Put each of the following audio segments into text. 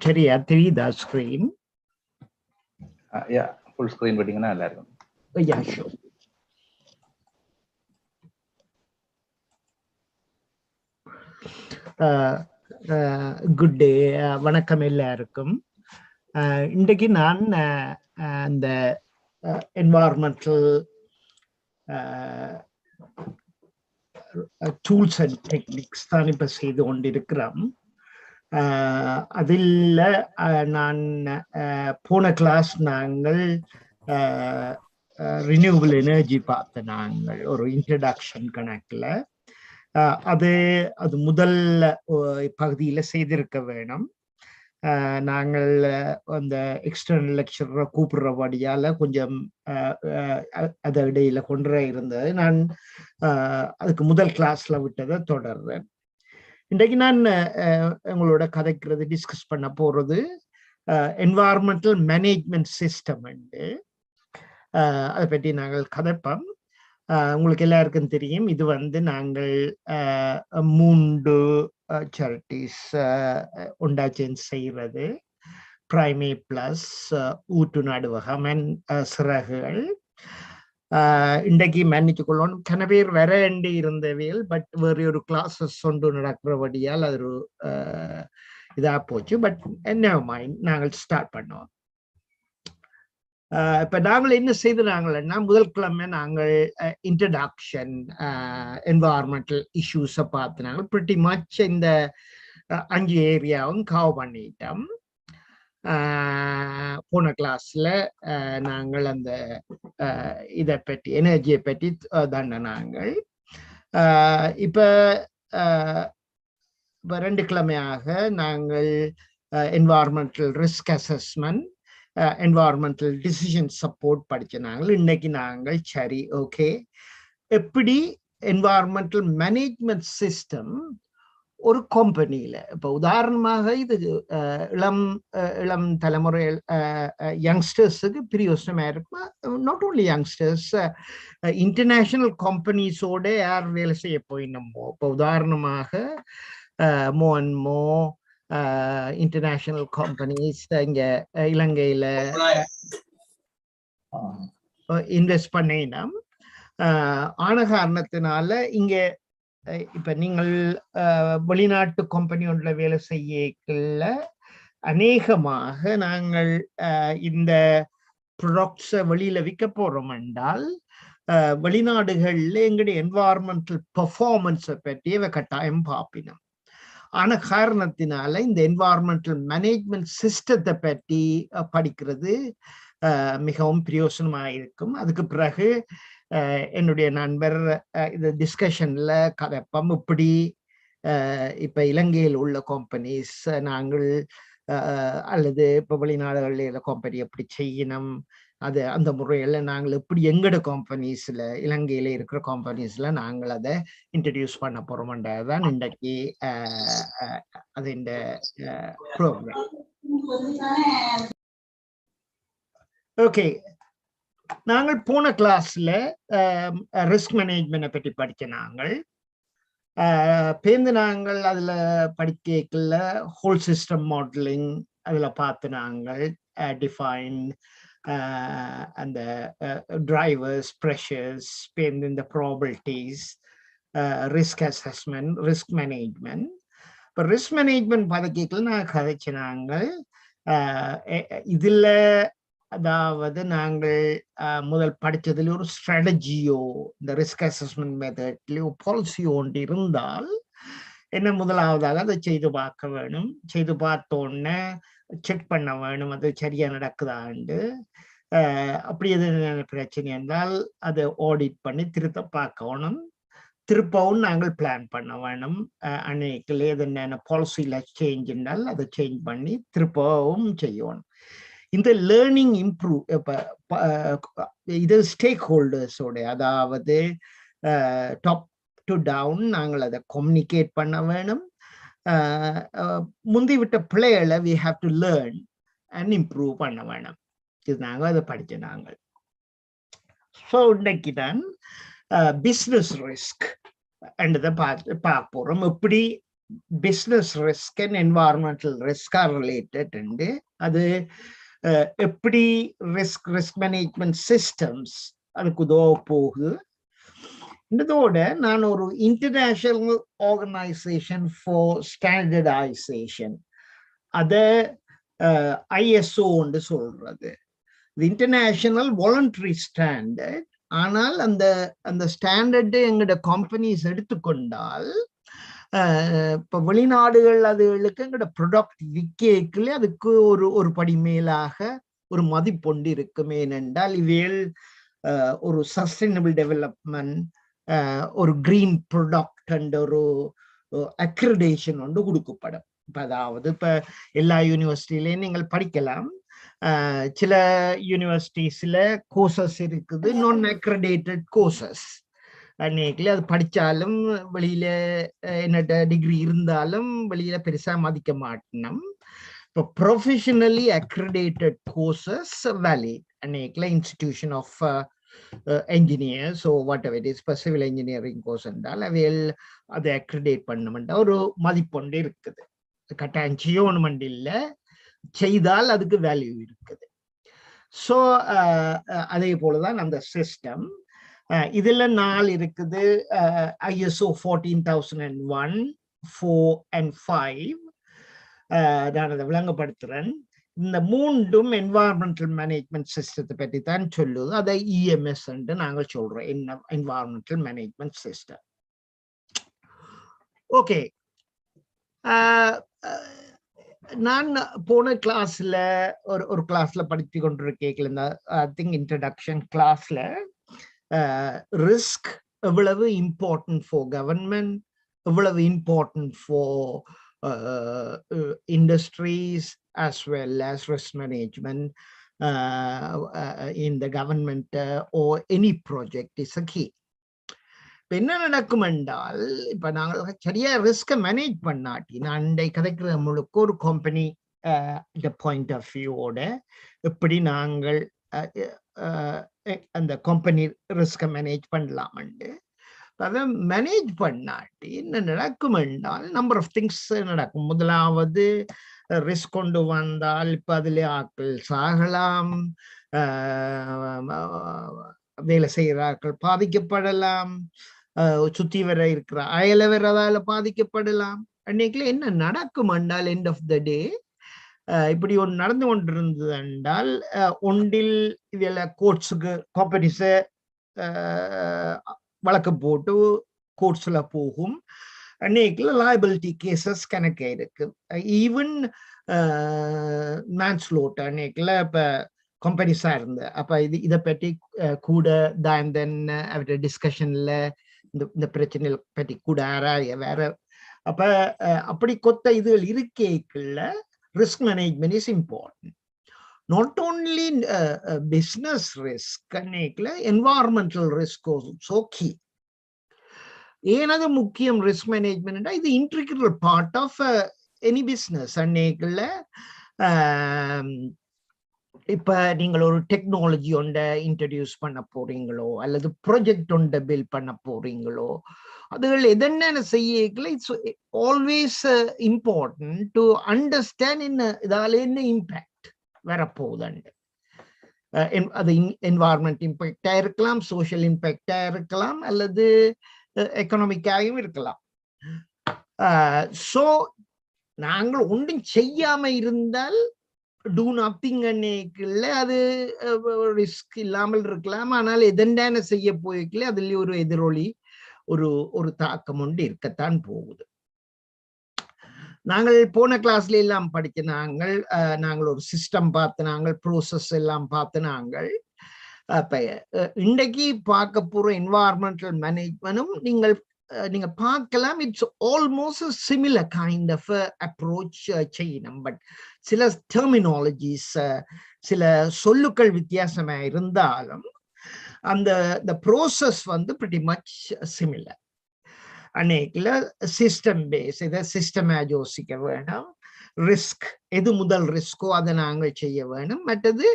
சரியா தெரியுதா screen? Full screen போட்டீங்கன்னா நல்லா இருக்கும். Yeah, sure. குட் டே, வணக்கம் எல்லாருக்கும். இன்றைக்கு நான் அந்த என்வாயர்மெண்டல் டூல்ஸ் அண்ட் டெக்னிக்ஸ் தான் இப்போ செய்து கொண்டிருக்கிறோம். அதில் நான் போன கிளாஸ் நாங்கள் ரினியூவபிள் எனர்ஜி பார்த்த நாங்கள் ஒரு இன்ட்ரடக்ஷன் கணக்கில் அது முதல் பகுதியில் செய்திருக்க வேணும். நாங்கள் அந்த எக்ஸ்டர்னல் லெக்சரை கூப்பிடுறபடியால் கொஞ்சம் அதை இடையில கொண்டு இருந்தது. நான் அதுக்கு முதல் கிளாஸ்ல விட்டதை தொடர்றேன். இன்றைக்கு நான் உங்களோட கதைக்கிறது டிஸ்கஸ் பண்ண போறது என்வாயர்மெண்டல் மேனேஜ்மெண்ட் சிஸ்டம். அதை பற்றி நாங்கள் கதைப்போம். உங்களுக்கு எல்லாருக்கும் தெரியும், இது நாங்கள் 3 சேரிட்டிஸ் உண்டாச்சேன் செய்வது. பிரைமே பிளஸ், ஊட்டு நடுவகம் அண்ட் சிறகுகள். இன்றைக்கு மன்னிச்சு கொள்ளணும், கன பேர் வர வேண்டி இருந்தவையில், பட் வேறு ஒரு கிளாஸஸ் ஒன்று நடக்கிறபடியால் அது ஒரு இதா போச்சு. பட் என்ன மைண்ட், நாங்கள் ஸ்டார்ட் பண்ணுவோம். இப்ப நாங்கள் என்ன செய்தாங்கன்னா, முதல் கிழமை நாங்கள் இன்ட்ரடக்ஷன் என்வாயர்மெண்டல் இஷ்யூஸை பார்த்து நாங்கள் பிரிட்டி மச் இந்த 5 ஏரியாவும் கவர் பண்ணிட்டோம். போன கிளாஸ்ல நாங்கள் அந்த இதை பற்றி, எனர்ஜியை பற்றி நாங்கள் இப்ப 2 கிழமையாக நாங்கள் environmental risk assessment, environmental decision support படிச்சனாங்க. இன்னைக்கு நாங்கள் சரி, ஓகே, எப்படி என்வாயர்மெண்டல் மேனேஜ்மெண்ட் சிஸ்டம் ஒரு கம்பெனியில, இப்ப உதாரணமாக இது இளம் தலைமுறை யங்ஸ்டர்ஸுக்கு பிரயோசனமா இருக்கும். நாட் ஓன்லி யங்ஸ்டர்ஸ், இன்டர்நேஷனல் கம்பெனிஸோட யார் வேலை செய்ய போயினமோ, இப்ப உதாரணமாக மோ அண்ட் மோ இன்டர்நேஷனல் கம்பெனிஸ் இங்க இலங்கையில இன்வெஸ்ட் பண்ணினோம். ஆன காரணத்தினால இங்க இப்ப நீங்கள் வெளிநாட்டு கம்பெனி ஒன்றுல வேலை செய்யல அநேகமாக நாங்கள் இந்த ப்ராடக்ட்ஸை வெளியில விற்க போறோம் என்றால் வெளிநாடுகள்ல எங்களுடைய என்வாயர்மெண்டல் பெர்ஃபார்மன்ஸை பற்றி கட்டாயம் பார்ப்பினோம். ஆன காரணத்தினால இந்த என்வாயர்மெண்டல் மேனேஜ்மெண்ட் சிஸ்டத்தை பற்றி படிக்கிறது மிகவும் பிரயோசனமாக இருக்கும். அதுக்கு பிறகு என்னுடைய நண்பர் இந்த டிஸ்கஷன்ல கதைப்பம், இப்படி இப்ப இலங்கையில் உள்ள கம்பெனிஸ் நாங்கள் அல்லது இப்ப வெளிநாடுகளில் கம்பெனி எப்படி செய்யணும், அது அந்த முறையில் நாங்கள் எப்படி எங்கட கம்பெனிஸ்ல, இலங்கையில இருக்கிற கம்பெனிஸ்ல நாங்கள் அதை இன்ட்ரடியூஸ் பண்ண போறோம்ன்றதுதான் இன்றைக்கு அது இந்த ப்ரோக்ராம். ஓகே, நாங்கள் போன கிளாஸ்ல ரிஸ்க் மேனேஜ்மெண்ட்டை பற்றி படிச்ச நாங்கள் பேருந்து நாங்கள் அதுல படிக்கல ஹோல் சிஸ்டம் மாடலிங் அதுல பார்த்து நாங்கள் டிஃபைன் அந்த டிரைவர்ஸ், ப்ரெஷர்ஸ், பேருந்து இந்த probabilities, risk assessment, risk management. இப்போ ரிஸ்க் மேனேஜ்மெண்ட் பதக்கிக்கல நான் கதைச்சு நாங்கள் இதுல, அதாவது நாங்கள் முதல் படித்ததில் ஒரு ஸ்ட்ராட்டஜியோ இந்த ரிஸ்க் அசஸ்மெண்ட் மெத்தட்லயோ பாலிசியோ ஒன்று இருந்தால் என்ன, முதலாவதாக அதை செய்து பார்க்க வேணும். செய்து பார்த்தோன்னே செக் பண்ண வேணும் அது சரியா நடக்குதாண்டு. அப்படி எது பிரச்சனை என்றால் அதை ஆடிட் பண்ணி திருத்த பார்க்கணும். திருப்பவும் நாங்கள் பிளான் பண்ண வேணும். அன்னைக்குல எது என்ன பாலிசியில சேஞ்ச் என்றால் அதை சேஞ்ச் பண்ணி திருப்பவும் செய்யணும். இந்த லேர்னிங் இம்ப்ரூவ் இது ஸ்டேக் ஹோல்டர்ஸோட, அதாவது டாப் டு டவுன் நாங்கள் அதை கம்யூனிகேட் பண்ண வேணும். முந்திவிட்ட பிள்ளைகளை we have to learn and improve பண்ண வேணும். இது நாங்கள் அதை படிச்ச நாங்கள். ஸோ இன்னைக்கு தான் பிஸ்னஸ் ரிஸ்க் என்றதை பார்க்க போறோம். எப்படி business risk and environmental risk are related. அது எப்படி ரிஸ்க் மேனேஜ்மெண்ட் சிஸ்டம்ஸ் அதுக்கு உதவ போகுது. இதோட நான் ஒரு இன்டர்நேஷனல் ஆர்கனைசேஷன் ஃபார் ஸ்டாண்டர்டைசேஷன், அத ISO சொல்றது, இன்டர்நேஷனல் வாலண்டரி ஸ்டாண்டர்ட். ஆனால் அந்த ஸ்டாண்டர்டு எங்கட கம்பெனிஸ் எடுத்துக்கொண்டால் இப்ப வெளிநாடுகள் அதுகளுக்கு எங்கட ப்ரொடக்ட் விற்கல அதுக்கு ஒரு படி மேலாக ஒரு மதிப்பொண்டு இருக்கும். ஏனென்றால் இவையில் ஒரு சஸ்டைனபிள் டெவலப்மெண்ட், ஒரு கிரீன் ப்ரொடக்ட் அண்ட் ஒரு அக்ரிடேஷன் ஒன்று கொடுக்கப்படும். அதாவது இப்ப எல்லா யூனிவர்சிட்டியிலையும் நீங்கள் படிக்கலாம். சில யூனிவர்சிட்டிஸ்ல கோர்சஸ் இருக்குது, நான் அக்ரிடேட்டட் கோர்சஸ். அன்னைக்குல அது படிச்சாலும் வெளியில என்னட்ட டிகிரி இருந்தாலும் வெளியில பெருசா மதிக்க மாட்டோம். இப்போ ப்ரொஃபஷனலி அக்ரிடேட்டட் கோர்சஸ் வேலிட். அன்னைக்குல institution of engineers or whatever it is, civil engineering course என்றால் அவையில் அதை அக்ரிடேட் பண்ணமெண்டா ஒரு மதிப்பொண்டு இருக்குது. கட்டாயம் செய்யணுமெண்டு இல்லை, செய்தால் அதுக்கு வேல்யூ இருக்குது. ஸோ அதே போலதான் அந்த சிஸ்டம். இதுல 4 இருக்குது. ISO 14001, 4 and 5. நான் அதை விளங்கப்படுத்துறேன். இந்த 3ம் என்வாரன்மெண்டல் மேனேஜ்மெண்ட் சிஸ்டத்தை பற்றி தான் சொல்லுது. அதை EMS என்று நாங்கள் சொல்றோம், என்வாரன்மெண்டல் மேனேஜ்மெண்ட் சிஸ்டம். ஓகே, நான் போன கிளாஸ்ல ஒரு கிளாஸ்ல படித்து கொண்டிருக்கேன். ஐ திங்க் இன்ட்ரடக்ஷன் கிளாஸ்ல ரிஸ்க் எவ்வளவு இம்பார்ட்டன்ட் ஃபார் கவர்மெண்ட், எவ்வளவு important for industries as well as risk management in the government or any project is a key. என்ன நடக்கும் என்றால், இப்ப நாங்கள் சரியா ரிஸ்க மேனேஜ் பண்ணாட்டி, நான் கதைக்கிற முழுக்க ஒரு கம்பெனி பாயிண்ட் ஆஃப் வியூவோட எப்படி நாங்கள் அந்த கம்பெனி ரிஸ்க மேனேஜ் பண்ணலாம்ண்டு அதை மேனேஜ் பண்ணாட்டி என்ன நடக்கும் என்றால் நம்பர் ஆஃப் திங்ஸ் நடக்கும். முதலாவது, ரிஸ்க் கொண்டு வந்தால் இப்ப அதுல ஆட்கள் சாகலாம், வேலை செய்கிற ஆட்கள் பாதிக்கப்படலாம், சுத்தி வர இருக்கிற அயலவர் அதால பாதிக்கப்படலாம். அன்னைக்குல என்ன நடக்கும் என்றால் எண்ட் ஆஃப் த டே இப்படி ஒன்று நடந்து கொண்டிருந்தது என்றால் ஒன்றில் இதுல கோர்ட்ஸுக்கு கம்பெனிஸ வழக்கு போட்டு கோர்ட்ஸ்ல போகும். அன்னைக்குல லைபிலிட்டி கேசஸ் கணக்கு இருக்கு. ஈவன் மேன்ஸ்லோட்டர் அன்னைக்குல இப்ப கம்பெனிஸா இருந்து அப்ப இதை பற்றி கூட தான் அவருடைய டிஸ்கஷன்ல இந்த பிரச்சனை பற்றி கூட ஆராய வேற. அப்ப அப்படி கொத்த இதுகள் இருக்கேக்குள்ள risk management is important. Not only business risk, environmental risk also key. ஏனது முக்கியம் risk management? இது integral part of any business. இப்ப நீங்கள் ஒரு டெக்னாலஜி ஒன்றை இன்ட்ரடியூஸ் பண்ண போறீங்களோ அல்லது ப்ராஜெக்ட் ஒன்றை பில்ட் பண்ண போறீங்களோ, அதுகள் எதென்ன செய்யல, it's always important to understand இதால என்ன இம்பேக்ட் வரப்போகுதுண்டு. அது என்வாயர்மெண்ட் இம்பேக்டா இருக்கலாம், சோஷியல் இம்பேக்டா இருக்கலாம், அல்லது எக்கனாமிக்காகவும் இருக்கலாம். ஸோ நாங்கள் ஒன்றும் செய்யாம இருந்தால் டூ நத்திங் அன்னைக்குள்ள அது ரிஸ்க் இல்லாமல் இருக்கலாம். ஆனால் எதென்ன செய்ய போய்க்கல அதுல ஒரு எதிரொலி ஒரு தாக்கம் ஒன்று இருக்கத்தான் போகுது. நாங்கள் போன கிளாஸ்ல எல்லாம் படிச்ச நாங்கள் ஒரு சிஸ்டம் பார்த்து நாங்கள் ப்ரோசஸ் எல்லாம் பார்த்து நாங்கள் அப்ப இன்றைக்கு பார்க்க போற என்வாயர்மெண்டல் மேனேஜ்மெண்ட்டும் நீங்க பார்க்கலாம். It's almost similar kind of approach செய்யணும். பட் சில டெர்மினாலஜிஸ், சில சொல்லுக்கள் வித்தியாசமா இருந்தாலும் அந்த ப்ரோசஸ் pretty much similar. அன்னைக்குல சிஸ்டம் பேஸ், இதை சிஸ்டமா யோசிக்க வேணும். ரிஸ்க் எது முதல் ரிஸ்கோ அதை நாங்கள் செய்ய வேணும். மற்றது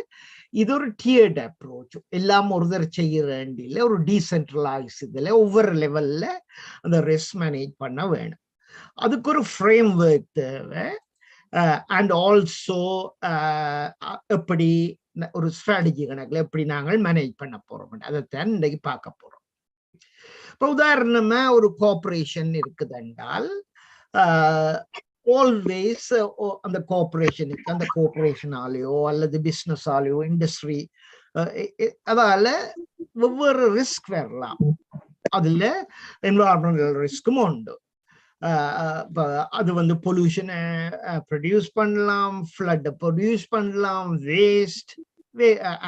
இது ஒரு டியர்ட் அப்ரோச், எல்லாம் ஒருத்தர் செய்ய வேண்டிய ஒரு டீசென்ட்ரலைஸ் இதுல ஒவ்வொரு லெவல்ல அந்த ரிஸ்க் மேனேஜ் பண்ண வேணும். அதுக்கு ஒரு ஃப்ரேம் ஒர்க் தேவை. அண்ட் ஆல்சோ எப்படி ஒரு ஸ்ட்ராட்டஜி கணக்குல எப்படி நாங்கள் மேனேஜ் பண்ண போறோம் அதைத்தான் இன்றைக்கு பார்க்க போறோம். இப்போ உதாரணமா ஒரு கோஆபரேஷன் இருக்குது என்றால் ஆல்வேஸ் அந்த கோஆபரேஷனுக்கு அந்த கோஆபரேஷனாலேயோ அல்லது பிசினஸாலேயோ இண்டஸ்ட்ரி அதால ஒவ்வொரு ரிஸ்க் வரலாம். அதுல என்வாரன்மெண்டல் ரிஸ்க்கும் உண்டு. அது வந்து பொல்யூஷனை ப்ரொடியூஸ் பண்ணலாம், ஃப்ளட் ப்ரொடியூஸ் பண்ணலாம், waste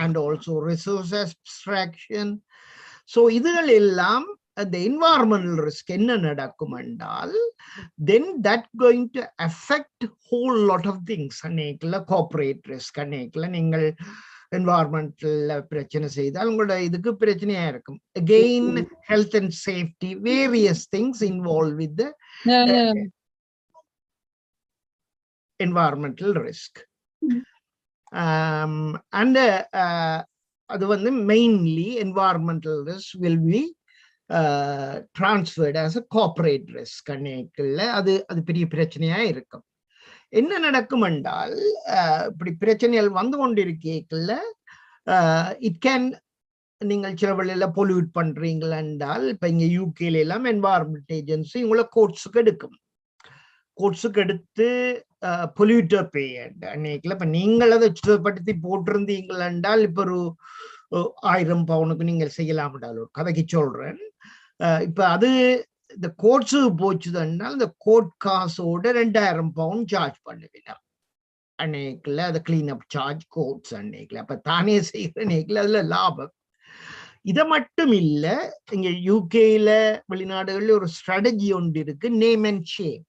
and also resource extraction. So இதுகள் எல்லாம் the environmental risk என்ன நடக்கும் என்றால் then that going to affect whole lot of things. அன்னைக்குள்ள corporate risk, அன்னைக்குள்ள நீங்கள் environmental பிரச்சனை செய்தால் உங்களோட இதுக்கு பிரச்சனையா இருக்கும். Again, health and safety, various things involved with the environmental risk. And அது வந்து mainly environmental risk will be transferred as a corporate risk. அது அது பெரிய பிரச்சனையா இருக்கும். என்ன நடக்கும் என்றால் இப்படி பிரச்சனைகள் வந்து கொண்டிருக்கல இட் கேன் நீங்கள் சில வழியில பொல்யூட் பண்றீங்களா என்றால் இப்ப இங்க யூகேல எல்லாம் என்வாரன்மெண்ட் ஏஜென்சி உங்களை கோர்ட்ஸுக்கு எடுக்கும். கோர்ட்ஸுக்கு எடுத்து பொல்யூட்டர் பே அன்னைக்குல இப்ப நீங்கள் அதை சுத்தப்படுத்தி போட்டிருந்தீங்கள் என்றால் இப்ப ஒரு 1000 பவுனுக்கு நீங்கள் செய்யலாம் என்றால் ஒரு கதைக்கு சொல்றேன். இப்ப அது இந்த கோர்ட்ஸு போச்சுதுன்னா இந்த கோர்ட் காசோட 2000 பவுண்ட் சார்ஜ் பண்ணுவீங்க அன்னைக்குல அதை கிளீன் அப் சார்ஜ் கோர்ட்ஸ் அன்னைக்குல. அப்ப தானே செய்யற அன்னைக்குல அதுல லாபம். இதை மட்டும் இல்ல, இங்க யூகேல வெளிநாடுகள்ல ஒரு ஸ்ட்ராட்டஜி ஒன்று இருக்கு, நேம் அண்ட் ஷேம்.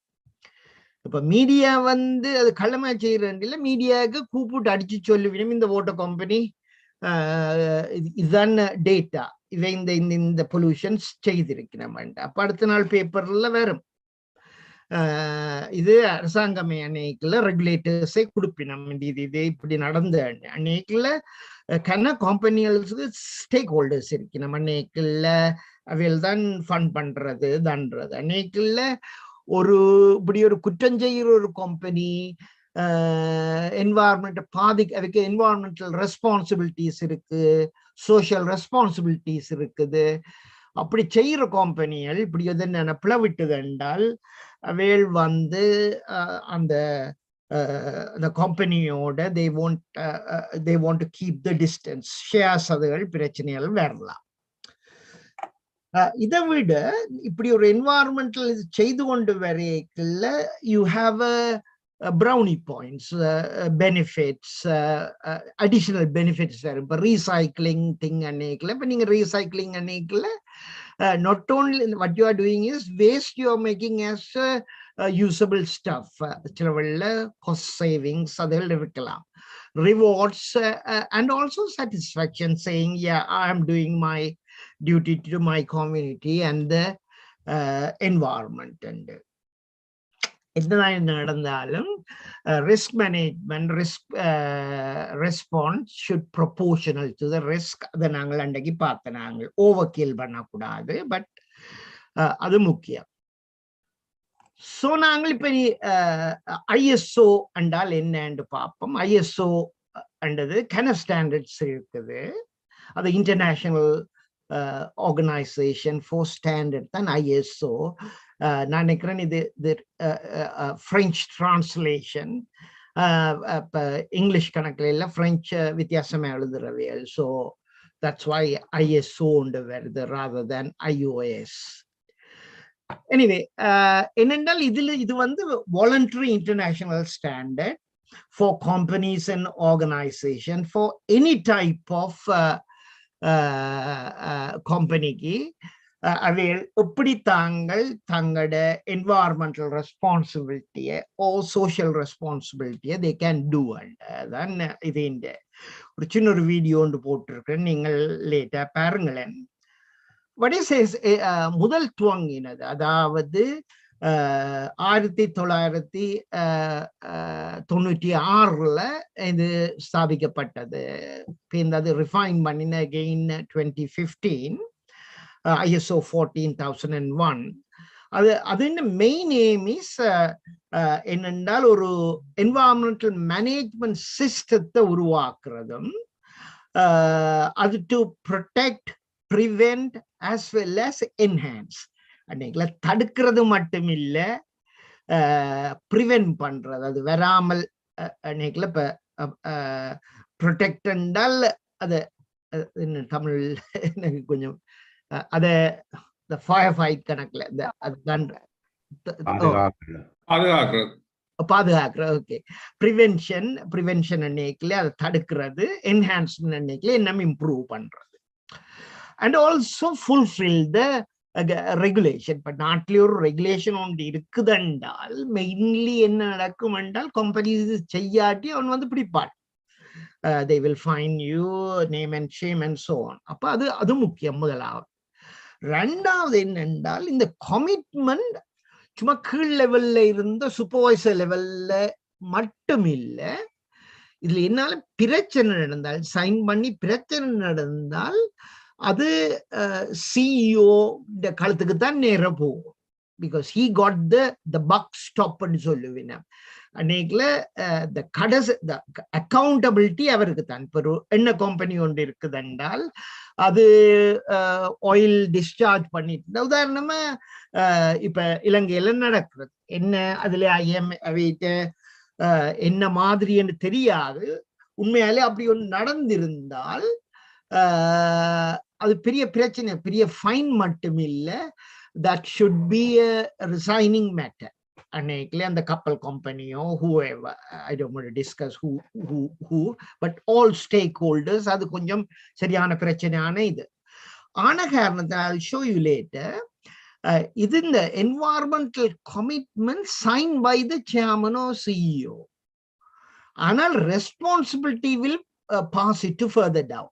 இப்ப மீடியா வந்து அது கள்ளமா செய்யறதுல மீடியாவுக்கு கூப்பிட்டு அடிச்சு சொல்லுவிடும், இந்த ஓட்ட கம்பெனி இதுதான் டேட்டா, இவை இந்த பொல்யூஷன்ஸ் செய்திருக்கிறோம். அப்ப அடுத்த நாள் பேப்பர்ல வரும், இது அரசாங்கமே அன்னைக்குல ரெகுலேட்டர்ஸே கொடுப்பினோம், இது இப்படி நடந்த அன்னைக்குல கன கம்பெனிகளுக்கு ஸ்டேக் ஹோல்டர்ஸ் இருக்கு. நம்ம அன்னைக்குல அவையில் தான் ஃபண்ட் பண்றது தன்றது. அன்னைக்குல ஒரு இப்படி ஒரு குற்றம் செய்கிற ஒரு கம்பெனி என்வாரன்மெண்ட் அதுக்கு என்வாரன்மெண்டல் ரெஸ்பான்சிபிலிட்டிஸ் இருக்கு, சோசியல் ரெஸ்பான்சிபிலிட்டிஸ் இருக்குது. அப்படி செய்யற கம்பெனிகள் இப்படி எது பிளவிட்டது என்றால் அவைகள் வந்து அந்த கம்பெனியோட they want to keep the distance, shares அதுகள் பிரச்சனைகள் வரலாம். இதை விட இப்படி ஒரு என்வாரன்மெண்டல் செய்து கொண்டு வரைக்குள்ள you have brownie points, benefits, additional benefits வரும். இப்போ ரீசைக்ளிங் திங் அன்னைக்குல இப்போ நீங்க recycling அன்னைக்குல not only what you are doing is waste you are making as usable stuff. சில வழியில cost savings அதில் இருக்கலாம், rewards and also satisfaction, saying yeah, I am doing my duty to my community and the environment. And என்ன நடந்தாலும் risk management, risk response should proportional to the risk. அதை நாங்கள் அன்றைக்கு பார்த்த நாங்கள் ஓவர் கில் பண்ணக்கூடாது, பட் அது முக்கியம். ஸோ நாங்கள் இப்ப ஐஎஸ்ஓ என்றால் என்னன்னு பார்ப்போம். ஐஎஸ்ஓ என்றது கன ஸ்டாண்டர்ட்ஸ் இருக்குது, அது இன்டர்நேஷனல் ஆர்கனைசேஷன் ஃபார் ஸ்டாண்டர்ட் தான் ஐஎஸ்ஓ. நான் நினைக்கிறேன் இது பிரெஞ்சு டிரான்ஸ்லேஷன், இப்போ இங்கிலீஷ் கணக்கில் இல்லை, பிரெஞ்சு வித்தியாசமாக எழுதுறவையல். ஸோ தட்ஸ் வை ஐஎஸ்ஓண்டு வருது rather than IOS. எனிவே என்னென்றால் இது வந்து voluntary international standard for companies and organisation for any type of கம்பெனிக்கு அவைகள் எப்படி தாங்கள் தங்களோட என்வாரன்மெண்டல் ரெஸ்பான்சிபிலிட்டியை ஓ சோஷியல் ரெஸ்பான்சிபிலிட்டியை தே கேன் டூ. அதான் இது இந்த ஒரு சின்ன ஒரு வீடியோ ஒன்று போட்டிருக்கேன், நீங்கள் லேட்டா பாருங்களேன். முதல் துவங்கினது, அதாவது 1996 இது ஸ்தாபிக்கப்பட்டது. அது ரிஃபைன் பண்ணின again 2015 ISO 14001. അതിന്റെ மெயின் எய்ம் இஸ் என்னென்றால் ஒரு என்வாயர்மெண்டல் மேனேஜ்மெண்ட் சிஸ்டத்தை உருவாக்குறதும் அது to protect prevent as well as enhance அன்னைக்குல தடுக்கிறது மட்டும் இல்லை ப்ரிவென்ட் பண்றது அது வராமல் அன்னைக்குல இப்ப ப்ரொடெக்ட் என்றால் அது தமிழ் எனக்கு கொஞ்சம் அத ஃபயர் ஃபைட் கணக்குல இந்த அதுதான் பாதுகாக்கிறது ஓகே ப்ரிவென்ஷன் அன்னைக்குல அதை தடுக்கிறது என்ஹான்ஸ்மெண்ட் அன்னைக்குல என்ன இம்ப்ரூவ் பண்றது and also fulfil the regulation இப்ப நாட்டிலே ஒரு ரெகுலேஷன் ஒன்று இருக்குதென்றால் மெயின்லி என்ன நடக்கும் என்றால் கம்பெனி செய்யாட்டி அவன் வந்து பிடிப்பான் they will fine you name and shame and so on அப்ப அது முக்கியம் முதலாவது ரெண்டாவது என்னென்றால் இந்த கமிட்மெண்ட் சும்மா கீழ் லெவல்ல இருந்த சூப்பர்வைசர் லெவல்ல மட்டும் இல்ல இதுல என்னால பிரச்சனை நடந்தால் சைன் பண்ணி பிரச்சனை நடந்தால் அது சிஇஓ காலத்துக்கு தான் நேரம் போகும் because he got the buck stop ன்னு சொல்லுவேன் அன்னைக்குல the கடைசி அக்கௌண்டபிலிட்டி அவருக்கு தான் இப்போ ஒரு எண்ணெய் கம்பெனி ஒன்று இருக்குதென்றால் அது ஆயில் டிஸ்சார்ஜ் பண்ணிட்டு உதாரணமா இப்ப இலங்கையில நடக்கிறது என்ன அதுல ஐஎம்ஐ என்ன மாதிரி என்று தெரியாது உண்மையாலே அப்படி ஒன்று நடந்திருந்தால் அது பெரிய பிரச்சனை பெரிய ஃபைன் மட்டும் இல்லை that should be a resigning matter அன்னைக்குல அந்த கப்பல் கம்பெனியோ whoever I don't want to discuss who but all stakeholders அது கொஞ்சம் சரியான பிரச்சனையான இது ஆன காரணத்தை I'll show you later இது இந்த environmental commitment signed by the chairman or CEO ஆனால் responsibility will pass it to further down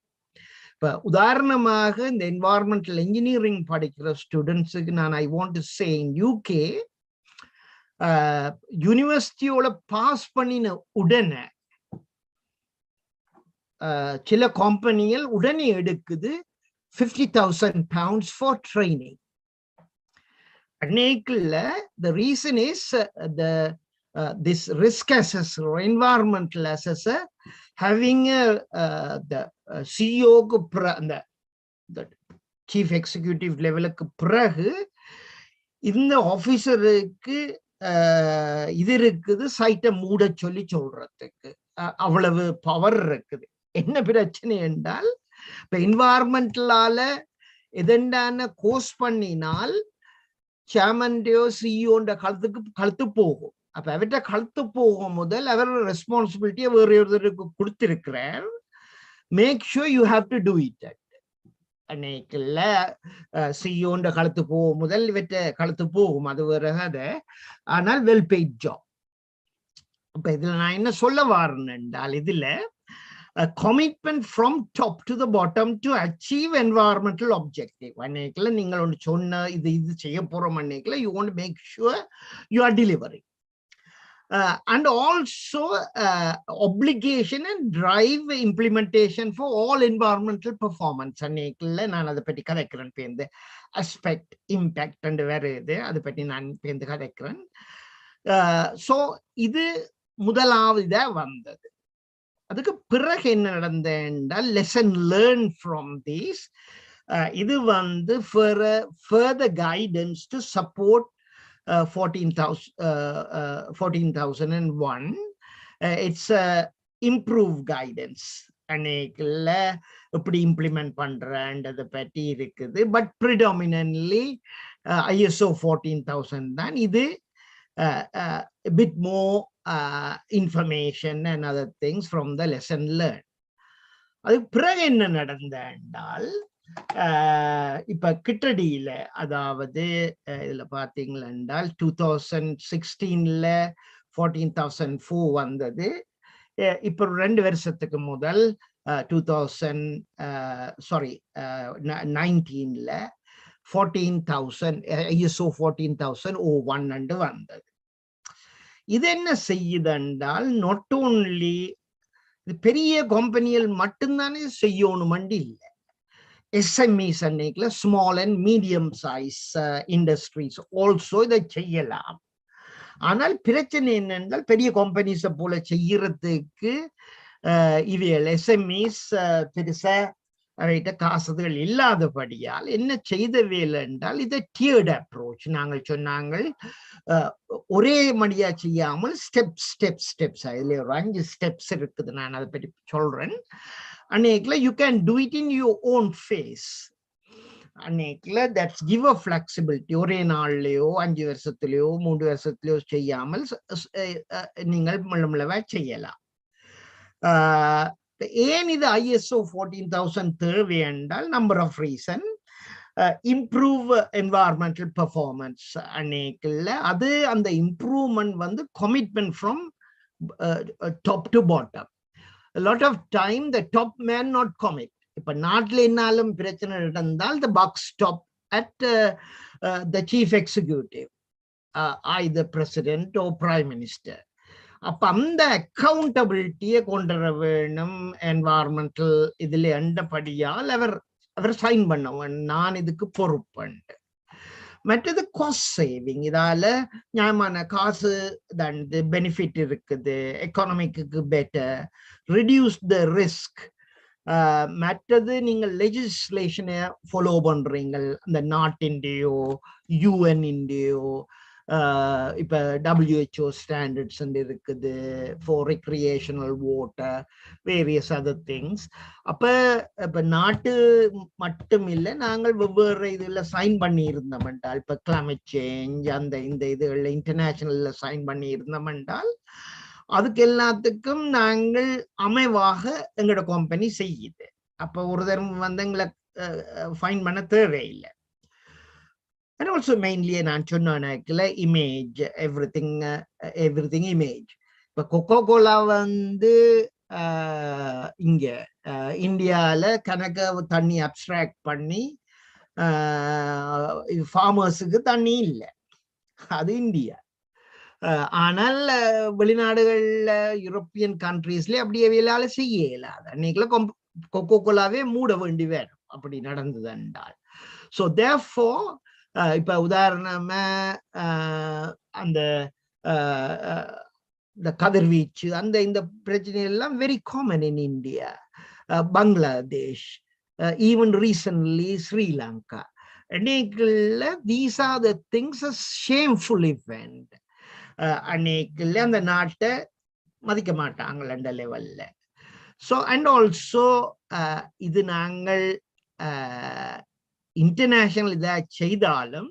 இப்ப உதாரணமாக இந்த என்வாயர்மெண்டல் இன்ஜினியரிங் படிக்கிற ஸ்டூடெண்ட்ஸுக்கு நான் I want to say in UK யூனிவர்சிட்டியோட பாஸ் பண்ணின உடனே சில கம்பெனிகள் உடனே எடுக்குது £50,000 ஃபார் ட்ரைனிங் அன்னைக்குள்ள the reason is this risk assessor or environmental assessor having the சிஇஓக்கு அந்த சீஃப் எக்ஸிக்யூட்டிவ் லெவலுக்கு பிறகு இந்த ஆபீசருக்கு இது இருக்குது சைட்டை மூட சொல்லி சொல்றதுக்கு அவ்வளவு பவர் இருக்குது என்ன பிரச்சனை என்றால் இப்ப என்வாயர்மெண்டலால எதெண்டான கோர்ஸ் பண்ணினால் சேர்மன்டையோ சிஇஓன்ற கழுத்து போகும் அப்ப அவர்கிட்ட கழுத்து போகும் முதல் அவர் ரெஸ்பான்சிபிலிட்டியை வேற ஒருத்தருக்கு கொடுத்திருக்கிறார் make sure you have to do it அன்னைக்குள்ள சிஇஓன்ற கழுத்து போகும் முதல் இவற்றை கழுத்து போகும் அது வேற கதை ஆனால் வெல் பெய்ட் ஜாப் இப்ப இதுல நான் என்ன சொல்ல வாரேன் என்றால் இதுல commitment from top to the bottom to achieve environmental objective அன்னைக்குள்ள நீங்கள் ஒன்று சொன்ன இது செய்ய போறோம் அன்னைக்குள்ள you want to make sure you are delivering and also obligation and drive implementation for all environmental performance அன்னைக்குள்ள நான் அதை பற்றி கதைக்கிறேன் பேருந்து aspect impact and வேற இது அதை பற்றி நான் பேருந்து கதைக்கிறேன் so இது முதலாவதா வந்தது அதுக்கு பிறகு என்ன நடந்த என்றால் லெசன் லேர்ன் ஃப்ரம் தீஸ் இது வந்து further guidance to support 14,001 it's improved guidance அன்னைக்குள்ள எப்படி இம்ப்ளிமெண்ட் பண்றன்றதை பற்றி இருக்குது பட் predominantly ISO 14,000 தான் இது a bit more information and other things from the lesson learned அதுக்கு பிறகு என்ன நடந்த என்றால் இப்ப கிட்டடியில அதாவது இதுல பாத்தீங்களா என்றால் 2016ல 14,004 வந்தது இப்ப 2 வருஷத்துக்கு முதல் 19ல 14,000 ISO 14,001 வந்தது இது என்ன செய்யுது என்றால் நாட் ஓன்லி பெரிய கம்பெனிகள் மட்டும்தானே செய்யணும் இல்லை SMEs அன்னைக்குல small and medium size industries also இதை செய்யலாம். ஆனால் பிரச்சனை என்னென்றால் பெரிய கம்பெனிஸை போல செய்யறதுக்கு இவைகள் SMEs பெருசா அவைகிட்ட காசுகள் இல்லாதபடியால் என்ன செய்த வேலை என்றால் இதை டியர்ட் அப்ரோச். நாங்கள் சொன்னாங்கள் ஒரே மடியா செய்யாமல் ஸ்டெப்ஸ் இதுல ஒரு 5 ஸ்டெப்ஸ் இருக்குது. நான் அதை பற்றி சொல்றேன். அன்னைக்குல you can do it in your own pace. அன்னைக்குல தட்ஸ் கிவ் அ ஃபிளெக்சிபிலிட்டி. ஒரே நாள்லயோ 5 வருஷத்துலயோ 3 வருஷத்துலயோ செய்யாமல் நீங்கள் மெல்லமெல்லவா செய்யலாம். ஏன் இது ISO 14000 தேவை என்றால் number of reason. Improve environmental performance அன்னைக்குல அது அந்த இம்ப்ரூவ்மெண்ட் வந்து commitment from top to bottom. Lot of time the top man not commit. இப்ப நாட்டில் என்னாலும் பிரச்சனை நடந்தால் the buck stop at the chief executive, either president or prime minister. அப்ப அந்த அக்கௌண்டபிலிட்டியை கொண்டு வர வேணும். என்வாயர்மெண்டல் இதுல அண்டபடியால் அவர் சைன் பண்ணவன், நான் இதுக்கு பொறுப்பண்டு. மற்றது காஸ்ட் சேவிங். இதால நியாயமான காசு தண்டு பெனிஃபிட் இருக்குது, எக்கானமிக்கு பெட்டர், ரிடியூஸ் த ரிஸ்க். மற்றது நீங்கள் லெஜிஸ்லேஷனை ஃபாலோ பண்றீங்க. அந்த நாட்டின்டையோ UN-இன்டையோ இப்ப WHO ஸ்டாண்டர்ட்ஸ் இருக்குது for recreational water, various other things. அப்ப இப்ப நாட்டு மட்டும் இல்லை, நாங்கள் வெவ்வேறு இதுல சைன் பண்ணி இருந்தோம் என்றால், இப்ப கிளைமேட் சேஞ்ச் அந்த இந்த இதுல இன்டர்நேஷனல்ல சைன் பண்ணி இருந்தோம் என்றால் அதுக்கு எல்லாத்துக்கும் நாங்கள் அமைவாக எங்களோட கம்பெனி செய்யுது. அப்ப ஒரு தரம் வந்து எங்களை ஃபைன் பண்ண தேவையில்லை. And also mainly நான் சொன்ன இமேஜ், எவ்ரிதிங் இமேஜ். இப்ப கொக்கோ கோலா வந்து இங்க இந்தியால கணக்க தண்ணி அப்ஸ்ட்ராக்ட் பண்ணி ஃபார்மர்ஸுக்கு தண்ணி இல்லை, அது இந்தியா. ஆனால் வெளிநாடுகள்ல யூரோப்பியன் கண்ட்ரீஸ்ல அப்படியே வேளால செய்ய இயலாது. அன்னைக்குல கொக்கோ கோலாவே மூட வேண்டி வேணும் அப்படி நடந்தது என்றால். ஸோ தேர்ஃபோர் இப்ப உதாரணமா அந்த கதிர்வீச்சு அந்த இந்த பிரச்சனை எல்லாம் very common in India, Bangladesh, even recently Sri Lanka. அன்னைக்குல these are the things a shameful event. அன்னைக்குல அந்த நாட்டை மதிக்க மாட்டாங்க அந்த லெவல்ல. ஸோ அண்ட் ஆல்சோ இது நாங்கள் international இதா செய்தாலும்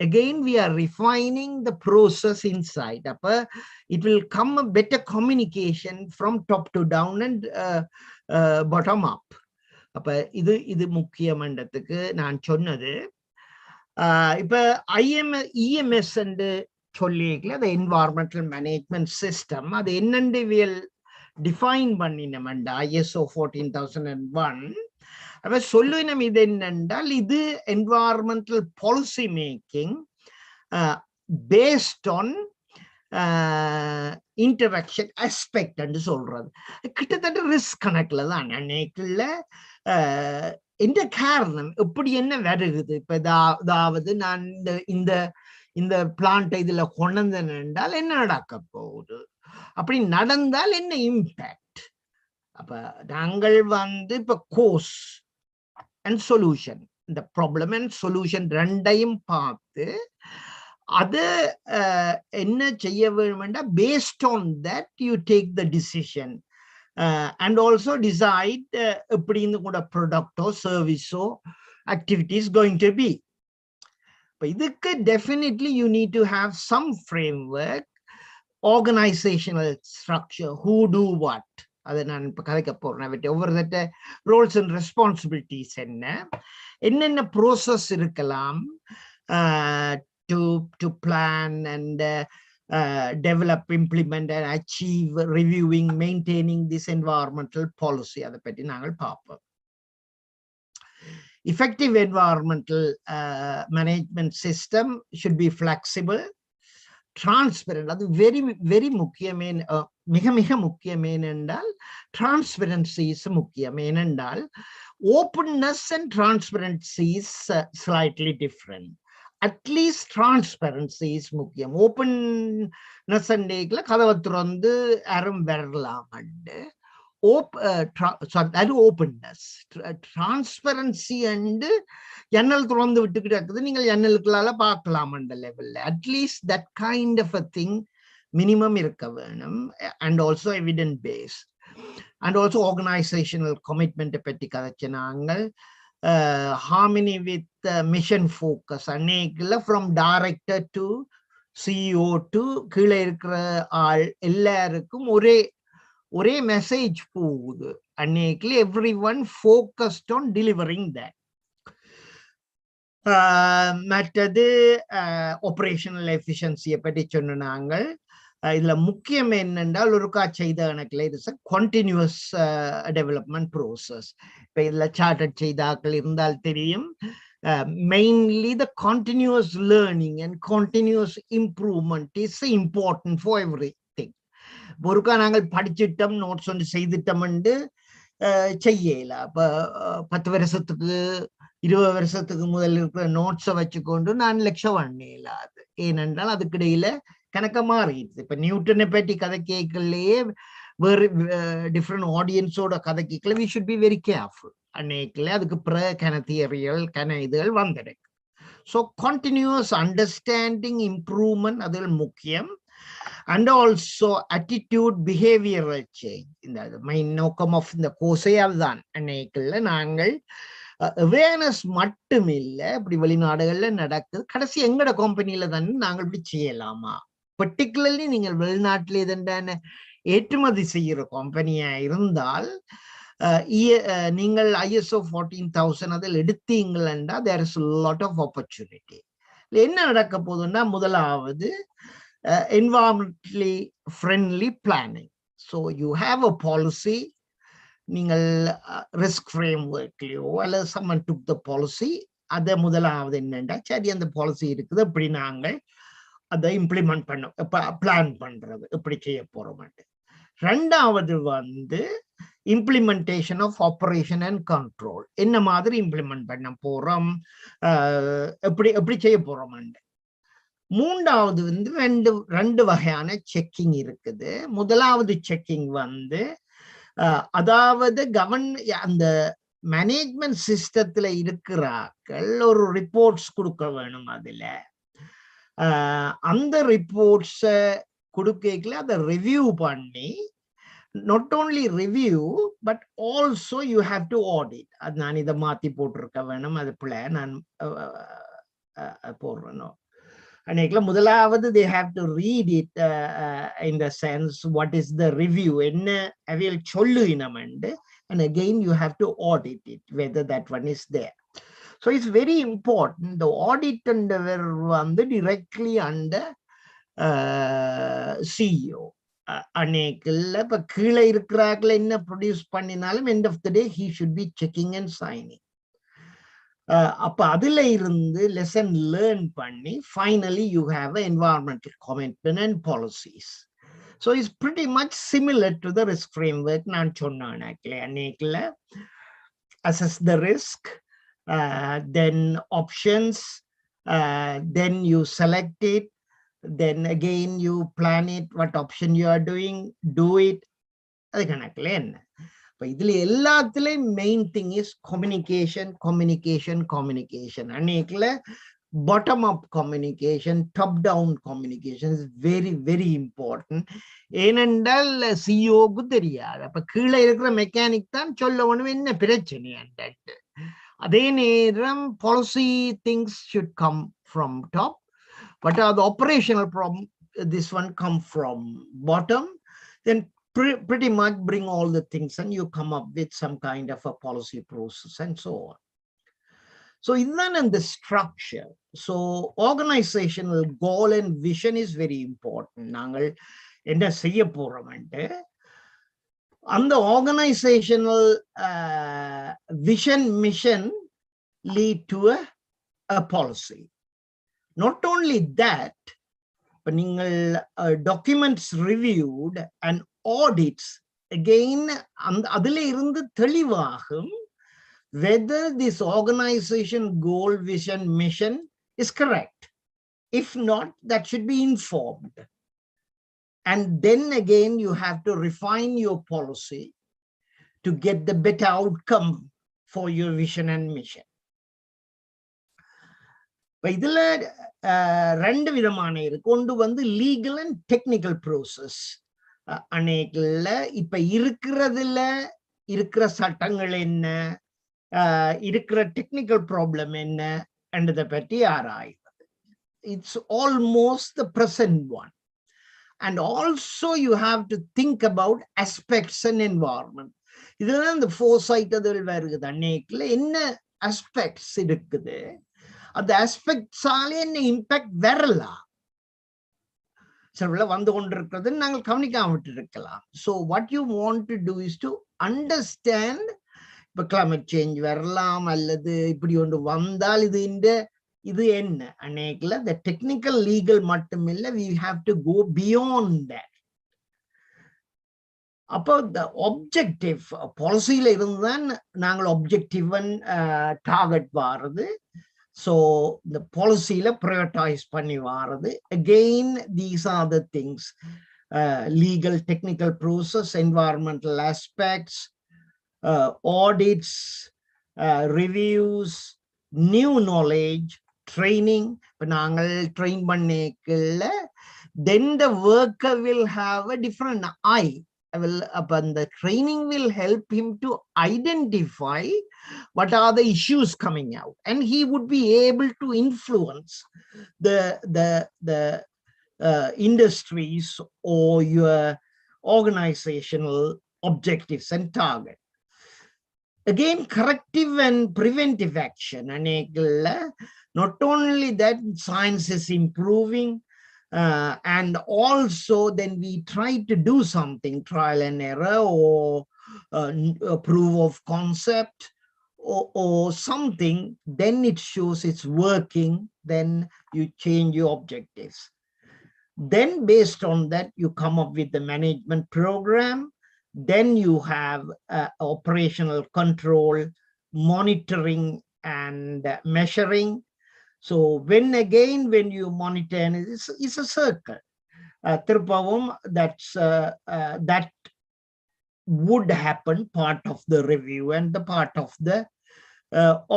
again we are refining the process inside. அப்ப it will come a better communication from top to down and bottom up. அப்ப இது முக்கியமன்றதுக்கு நான் சொன்னது. இப்ப EMS என்று சொல்லிக்கல, the environmental management system, அது என்னென்று டிஃபைன் பண்ணினோம்டா ISO 14001. அவ சொல்லுவினம் இது என்னென்றால் இது environmental policy making based on interaction aspect என்று சொல்றது. கிட்டத்தட்ட ரிஸ்க் கணக்குல தான் அன்னைக்குள்ள எந்த காரணம் எப்படி என்ன வருகுது. இப்ப அதாவது நான் இந்த பிளான்ட் இதுல கொண்டேன் என்றால் என்ன நடக்க போகுது, அப்படி நடந்தால் என்ன இம்பேக்ட். அப்ப நாங்கள் வந்து இப்ப கோர்ஸ் அண்ட் சொல்யூஷன், இந்த ப்ராப்ளம் அண்ட் சொல்யூஷன் ரெண்டையும் பார்த்து அது என்ன செய்ய வேண்டும்னா based on that you take the decision and also decide எப்படின்னு கூட ப்ராடக்டோ சர்வீஸோ ஆக்டிவிட்டிஸ் கோயிங் டு பி. இப்போ இதுக்கு definitely you need to have some framework, organisational structure, who do what. அதை நான் இப்ப கதைக்க போறேன். ஒவ்வொரு ரோல்ஸ் அண்ட் ரெஸ்பான்சிபிலிட்டிஸ் என்னென்ன ப்ரோசஸ் இருக்கலாம் to plan and develop, implement and achieve, reviewing, maintaining this environmental policy. அதை பற்றி நாங்கள் பார்ப்போம். Effective environmental management system should be flexible, transparent. அது very very முக்கியமே மிக மிக முக்கியம். ஏனென்றால் டிரான்ஸ்பரன்சி இஸ் முக்கியம். ஏனென்றால் openness and transparency is slightly different. At least transparency is முக்கியம். openness and கதவை திறந்து யாரும் வரலாம். openness, transparency and ஜன்னல் திறந்து விட்டுக்கிட்டு இருக்குது, நீங்கள் ஜன்னலுக்குள்ளால பார்க்கலாம் அந்த லெவல்ல. At least that kind of a thing minimum இருக்க வேணும். And also evident base and also organisational commitment பற்றி கதைச்சு நாங்கள் ஹார்மனி வித் மிஷன் ஃபோக்கஸ் அன்னைக்குல from director to CEO to கீழே இருக்கிற ஆள் எல்லாருக்கும் ஒரே மெசேஜ் போகுது. அன்னைக்குல every one focused on delivering that. மற்றது ஆபரேஷனல் எஃபிஷியன்சியை பற்றி சொன்ன நாங்கள். இதுல முக்கியம் என்னென்றால் ஒருக்கா செய்த கணக்கில் இது கண்டினியூஸ் டெவலப்மெண்ட் ப்ரோசஸ். இப்ப இதுல சார்ட்டட் செய்தாக்கள் இருந்தால் தெரியும். Mainly the continuous learning and continuous improvement is important for everything. ஒருக்கா நாங்கள் படிச்சிட்டோம், நோட்ஸ் ஒன்று செய்துட்டோம் செய்யல. அப்ப 10 வருஷத்துக்கு 20 வருஷத்துக்கு முதல் இருக்கிற நோட்ஸை வச்சுக்கொண்டு நான் லெக்சர் பண்ணலாது. ஏனென்றால் அதுக்கிடையில கணக்க மாறிடுது. இப்ப நியூட்டனை பற்றி கதை கேட்கலையே வேறு டிஃப்ரெண்ட் ஆடியன்ஸோட கதை கேட்கல. We should be very careful. அன்னைக்குல அதுக்கு கன தியரியல் கன இதுகள் வந்துடுது. ஸோ கண்டினியூஸ் அண்டர்ஸ்டாண்டிங் இம்ப்ரூவ்மெண்ட் அது முக்கியம். And also attitude behavioral change. இந்த மெயின் நோக்கம் ஆஃப் இந்த கோர்ஸே அதுதான். அன்னைக்குல நாங்கள் அவேர்னஸ் மட்டும் இல்லை, இப்படி வெளிநாடுகள்ல நடக்குது, கடைசி எங்கட கம்பெனியில தானே நாங்கள் இப்படி செய்யலாமா. பர்டிகுலர்லி நீங்கள் வெளிநாட்டில் எதென்றான ஏற்றுமதி செய்கிற கம்பெனியா இருந்தால் நீங்கள் ISO 14000 அதில் எடுத்தீங்களா there is lot of opportunity. என்ன நடக்க போகுதுன்னா, முதலாவது environmentally friendly planning. So you have a policy. நீங்கள் ரிஸ்க் ஃப்ரேம்வொர்க்லையோ அல்லது someone took the policy, அதை முதலாவது என்னண்டா சரி அந்த பாலிசி இருக்குது, அப்படி நாங்கள் அதை இம்ப்ளிமெண்ட் பண்ணோம், பிளான் பண்றது எப்படி செய்ய போறோம். ரெண்டாவது implementation of operation and control. என்ன மாதிரி இம்ப்ளிமெண்ட் பண்ண போறோம், எப்படி செய்ய போறோம். மூன்றாவது ரெண்டு வகையான செக்கிங் இருக்குது. முதலாவது செக்கிங் அதாவது அந்த மேனேஜ்மெண்ட் சிஸ்டத்துல இருக்கிறார்கள் ஒரு ரிப்போர்ட்ஸ் கொடுக்க வேணும். அதுல அந்த ரிப்போர்ட்ஸ கொடுக்கல அதை ரிவ்யூ பண்ணி, not only review but also you have to audit. அது நான் இதை மாத்தி போட்டிருக்க வேணும், அது பிள்ளை நான் போடுறேனோ. அன்னைக்குல முதலாவது they have to read it in the sense what is the review, என்ன அவையில் சொல்லுவினமெண்டு, and again you have to audit it whether that one is there. So it's very important. The audit directly under CEO. அன்னைக்குல இப்ப கீழே இருக்கிறார்கள் என்ன produce பண்ணினாலும் end of the day he should be checking and signing. அப்ப அதுல இருந்து lesson learn பண்ணி finally you have environmental commitment and policies. So it's pretty much similar to the risk framework நான் சொன்னேன். அன்னைக்குல assess the risk, then options, then you select it, then again you plan it, what option you are doing, do it. அது கணக்குல என்ன இதுல எல்லாத்துலயும் main thing is communication. அன்னைக்குல bottom up communication, top down communication is very very important. ஏனென்றால் சிஇஓக்கு தெரியாது, அப்ப கீழே இருக்கிற மெக்கானிக் தான் சொல்ல வேணும் என்ன பிரச்சனை. அதே நேரம் policy things should come from top, but அது operational problem this one come from bottom. Then pretty much bring all the things and you come up with some kind of a policy process and so on. So even in the structure, so organizational goal and vision is very important. நாங்கள் என்ன செய்ய போறோம்ட்டு அந்த organizational vision mission lead to a policy. Not only that, but நீங்கள் documents reviewed and audits again அதில இருந்து தெளிவாகும் whether this organization goal, vision, mission is correct. If not, that should be informed. And then again, you have to refine your policy to get the better outcome for your vision and mission. இதுல ரெண்டு விதமான இருக்கு. ஒன்று வந்து legal and technical process. அநேகல இப்ப இருக்கிற சட்டங்கள் என்ன, இருக்கிற டெக்னிக்கல் ப்ராப்ளம் என்ன என்றதை பற்றி ஆராய்வது. It's almost the present one. And also you have to think about aspects and environment. இதுதான் இந்த foresight அதில் வருகிறது. அநேகல என்ன aspects இருக்குது, அந்த aspects-ஆலே என்ன இம்பாக்ட் வரலாம், சில வந்து கொண்டிருக்கிறது நாங்கள் கவனிக்காம விட்டு இருக்கலாம். So what you want to do is to understand, இப்ப climate change வரலாம் அல்லது இப்படி ஒன்று வந்தால் இது என்ன அநேகல the technical legal மட்டுமில்லை, we have to go beyond that. அப்போ the objective policyல இருந்துதான் நாங்கள் objective and target வாரது. So the policyல prioritize பண்ணி வாரது. Again, these are the things: legal, technical process, environmental aspects, audits, reviews, new knowledge, training. இப்ப நாங்கள் train பண்ணிக்கல, then the worker will have a different eye. Upon the training will help him to identify what are the issues coming out, and he would be able to influence the industries or your organizational objectives and target. Again, corrective and preventive action. Not only that, science is improving, and also then we try to do something, trial and error, or proof of concept, or something, then it shows it's working, then you change your objectives. Then based on that, you come up with the management program. Then you have operational control, monitoring and measuring. So when you monitor, it's a circle. That would happen part of the review and the part of the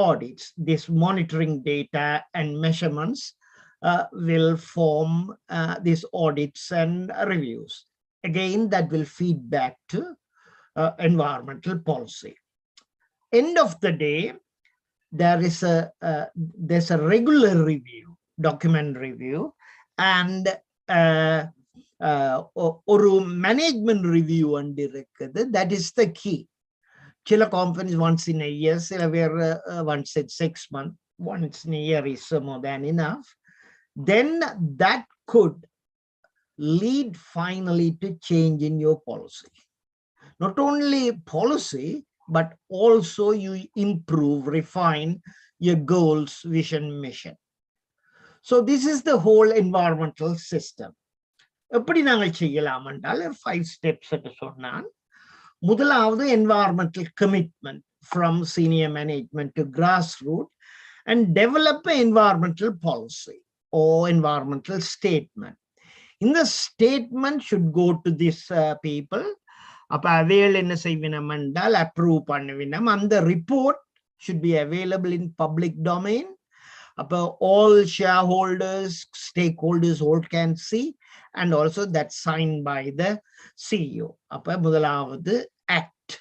audits. This monitoring data and measurements will form these audits and reviews. Again, that will feed back to environmental policy. End of the day, there's a regular review, document review, and ஒரு management review and இருக்குது. That is the key. சில companies once in a year, சில பேர் once in 6 months, once in a year is more than enough. Then that could lead finally to change in your policy. Not only policy, but also you improve, refine your goals, vision, mission. So this is the whole environmental system. எப்படி நாங்கள் செய்யலாம் என்றால் 5 steps என்று சொன்னான். முதலாவது environmental commitment from senior management to grassroots, and develop an environmental policy or environmental statement. In the statement should go to these people. அப்ப அவைகள் என்ன செய்வினம் என்றால் approve பண்ணுவினம். அந்த report should be available in public domain. அப்ப all shareholders, stakeholders all can see, and also that's signed by the CEO. அப்ப முதலாவது act.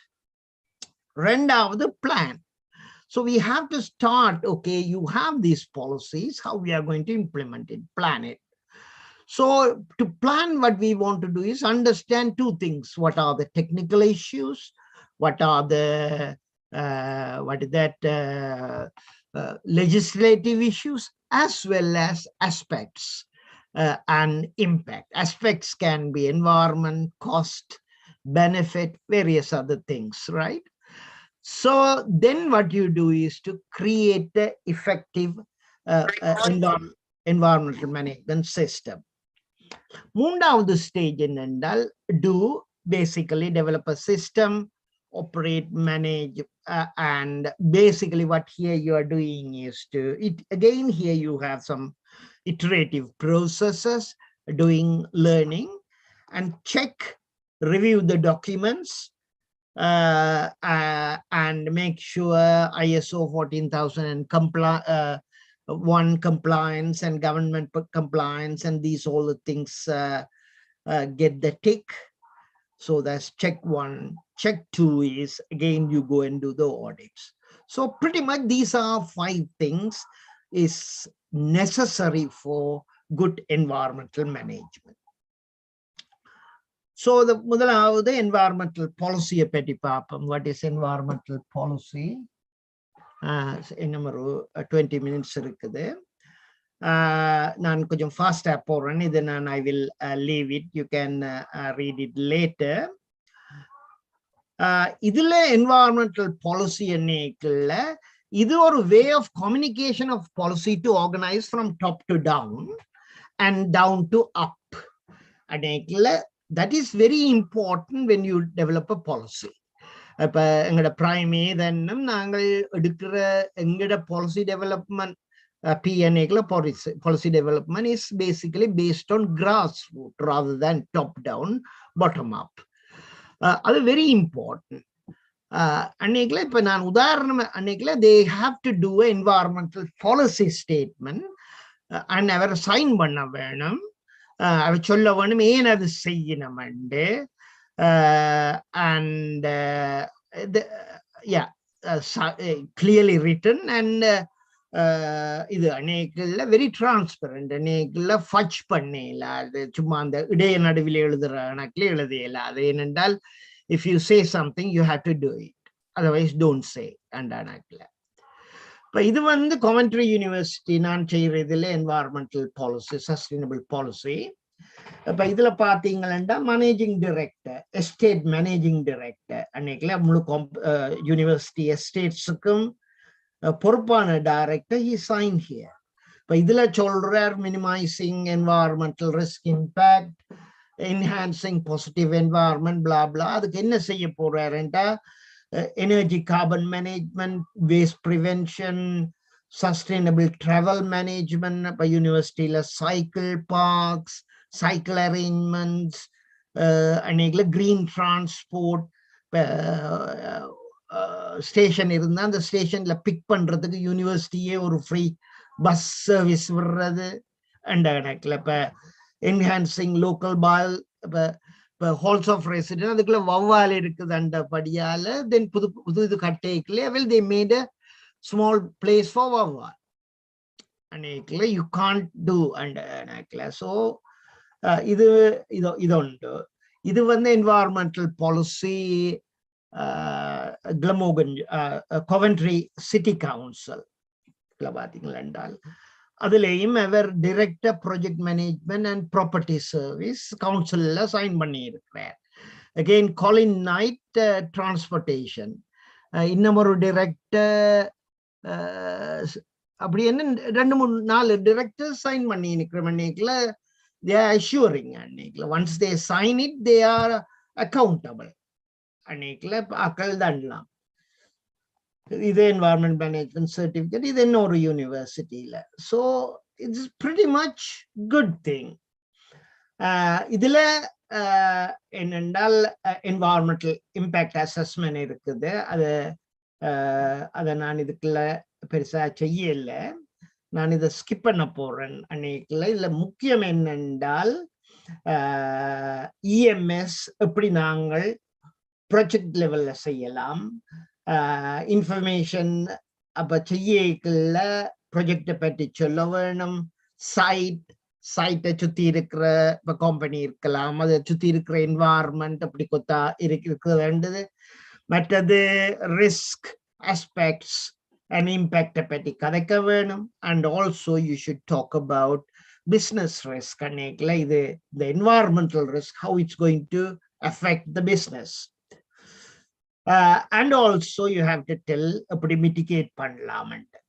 ரெண்டாவது plan. So we have to start, okay, you have these policies, how we are going to implement it, plan it. So to plan, what we want to do is understand two things: what are the technical issues, what are the legislative issues, as well as aspects and impact. Aspects can be environment, cost, benefit, various other things, right? So then what you do is to create the effective environmental management system. மூன்றாவது stage என்னென்றால் do basically develop a system, operate, manage, and basically what here you are doing is to it again. Here you have some iterative processes, doing learning, and check, review the documents, and make sure ISO 14,000 and one compliance and government compliance, and these all the things get the tick. So that's check one. Check two is again you go and do the audits. So pretty much these are 5 things is necessary for good environmental management. So the முதலாவது environmental policy பற்றி பார்ப்போம். What is environmental policy? இன்னும் ஒரு 20 minutes இருக்குது. நான் கொஞ்சம் ஃபாஸ்டா போறேன். இது நான் I will leave it. You can read it later. இதுல environmental policy என்னைக்குள்ள இது ஒரு way of communication of policy to organize from top to down and down to up. அன்னைக்குள்ள that is very important when you develop a policy. அப்ப எங்கட பிரைமே தன்னும் நாங்கள் எடுக்கிற எங்கட policy development PNA policy development is basically based on grassroots rather than top down, bottom up. அது very important. அன்னைக்குள்ள இப்ப நான் உதாரணம் அன்னைக்குள்ள they have to do an environmental policy statement and our sign பண்ண வேணும். அவர் சொல்ல வேணும் ஏன் அது செய்யணும் and clearly written and இது அன்னைக்குள்ள very transparent. அன்னைக்குள்ள fudge பண்ணல, அது சும்மா அந்த இடைய நடுவில் எழுதுற கணக்குல எழுதியல. அது ஏனென்றால் if you say something you have to do it, otherwise don't say. அன்னைக்குள்ள இது வந்து Coventry University நான் செய்யறதுல environmental policy, sustainable policy. இப்ப இதுல பாத்தீங்கன்னா managing director, estate managing director அன்னைக்குல முழு யூனிவர்சிட்டி எஸ்டேட்ஸுக்கும் பொறுப்பான டைரக்டர் he signed here. இப்ப இதுல சொல்றார் minimizing environmental risk impact, enhancing positive environment, blah blah. அதுக்கு என்ன செய்ய போறாருன்னா energy carbon management, waste prevention, sustainable travel management, by university la cycle parks, cycle arrangements, and green transport, station irundha and the station la pick பண்றதுக்கு யூனிவர்சிட்டியே ஒரு free bus service விடுறது. and enhancing local bio halls of residence, அதுக்குள்ள வவ்வால் இருக்குது அந்த படியால. then புது இது கட்டேக்கல well they made a small place for வவ்வால். அன்னைக்குள்ள you can't do அன்னைக்குள்ள. so இது இது வந்து environmental policy Glamorgan Coventry City Council பாத்தீங்களா என்றால் அதுலயும் அவர் director project management and property service கவுன்சில்ல சைன் பண்ணி இருக்கிறார். அகெயின் காலின் நைட் டிரான்ஸ்போர்ட்டேஷன், இன்னும் ஒரு டைரக்டர், அப்படி என்ன 2-3-4 டைரக்டர் சைன் பண்ணி இருக்கிற they are assuring அன்னைக்குல once they sign it they are accountable. அன்னைக்குல அக்கல் தண்டலாம். இது environment management certificate, இது இன்னொரு யூனிவர்சிட்டியில. so it's pretty much good thing. இதுல என்னென்றால் environmental impact assessment இருக்குது. அதை நான் இதுக்குள்ள பெருசா செய்யல, நான் இதை ஸ்கிப் பண்ண போறேன் அன்னைக்குள்ள. இதுல முக்கியம் என்னென்றால் EMS எப்படி நாங்கள் ப்ராஜெக்ட் லெவல்ல செய்யலாம், இன்ஃபர்மேஷன் அப்ப செய்யல ப்ராஜெக்டை பற்றி சொல்ல வேணும், சைட்டை சுத்தி இருக்கிற இப்ப கம்பெனி இருக்கலாம், அதை சுத்தி இருக்கிற என்வாயர்மெண்ட் அப்படி கொத்தா இருக்க வேண்டியது. மற்றது ரிஸ்க் ஆஸ்பெக்ட்ஸ் அண்ட் இம்பேக்டை பற்றி கதைக்க வேணும். And also you should talk about business risk. அன்னைக்குல இது இந்த environmental risk, how it's going to affect the business. And also you have to tell எப்படி mitigate பண்ணலாம்னு.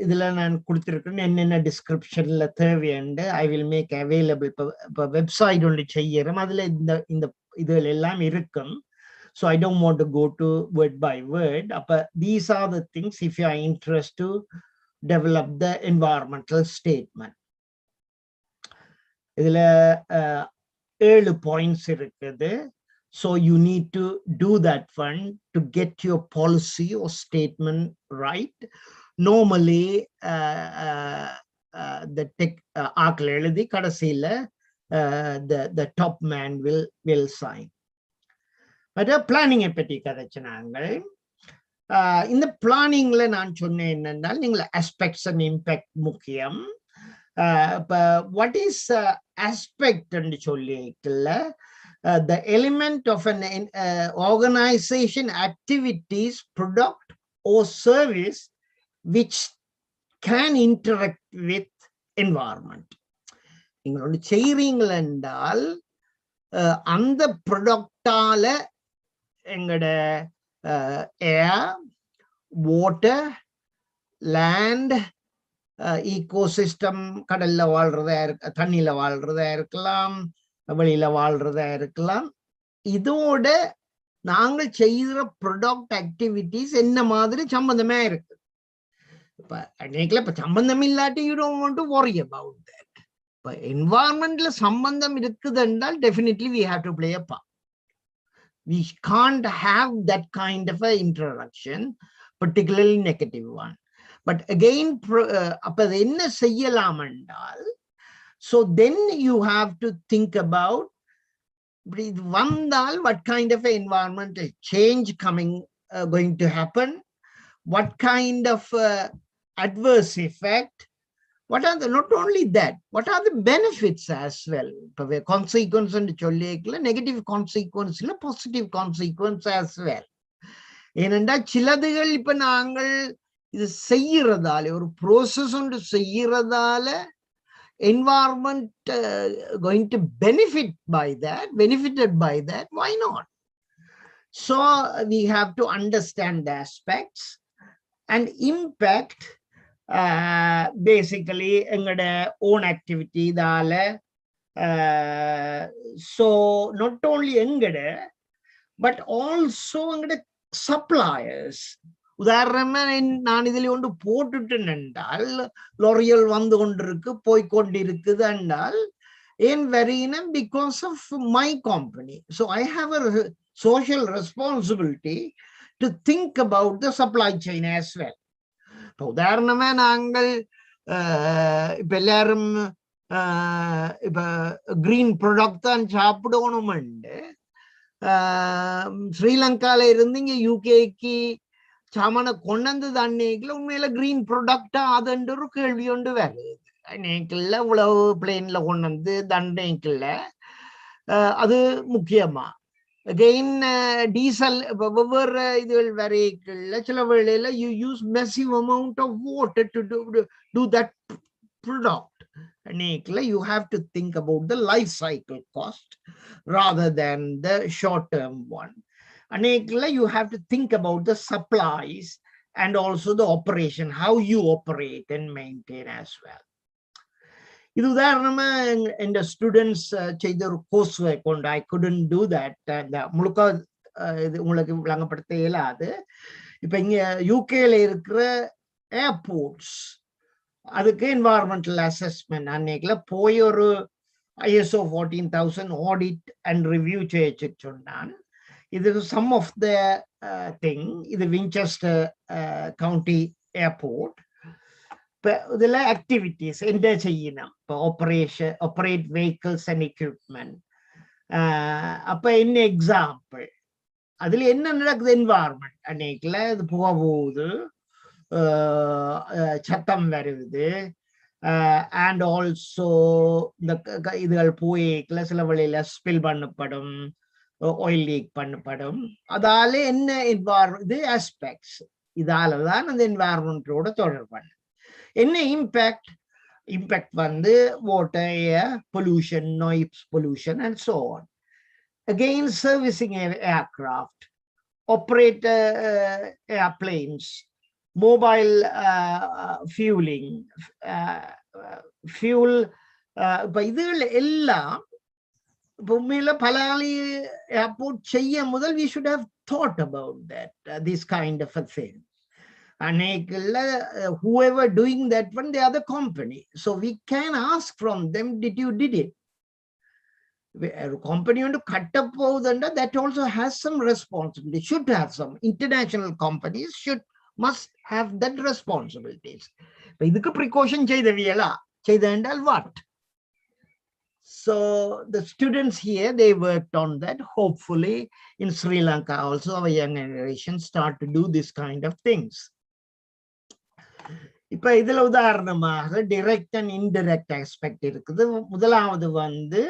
இதுல நான் கொடுத்திருக்கேன் என்னென்ன டிஸ்கிரிப்ஷன்ல தேவையுண்டு ஐ வில் மேக் அவைலபிள். இப்போ வெப்சைட் ஒன்று செய்யறோம், அதுல இந்த இந்த இதுகள் எல்லாம் இருக்கும். So I don't want to go to word by word. These are the things if you are interested to develop the environmental statement. இதுல 7 points இருக்குது. So you need to do that one to get your policy or statement right. Normally the tech ஆக்கள் எழுதி கடைசியில the top man will sign. பிளானிங்கை பற்றி கதைச்சினாங்கள். இந்த பிளானிங்ல நான் சொன்னேன் என்னென்றால் நீங்கள் aspects and impact முக்கியம். இப்போ what is aspect என்று சொல்லிக்கல the element of an organization activities product or service which can interact with environment. நீங்கள் ஒன்று செய்றீங்கள் என்றால் அந்த ப்ரொடக்டால எங்கட ஏர், வாட்டர், லேண்ட், ஈகோசிஸ்டம், கடல்ல வாழ்றதா தண்ணியில வாழ்றதா இருக்கலாம், வெளியில வாழ்றதா இருக்கலாம். இதோட நாங்கள் செய்கிற ப்ரொடக்ட் ஆக்டிவிட்டிஸ் என்ன மாதிரி சம்பந்தமே இருக்கு. இப்ப சம்பந்தம் இல்லாட்டி you don't want to worry about that. இப்ப என்வாயர்மெண்ட்ல சம்பந்தம் இருக்குது என்றால் definitely we have to play a part. We can't have that kind of an introduction, particularly negative one. But again, அப்ப என்ன செய்யலாம் என்றால், so then you have to think about வந்தால் what kind of environmental change going to happen, what kind of adverse effect, what are not only that, what are the benefits as well. Consequence and negative consequence, positive consequence as well. ஏனென்றா சிலதுகள் இப்ப நாங்கள் இது செய்யறதால, ஒரு process ஒன்று செய்யறதால environment going to benefited by that, why not? So we have to understand the aspects and impact. Basically எங்கட own activity தால, so not only எங்கட but also எங்கட suppliers. உதாரணமா நான் இதில் ஒன்று போட்டுட்டேன் என்றால், லோரியல் வந்து கொண்டிருக்கு போய்கொண்டிருக்குது என்றால் ஏன் வரியினம் because of my company. So I have a social responsibility to think about the supply chain as well. உதாரணமா நாங்கள் இப்ப எல்லாரும் இப்ப கிரீன் ப்ராடக்ட் தான் சாப்பிடணும். ஸ்ரீலங்கால இருந்து இங்க யூகேக்கு சாமான கொண்டு தண்ணிக்குள்ள உண்மையில கிரீன் ப்ராடக்டா அதுன்ற ஒரு கேள்வி ஒன்று வருது. அன்னைக்குள்ள உழவு பிளேன்ல கொண்டு தண்டைக்குள்ள அது முக்கியமா. அகெயின் டீசல் வெவ்வேறு இதுகள் வரைக்குள்ள சில வேளையில you use massive amount of water to do that product. அன்னைக்குள்ள you have to think about the life cycle cost rather than the short term one. அன்னைக்குள்ள you have to think about the supplies and also the operation, how you operate and maintain as well. இது உதாரணமா இந்த students செய்த ஒரு course கொண்டு ஐ couldn't do that. முழுக்க இது உங்களுக்கு விளங்கப்படுத்த இயலாது. இப்ப இங்க யூகேல இருக்கிற ஏர்போர்ட்ஸ் அதுக்கு என்வாயர்மெண்டல் அசஸ்மெண்ட் அன்னைக்குல போய் ஒரு ISO 14000 ஆடிட் அண்ட் ரிவ்யூ செய்ய சொன்னான். இது சம் ஆஃப் த திங். இது வின்செஸ்டர் கவுண்டி ஏர்போர்ட். இப்போ இதில் ஆக்டிவிட்டிஸ் என்ன செய்யணும்? இப்போ ஆப்ரேட் வெஹிக்கிள்ஸ் அண்ட் எக்யூப்மெண்ட். அப்போ என்ன எக்ஸாம்பிள், அதில் என்ன நடக்குது? என்வாயர்மெண்ட் அன்னைக்குல இது புகை போகுது, சத்தம் வருது, அண்ட் ஆல்சோ இந்த இதுகள் போய்க்குள்ள சில வழியில ஸ்பில் பண்ணப்படும், ஆயில் லீக் பண்ணப்படும். அதால என்ன இது ஆஸ்பெக்ட்ஸ், இதால தான் அந்த என்வாயர்மெண்டோட தொடர்பு. என்ன இம்பேக்ட்? இம்பேக்ட் வந்து water, air pollution, noise pollution and so on. Again servicing aircraft, operate airplanes, mobile fueling, fuel, இப்ப இதுகள் எல்லாம் உண்மையில பலாலி ஏர்போர்ட் செய்ய முதல் we should have thought about that, this kind of a thing. Whoever doing that one, they are the company, so we can ask from them, did it? Company want to cut up under that also has some responsibility, should have some. International companies must have that responsibilities. Idukku precaution cheydaviyala cheydandal what? So the students here, they worked on that. Hopefully in Sri Lanka also our young generation start to do this kind of things. இப்ப இதுல உதாரணமாக direct and indirect aspect இருக்குது. முதலாவது வந்து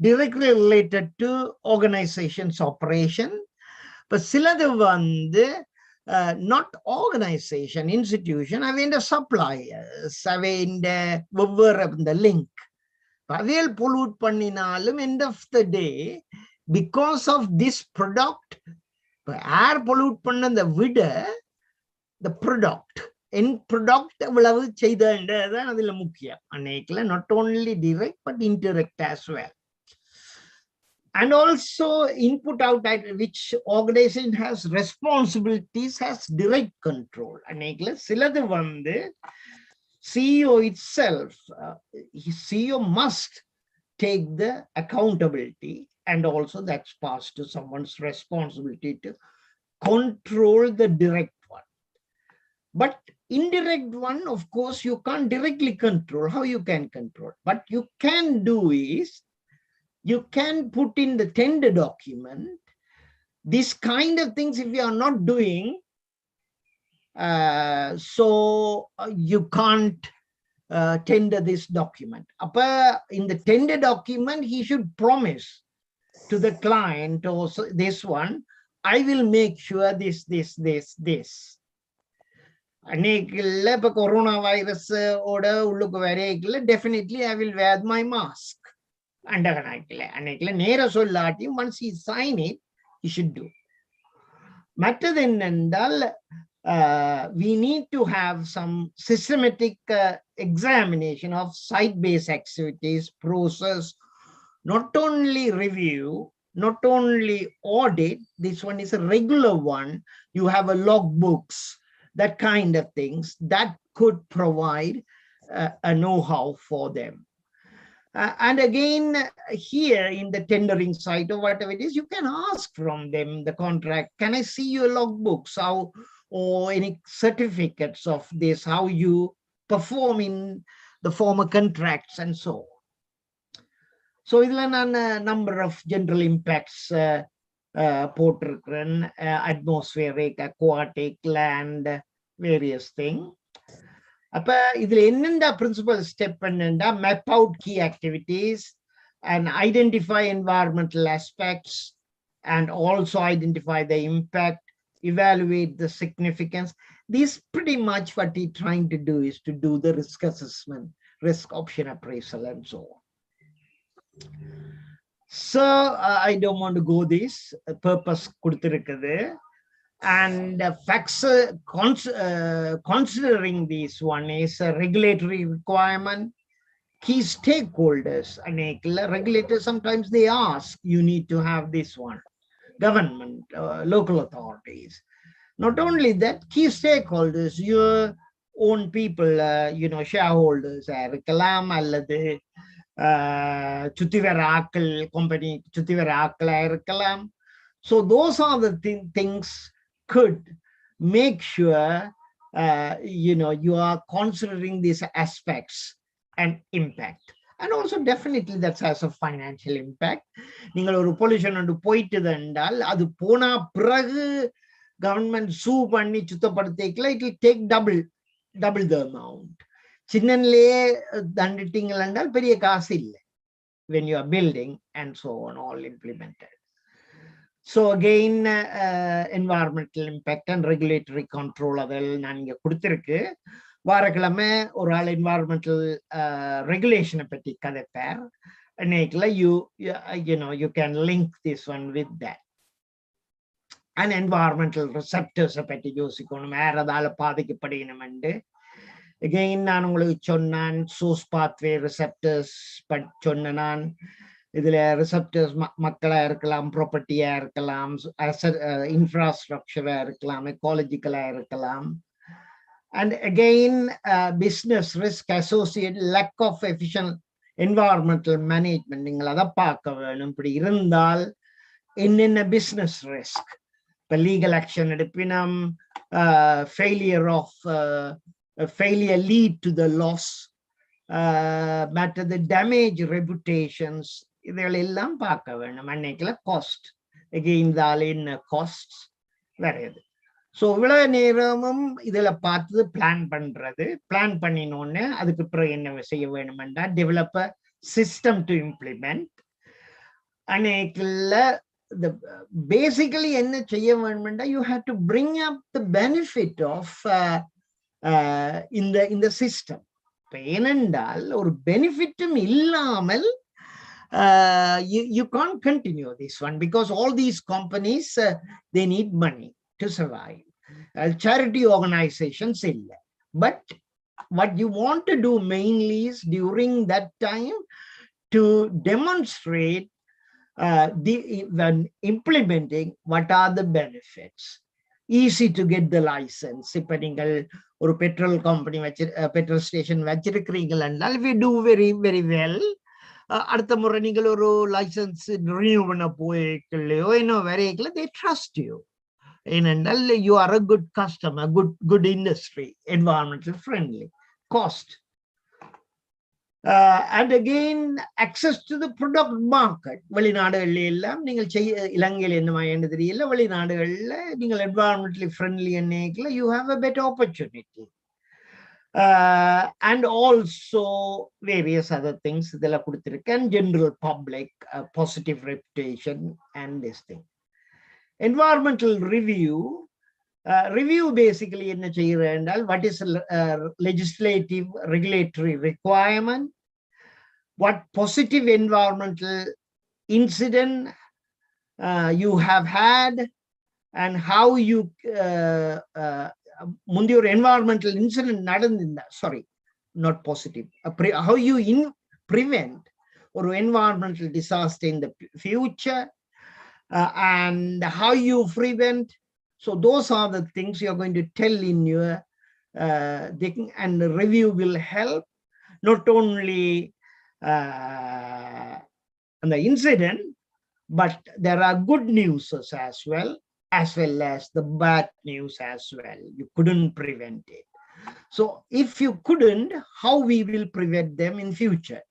directly related to organization's operation. But சிலது வந்து not organization, institution, அவன் suppliers, அவன் வெவ்வேறு இந்த link. அவையல் pollute பண்ணினாலும் end of the day, because of this product, air pollute பண்ணத விட the product, end product எவ்வளவு செய்தன்றதுதான் அதுல முக்கியம். அன்னைக்குல not only direct but indirect as well. And also input out at which organization has responsibilities, has direct control. அன்னைக்குல சிலது வந்து CEO itself, CEO must take the accountability, and also that's passed to someone's responsibility to control the direct one. But indirect one, of course, you can't directly control. How you can control? But you can do is, you can put in the tender document, this kind of things if you are not doing, so you can't tender this document. In the tender document, he should promise to the client also this one, I will make sure this. அன்னைக்குள்ள இப்ப corona virus ஓட உள்ளுக்கு வரைக்குள்ள definitely I will wear my mask. அன்னைக்குள்ள நேர சொல்லாட்டி once he sign it, he should do. மற்றது என்னென்றால் we need to have some systematic examination of site-based activities, process, not only review, not only audit. This one is a regular one. You have a logbooks, that kind of things that could provide a know-how for them. And again, here in the tendering site or whatever it is, you can ask from them the contract, can I see your logbooks, how, or any certificates of this, how you perform in the former contracts and so on. So இதுல நான் number of general impacts போட்டிருக்கிறேன், atmospheric, aquatic, land, various thing. அப்ப இதுல என்னென்ன principal step என்னென்னா, map out key activities and identify environmental aspects, and also identify the impact, evaluate the significance. This pretty much what he's trying to do is to do the risk assessment, risk option appraisal, and so on. So I don't want to go this purpose kuduthirukkudu, and facts considering this one is a regulatory requirement, key stakeholders. Regulators sometimes they ask, you need to have this one, government, local authorities. Not only that, key stakeholders, your own people, shareholders இருக்கலாம், அல்லது சுத்திவராக்கள், company சுத்திவராக்களா இருக்கலாம். So those are the things could make sure you are considering these aspects and impact. And also definitely that has a financial impact. நீங்கள் ஒரு pollution ஒன்று போயிட்டது என்றால், அது போனா பிறகு கவர்மெண்ட் சூ பண்ணி சுத்தப்படுத்திக்கல, it will take double the amount. சின்னன்லயே தண்டிட்டீங்கள் என்றால் பெரிய காசு இல்லை, when you are building and so on, all implemented. So again, environmental impact and regulatory control, அதெல்லாம் நான் இங்க கொடுத்திருக்கு. வாரக்கிழமை ஒரு ஆள் environmental regulation பற்றி கதைப்பார். அன்னைக்குல you can link this one with that. and environmental receptors பற்றி யோசிக்கணும். வேற ஏதால பாதிக்கப்படணுமெண்டு. Again நான் உங்களுக்கு சொன்னான் source pathway receptors சொன்ன நான். இதுல ரிசப்டர்ஸ் மக்களா இருக்கலாம், ப்ராப்பர்ட்டியா இருக்கலாம், இன்ஃப்ராஸ்ட்ரக்சரா இருக்கலாம், எக்காலஜிக்கலா இருக்கலாம். And again business risk associated lack of efficient environmental management. நீங்கள் அதை பார்க்க வேணும். இப்படி இருந்தால் என்னென்ன business risk, இப்போ legal action எடுப்பினம், failure of failure lead to the loss, matter the damage reputations, இதெல்லாம் பார்க்க வேணும். அன்னைக்குல காஸ்ட் எகெயின் என்ன காஸ்ட் வரையுது. ஸோ இவ்வளவு நேரமும் இதுல பார்த்து பிளான் பண்றது, பிளான் பண்ணினோன்னு அதுக்கு பிறகு என்ன செய்ய வேணும்னா develop a system to implement. அன்னைக்குல பேசிக்கலி என்ன செய்ய வேணும்னா you have to bring up the benefit of இந்த சிஸ்டம். இப்போ ஏனென்றால் ஒரு பெனிஃபிட்டும் இல்லாமல் you can't continue this one, because all these companies they need money to survive. Charity organizations illa, but what you want to do mainly is during that time to demonstrate when implementing what are the benefits. Easy to get the license. இப்ப நீங்கள் ஒரு petrol company petrol station வச்சிருக்கிறீங்கள் என்றால் if you do very very well, அடுத்த முறை நீங்கள் ஒரு licence renew பண்ண போய்க்கலையோ இன்னும் வரைக்கல, they trust you. ஏனென்றால் you are a good customer, good industry, environmental friendly, cost. And again access to the product market. வெளிநாடுகளில் எல்லாம் நீங்கள் இலங்கையில் என்ன தெரியல, வெளிநாடுகளில் நீங்கள் environmentally friendly என்னைக்குல you have a better opportunity. And also various other things இதெல்ல கொடுத்திருக்கேன். General public positive reputation and this thing. Environmental review. Review basically என்ன செய்யறது என்றால் what is legislative regulatory requirement, what positive environmental incident you have had, and how you முந்தைய ஒரு environmental incident நடந்திருந்தா, sorry not positive, how you prevent or environmental disaster in the future, and how you prevent. So those are the things you are going to tell in your thing, and the review will help not only on the incident, but there are good news as well as the bad news as well. You couldn't prevent it. So if you couldn't, how we will prevent them in future?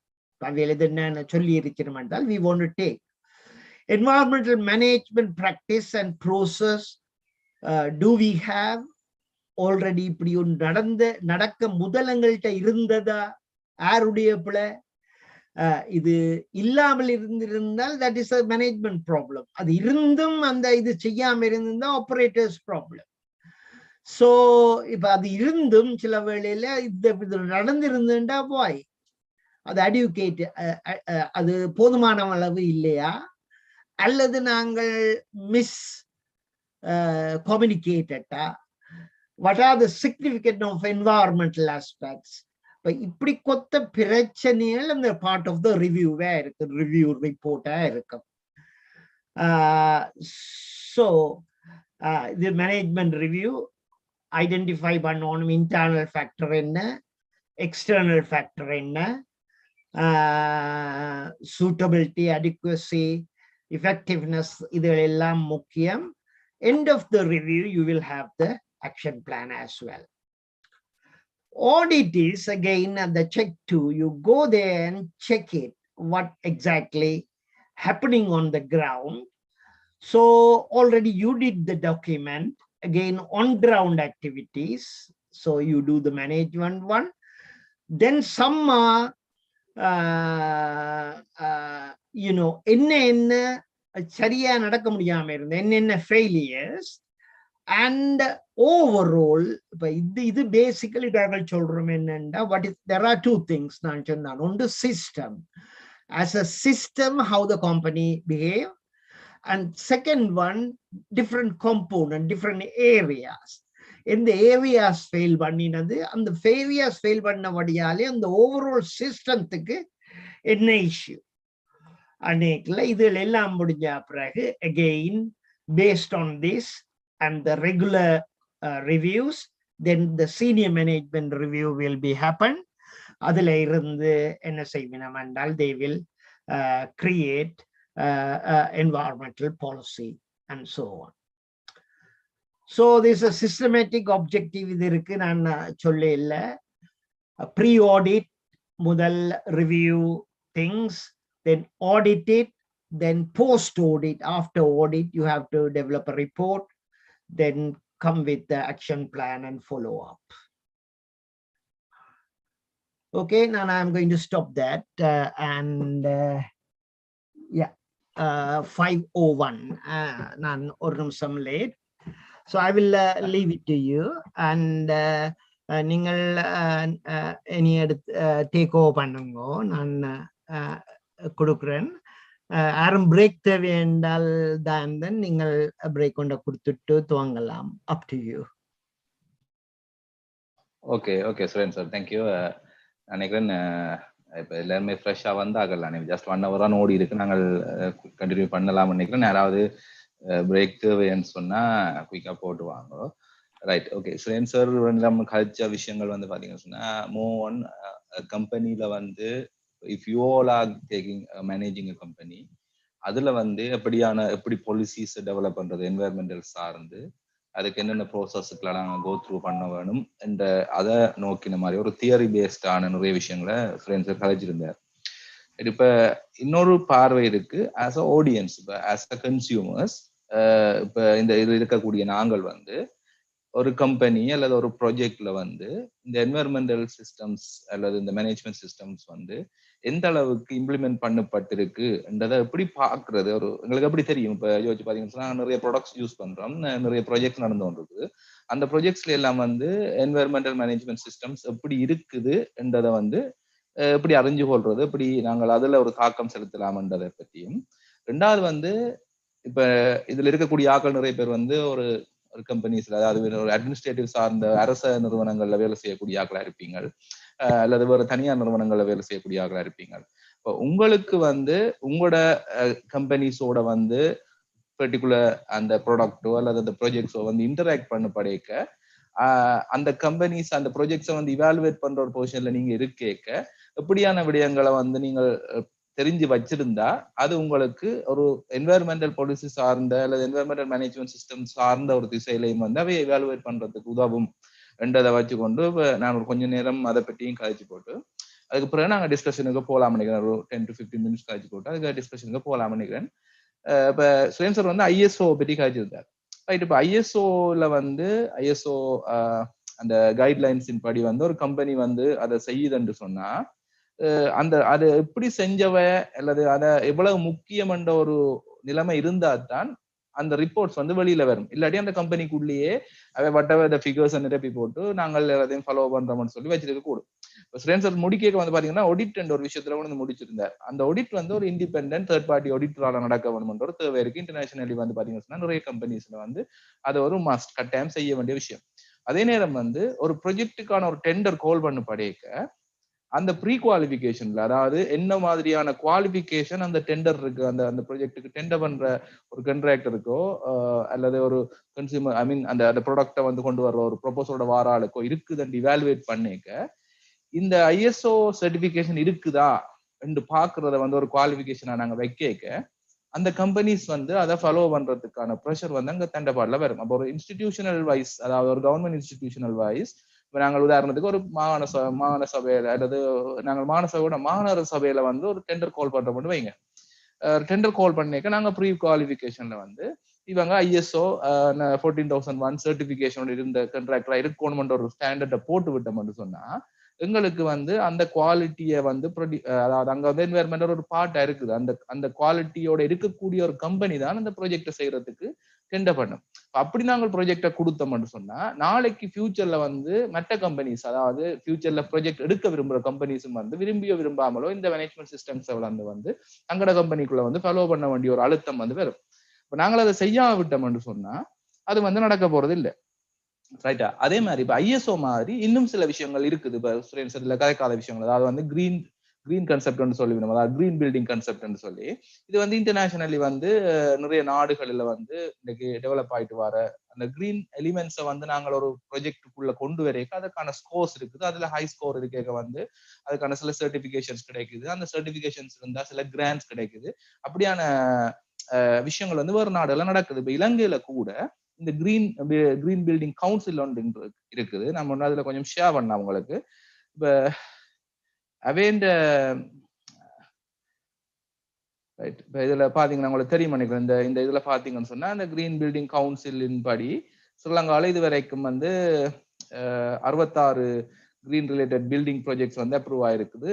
We want to take environmental management practice and process. Do we have already இப்படி நடக்க முதலங்கள்ட்ட இருந்ததா, யாருடைய பிழை? இது இல்லாமல் இருந்திருந்தால் that is a management problem. அது இருந்தும் அந்த இது செய்யாம இருந்திருந்தா ஆபரேட்டர்ஸ் ப்ராப்ளம். ஸோ இப்ப அது இருந்தும் சில வேளையில இது நடந்திருந்துட்டா போய் அது அடியூகேட், அது போதுமான அளவு இல்லையா, அல்லது நாங்கள் miss communicated-ஆ? What are the significance of environmental aspects? இப்படி கொத்த பிரச்சனைகள் அந்த பார்ட் ஆஃப் த ரிவ்யூவே இருக்கு, ரிவ்யூ ரிப்போர்ட்டா இருக்கும். ஸோ இது மேனேஜ்மெண்ட் ரிவ்யூ ஐடென்டிஃபை பண்ணணும். இன்டர்னல் ஃபேக்டர் என்ன, எக்ஸ்டர்னல் ஃபேக்டர் என்ன, சூட்டபிலிட்டி, அடிக்குவசி, effectiveness, இதெல்லாம் முக்கியம். End of the review you will have the action plan as well. Audit is again at the check 2. You go there and check it, what exactly happening on the ground. So already you did the document, again on ground activities, so you do the management one. Then some you know, என்ன சரியா நடக்க முடியாம இருந்த என்ன failures, and overall இப்ப இது basically நாங்கள் சொல்றோம் என்னன்னா, what is, there are two things நான் சொன்னேன். ஒன்று system, as a system how the company behave, And second one, different component, different areas. இந்த ஏரியாஸ் ஃபெயில் பண்ணினது, அந்த ஏரியாஸ் ஃபெயில் பண்ணபடியாலே அந்த ஓவரால் சிஸ்டத்துக்கு என்ன இஷ்யூ அன்னைக்குல இதுல எல்லாம் முடிஞ்ச பிறகு again based on this and the regular reviews, then the senior management review will be happen. அதுல இருந்து என்ன செய்யணும் என்றால் they will create environmental policy and so on. So this is a systematic objective இது இருக்கு. நான் சொல்ல இல்ல, pre-audit முதல் review things, then audit it, then post-audit, after audit you have to develop a report, then come with the action plan and follow up. Okay, now I'm going to stop that and yeah, 5:01. நான் ஒரு நிமிஷம் late. So I will leave it to you and நீங்கள் இனி எடுத்து take over பண்ணுங்க. நான் கொடுக்குறேன். யாரும் பிரேக் தேவை என்றால் தான் நீங்கள் பிரேக் கொண்ட கொடுத்துட்டு துவங்கலாம். Up to you. Okay okay Suren sir, thank you. நினைக்கிறேன் இப்போ எல்லாருமே ஃப்ரெஷ்ஷாக வந்தாகலாம். ஜஸ்ட் 1 hour தான் ஓடி இருக்கு. நாங்கள் கண்டினியூ பண்ணலாம்னு நினைக்கிறேன். யாராவது பிரேக் தேவைன்னு சொன்னா குயிக்காக போட்டு வாங்க. Right, okay. சுரேன் சார் நம்ம கழிச்ச விஷயங்கள் வந்து பார்த்தீங்கன்னு சொன்னா, மூவ் ஒன் கம்பெனியில வந்து if you all are taking managing a company, அதுல வந்து எப்படி பாலிசிஸ் டெவலப் பண்றது, என்வைரன்மெண்டல் சார்ந்து அதுக்கு என்னென்ன ப்ரோசஸ்க்குலாம் நாங்கள் கோ த்ரூ பண்ண வேணும் என்ற அதை நோக்கின மாதிரி ஒரு தியரி பேஸ்டான நிறைய விஷயங்களை ஃப்ரெண்ட்ஸ் கலைச்சிருந்தார். இப்ப இன்னொரு பார்வை இருக்கு ஆஸ் அ ஆடியன்ஸ். இப்ப ஆஸ் அ கன்சியூமர்ஸ், இப்ப இந்த இது இருக்கக்கூடிய நாங்கள் வந்து ஒரு கம்பெனி அல்லது ஒரு ப்ராஜெக்ட்ல வந்து இந்த என்வைரன்மெண்டல் சிஸ்டம்ஸ் அல்லது இந்த மேனேஜ்மெண்ட் சிஸ்டம்ஸ் வந்து எந்த அளவுக்கு இம்ப்ளிமெண்ட் பண்ணப்பட்டிருக்குன்றதை எப்படி பாக்குறது, ஒரு எங்களுக்கு எப்படி தெரியும்? இப்ப யோசிச்சு பாத்தீங்கன்னா நிறைய ப்ராடக்ட்ஸ் யூஸ் பண்றோம், நிறைய ப்ராஜெக்ட்ஸ் நடந்து கொண்டிருக்கு. அந்த ப்ராஜெக்ட்ஸ்ல எல்லாம் வந்து என்வைரன்மெண்டல் மேனேஜ்மெண்ட் சிஸ்டம்ஸ் எப்படி இருக்குதுன்றதை வந்து எப்படி அறிஞ்சு கொள்றது, எப்படி நாங்கள் அதுல ஒரு தாக்கம் செலுத்தலாம்ன்றதை பற்றியும். ரெண்டாவது வந்து இப்ப இதுல இருக்கக்கூடிய ஆட்கள் நிறைய பேர் வந்து ஒரு கம்பெனிஸ்ல, அதாவது ஒரு அட்மினிஸ்ட்ரேட்டிவ் சார்ந்த அரச நிறுவனங்கள்ல வேலை செய்யக்கூடிய ஆட்களா இருப்பீங்க, அல்லது வேற தனியார் நிறுவனங்கள்ல வேலை செய்யக்கூடிய ஆட்களா இருப்பீங்க. இப்போ உங்களுக்கு வந்து உங்களோட கம்பெனிஸோட வந்து பர்டிகுலர் அந்த ப்ராடக்டோ அல்லது அந்த ப்ராஜெக்ட்ஸோ வந்து இன்டராக்ட் பண்ண படைக்க அந்த கம்பெனிஸ் அந்த ப்ராஜெக்ட்ஸை வந்து இவாலுவேட் பண்ற ஒரு பொசிஷன்ல நீங்க இருக்கேக்க எப்படியான விடயங்களை வந்து நீங்கள் தெரிஞ்சு வச்சிருந்தா அது உங்களுக்கு ஒரு என்வைரன்மெண்டல் பாலிசி சார்ந்த அல்லது என்வைரன்மெண்டல் மேனேஜ்மெண்ட் சிஸ்டம் சார்ந்த ஒரு திசையிலையும் வந்து அவை எவாலுவேட் பண்றதுக்கு உதவும் என்றதை வச்சுக்கொண்டு நான் ஒரு கொஞ்ச நேரம் அதை பற்றியும் கழிச்சு போட்டு அதுக்கு பிறகு நாங்கள் டிஸ்கஷனுக்கு போகலாம் நினைக்கிறேன். ஒரு 10 to 15 minutes கழிச்சு போட்டு அதுக்கு டிஸ்கஷனுக்கு போகலாம் நினைக்கிறேன். இப்ப சுரேன் சார் வந்து ஐஎஸ்ஓ பற்றி கழிச்சிருந்தார். ரைட், இப்ப ஐஎஸ்ஓல வந்து ஐஎஸ்ஓ அந்த கைட்லைன்ஸின் படி வந்து ஒரு கம்பெனி வந்து அதை செய்யுதுன்னு சொன்னா அந்த அதை எப்படி செஞ்சவ அல்லது அதை எவ்வளவு முக்கியம் என்ற ஒரு நிலைமை இருந்தா தான் அந்த ரிப்போர்ட்ஸ் வந்து வெளியில வரும். இல்லாட்டி அந்த கம்பெனிக்குள்ளேயே அவை வட்டவ ஃபிகர்ஸ் நிரப்பி போட்டு நாங்கள் எல்லாத்தையும் ஃபாலோ பண்றோம்னு சொல்லி வச்சிருக்க கூடும். சுரேன் சார் முடிக்க வந்து பாத்தீங்கன்னா ஆடிட் என்ற ஒரு விஷயத்துல வந்து முடிச்சிருந்தார். அந்த ஆடிட் வந்து ஒரு இண்டிபெண்டன்ட் தேர்ட் பார்ட்டி ஆடிட்டரால நடக்க வேணும்ன்ற ஒரு தேவை இருக்கு. இன்டர்நேஷனலி வந்து பாத்தீங்கன்னா நிறைய கம்பெனிஸ்ல வந்து அது ஒரு மஸ்ட் கட்டாயம் செய்ய வேண்டிய விஷயம். அதே நேரம் வந்து ஒரு ப்ரொஜெக்டுக்கான ஒரு டெண்டர் கால் பண்ண படைக்க அந்த ப்ரீ குவாலிஃபிகேஷன்ல, அதாவது என்ன மாதிரியான குவாலிஃபிகேஷன் அந்த டெண்டர் இருக்கு, அந்த ப்ராஜெக்டுக்கு டெண்டர் பண்ற ஒரு கான்ட்ராக்டருக்கோ அல்லது ஒரு கன்சியூமர் ஐ மீன் அந்த ப்ராடக்டை வந்து கொண்டு வர்ற ஒரு ப்ரொபோசலோட வார ஆளுக்கோ இருக்குதுன்னு இவாலுவேட் பண்ணிக்க இந்த ஐஎஸ்ஓ சர்டிபிகேஷன் இருக்குதா என்று பாக்குறத வந்து ஒரு குவாலிஃபிகேஷனா நாங்க வைக்க அந்த கம்பெனிஸ் வந்து அதை ஃபாலோ பண்றதுக்கான ப்ரெஷர் வந்து அங்க தண்டபாடுல வரும். அப்போ ஒரு இன்ஸ்டிடியூஷனல் வைஸ், அதாவது ஒரு கவர்மெண்ட் இன்ஸ்டிடியூஷனல் வைஸ், நாங்கள் உதாரணத்துக்கு ஒரு மாகாண சபையில அல்லது நாங்கள் மாநகர சபையில வந்து ஒரு டெண்டர் கால் பண்றோம் வைங்க. டெண்டர் கால் பண்ணிக்க நாங்க ப்ரீ குவாலிஃபிகேஷன்ல வந்து இவங்க ஐஎஸ்ஓ 14001 சர்டிபிகேஷனோட இருந்த கான்ட்ராக்டரா இருக்கணும்ன்ற ஒரு ஸ்டாண்டர்டை போட்டு விட்டோம்னு சொன்னா எங்களுக்கு வந்து அந்த குவாலிட்டியை வந்து அதாவது அங்க வந்து என்வைரன்மெண்டல் ஒரு பார்ட்டா இருக்குது. அந்த குவாலிட்டியோட இருக்கக்கூடிய ஒரு கம்பெனி தான் அந்த ப்ராஜெக்டை செய்யறதுக்கு டெண்டர் பண்ணும். அப்படி நாங்கள் ப்ராஜெக்டை கொடுத்தோம்னு சொன்னா நாளைக்கு ஃபியூச்சர்ல வந்து மற்ற கம்பெனிஸ், அதாவது ஃபியூச்சர்ல ப்ராஜெக்ட் எடுக்க விரும்புற கம்பெனிஸும் வந்து விரும்பியோ விரும்பாமலோ இந்த மேனேஜ்மெண்ட் சிஸ்டம்ஸ் வந்து அங்கட கம்பெனிக்குள்ள வந்து ஃபாலோ பண்ண வேண்டிய ஒரு அழுத்தம் வந்து வரும். இப்ப நாங்கள் அதை செய்யாம விட்டோம்னு சொன்னா அது வந்து நடக்க போறது இல்லை. ரைட்டா? அதே மாதிரி இப்ப ஐஎஸ்ஓ மாதிரி இன்னும் சில விஷயங்கள் இருக்குது. இப்ப இல்ல கதைக்காத விஷயங்கள், அதாவது வந்து கிரீன் கன்செப்ட் சொல்லிவிடும், அதாவது கிரீன் பில்டிங் கன்செப்ட் சொல்லி இது வந்து இன்டர்நேஷனலி வந்து நிறைய நாடுகள்ல வந்து இன்னைக்கு டெவலப் ஆயிட்டு வர அந்த கிரீன் எலிமெண்ட்ஸை வந்து நாங்கள் ஒரு ப்ரொஜெக்டுக்குள்ள கொண்டு வரைக்கும் அதுக்கான ஸ்கோர்ஸ் இருக்குது. அதுல ஹை ஸ்கோர் இருக்க வந்து அதுக்கான சில சர்டிபிகேஷன்ஸ் கிடைக்குது. அந்த சர்டிபிகேஷன்ஸ் இருந்தா சில கிராண்ட்ஸ் கிடைக்குது. அப்படியான விஷயங்கள் வந்து வேறு நாடுல நடக்குது. இப்ப இலங்கையில கூட இந்த கிரீன் பில்டிங் கவுன்சில் ஒன்று இருக்குது. நம்ம ஒன்று அதுல கொஞ்சம் ஷேர் பண்ண உங்களுக்கு. இப்ப அவேண்ட ரைட், இப்ப இதுல பாத்தீங்கன்னா உங்களுக்கு தெரியும் நினைக்கிறேன். இந்த இதுல பாத்தீங்கன்னு சொன்னா இந்த கிரீன் பில்டிங் கவுன்சிலின் படி ஸ்ரீலங்கால இது வரைக்கும் வந்து 66 கிரீன் ரிலேட்டட் பில்டிங் ப்ராஜெக்ட்ஸ் வந்து அப்ரூவ் ஆயிருக்குது.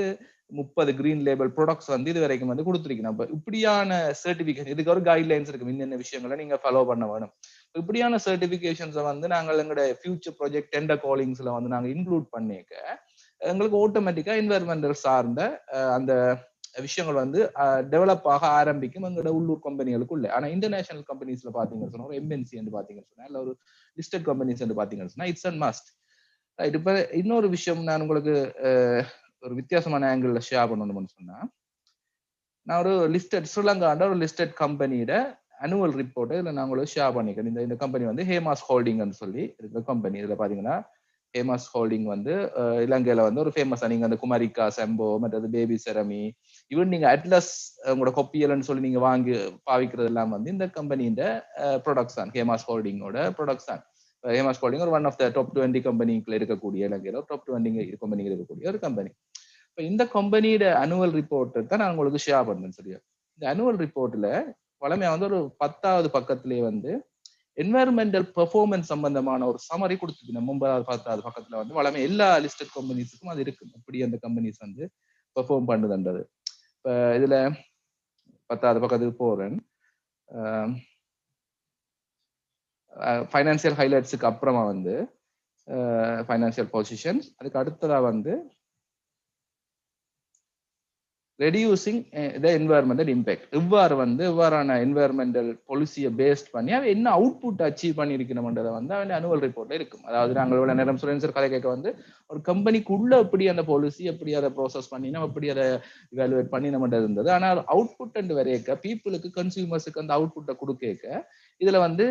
30 கிரீன் லேபிள் ப்ராடக்ட்ஸ் வந்து இது வரைக்கும் வந்து கொடுத்துருக்கணும். இப்ப இப்படியான சர்டிபிகேஷன், இதுக்கு ஒரு கைட்லைன்ஸ் இருக்கு, என்னென்ன விஷயங்களை நீங்க ஃபாலோ பண்ண வேணும். இப்படியான சர்டிபிகேஷன்ஸை வந்து நாங்கள் எங்களுடைய ஃபியூச்சர் ப்ராஜெக்ட் டெண்டர் காலிங்ஸ்ல வந்து நாங்கள் இன்க்ளூட் பண்ணிக்க எங்களுக்கு ஆட்டோமேட்டிக்கா என்வைரன்மெண்டல் சார்ந்த அந்த விஷயங்கள் வந்து டெவலப் ஆக ஆரம்பிக்கும் எங்களோட உள்ளூர் கம்பெனிகளுக்குள்ள. ஆனா இன்டர்நேஷனல் கம்பெனிஸ்ல பாத்தீங்கன்னு சொன்னா, ஒரு எம்என்சி என்று பாத்தீங்கன்னு சொன்னா, இல்ல ஒரு லிஸ்டட் கம்பெனிஸ் என்று பாத்தீங்கன்னு சொன்னா இட்ஸ் அண்ட் மஸ்ட். இப்ப இன்னொரு விஷயம் நான் உங்களுக்கு ஒரு வித்தியாசமான ஆங்கிள் ஷேர் பண்ணணும்னு சொன்னா, நான் ஒரு லிஸ்டட் ஸ்ரீலங்காண்ட ஒரு லிஸ்டட் கம்பெனியோட அனுவல் ரிப்போர்ட் இதுல நான் உங்களுக்கு ஷேர் பண்ணிக்கிறேன். இந்த கம்பெனி வந்து ஹேமாஸ் ஹோல்டிங்னு சொல்லி இருக்கிற கம்பெனி. இதுல பாத்தீங்கன்னா ஹேமாஸ் ஹோல்டிங் வந்து இலங்கையில வந்து ஒரு ஃபேமஸ். நீங்க அந்த குமாரிக்கா செம்போ மற்றது பேபி செரமி ஈவன் நீங்க அட்லஸ் உங்களோட கொப்பியல்னு சொல்லி நீங்க வாங்கி பாவிக்கிறது எல்லாம் வந்து இந்த கம்பெனியோட ப்ராடக்ட்ஸ் தான், ஹேமாஸ் ஹோல்டிங்கோட ப்ராடக்ட்ஸ் தான். ஹேமாஸ் ஹோல்டிங் ஒரு ஒன் ஆஃப் த டாப் 20 கம்பெனிக்குள்ள இருக்கக்கூடிய இலங்கையில டாப் 20 கம்பெனிகள் இருக்கக்கூடிய ஒரு கம்பெனி. இப்போ இந்த கம்பெனியோட அனுவல் ரிப்போர்ட் தான் நான் உங்களுக்கு ஷேர் பண்ணேன். சரியா? இந்த அனுவல் ரிப்போர்ட்ல வளமையா வந்து ஒரு 10வது பக்கத்திலேயே வந்து என்வைரன்மெண்டல் பெர்ஃபார்மன்ஸ் சம்பந்தமான ஒரு சமரி கொடுத்துருக்கு. 9வது 10வது பக்கத்துல வந்து வளமை எல்லா லிஸ்டட் கம்பெனிஸுக்கும் அது இருக்கு, எப்படி அந்த கம்பெனிஸ் வந்து பெர்ஃபார்ம் பண்ணுதுன்றது. இப்ப இதுல 10வது பக்கத்துக்கு போறேன். ஃபைனான்சியல் ஹைலைட்ஸுக்கு அப்புறமா வந்து ஃபைனான்சியல் பொசிஷன்ஸ், அதுக்கு அடுத்ததா வந்து ரெடியூசிங் த என்வைரன்மெண்டல் இம்பேக்ட். இவ்வாறான என்வைரன்மெண்டல் பாலிசியை பேஸ்ட் பண்ணி அவன் என்ன அவுட்புட் அச்சீவ் பண்ணியிருக்கணும்ன்றதை வந்து அவன் அனுவல் ரிப்போர்ட்ல இருக்கும். அதாவது நாங்களோட நேரம் சுரேந்தர் கதை கேட்க வந்து ஒரு கம்பெனிக்குள்ள எப்படி அந்த பாலிசி எப்படி அதை ப்ரோசஸ் பண்ணினோம், எப்படி அதை இவாலுவேட் பண்ணினோம்ன்றது இருந்தது. ஆனால் அவுட்புட் அண்ட் வரையக்க பீப்புளுக்கு கன்சியூமர்ஸுக்கு அந்த அவுட்புட்டை கொடுக்க இதுல வந்து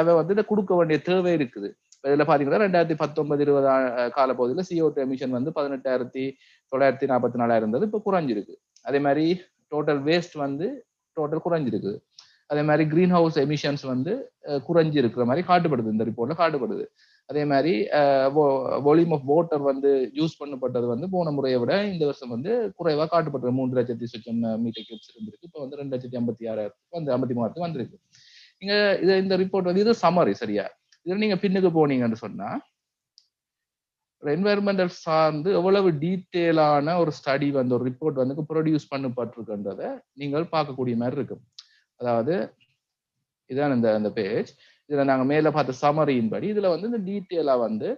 அவ வந்து இதை கொடுக்க வேண்டிய தேவை இருக்குது. இதுல பாத்தீங்கன்னா 2019-20 காலப்பகுதியில் CO2 எமிஷன் வந்து 18,944 இருந்தது, இப்ப குறைஞ்சிருக்கு. அதே மாதிரி டோட்டல் வேஸ்ட் வந்து குறைஞ்சிருக்கு. அதே மாதிரி கிரீன் ஹவுஸ் எமிஷன்ஸ் வந்து குறைஞ்சிருக்கிற மாதிரி காட்டுப்படுது, இந்த ரிப்போர்ட்ல காட்டுப்படுது. அதே மாதிரி வால்யூம் ஆஃப் வாட்டர் வந்து யூஸ் பண்ணப்பட்டது வந்து போன முறையை விட இந்த வருஷம் வந்து குறைவா காட்டுப்பட்டது. 3,00,000 மீட்டர் கியூப்ஸ் இருந்திருக்கு, இப்ப வந்து 2,56,000 வந்து 53 வந்திருக்கு. நீங்க இந்த ரிப்போர்ட் வந்து இது சமரி. சரியா? இதுல நீங்க பின்னுக்கு போனீங்கன்னு சொன்னா என்வைரன்மெண்டல் சார்ந்து எவ்வளவு டீட்டெயிலான ஒரு ஸ்டடி வந்து ஒரு ரிப்போர்ட் வந்து ப்ரொடியூஸ் பண்ணப்பட்டிருக்குன்றத நீங்கள் பார்க்கக்கூடிய மாதிரி இருக்கும். அதாவது இதான் இந்த பேஜ். இதுல நாங்க மேல பார்த்த சமரியின் படி இதுல வந்து இந்த டீட்டெயிலா வந்து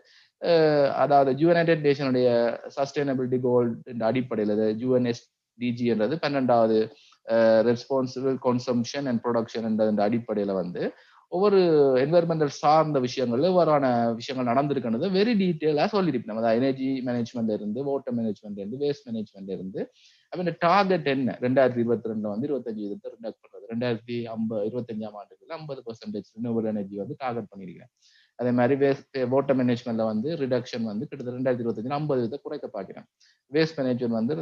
அதாவது யுனைடெட் நேஷனுடைய சஸ்டைனபிலிட்டி கோல் அடிப்படையில் UNSDG என்றது 12வது ரெஸ்பான்சிபிள் கன்சம்ஷன் அண்ட் ப்ரொடக்ஷன் என்ற அடிப்படையில வந்து ஒவ்வொரு என்வைரன்மெண்டல் சார்ந்த விஷயங்கள்ல இவ்வாறான விஷயங்கள் நடந்திருக்கிறது வெரி டீட்டெயிலா சொல்லியிருப்போம். நம்ம எனர்ஜி மேனேஜ்மெண்ட்ல இருந்து, வாட்டர் மேனேஜ்மெண்ட்ல இருந்து, வேஸ்ட் மேனேஜ்மெண்ட்ல இருந்து அப்ப டார்கெட் என்ன 2022 வந்து 25 ரெண்டாக்ட் பண்றது, 2025 ஆண்டுக்குள்ள 50% ரினியூவபிள் எனர்ஜி வந்து டார்கெட் பண்ணிருக்கேன். அதே மாதிரி வாட்டர் மேனேஜ்மெண்ட்ல வந்து ரிடக்ஷன் வந்து கிட்டத்தட்ட 2025 50% குறைக்க பார்க்கிறேன். வேஸ்ட் மேனேஜ்மெண்ட் வந்து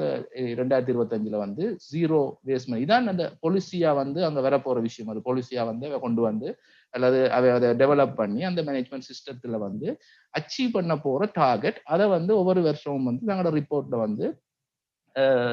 2025 வந்து 0 வேஸ்ட். இதான் அந்த பாலிசியா வந்து அங்க வரப்போற விஷயம். அது பாலிசியா வந்து கொண்டு வந்து அல்லது அதை டெவலப் பண்ணி அந்த மேனேஜ்மெண்ட் சிஸ்டத்துல வந்து அச்சீவ் பண்ண போற டார்கெட். அதை வந்து ஒவ்வொரு வருஷமும் வந்து நாங்களோட ரிப்போர்ட்ல வந்து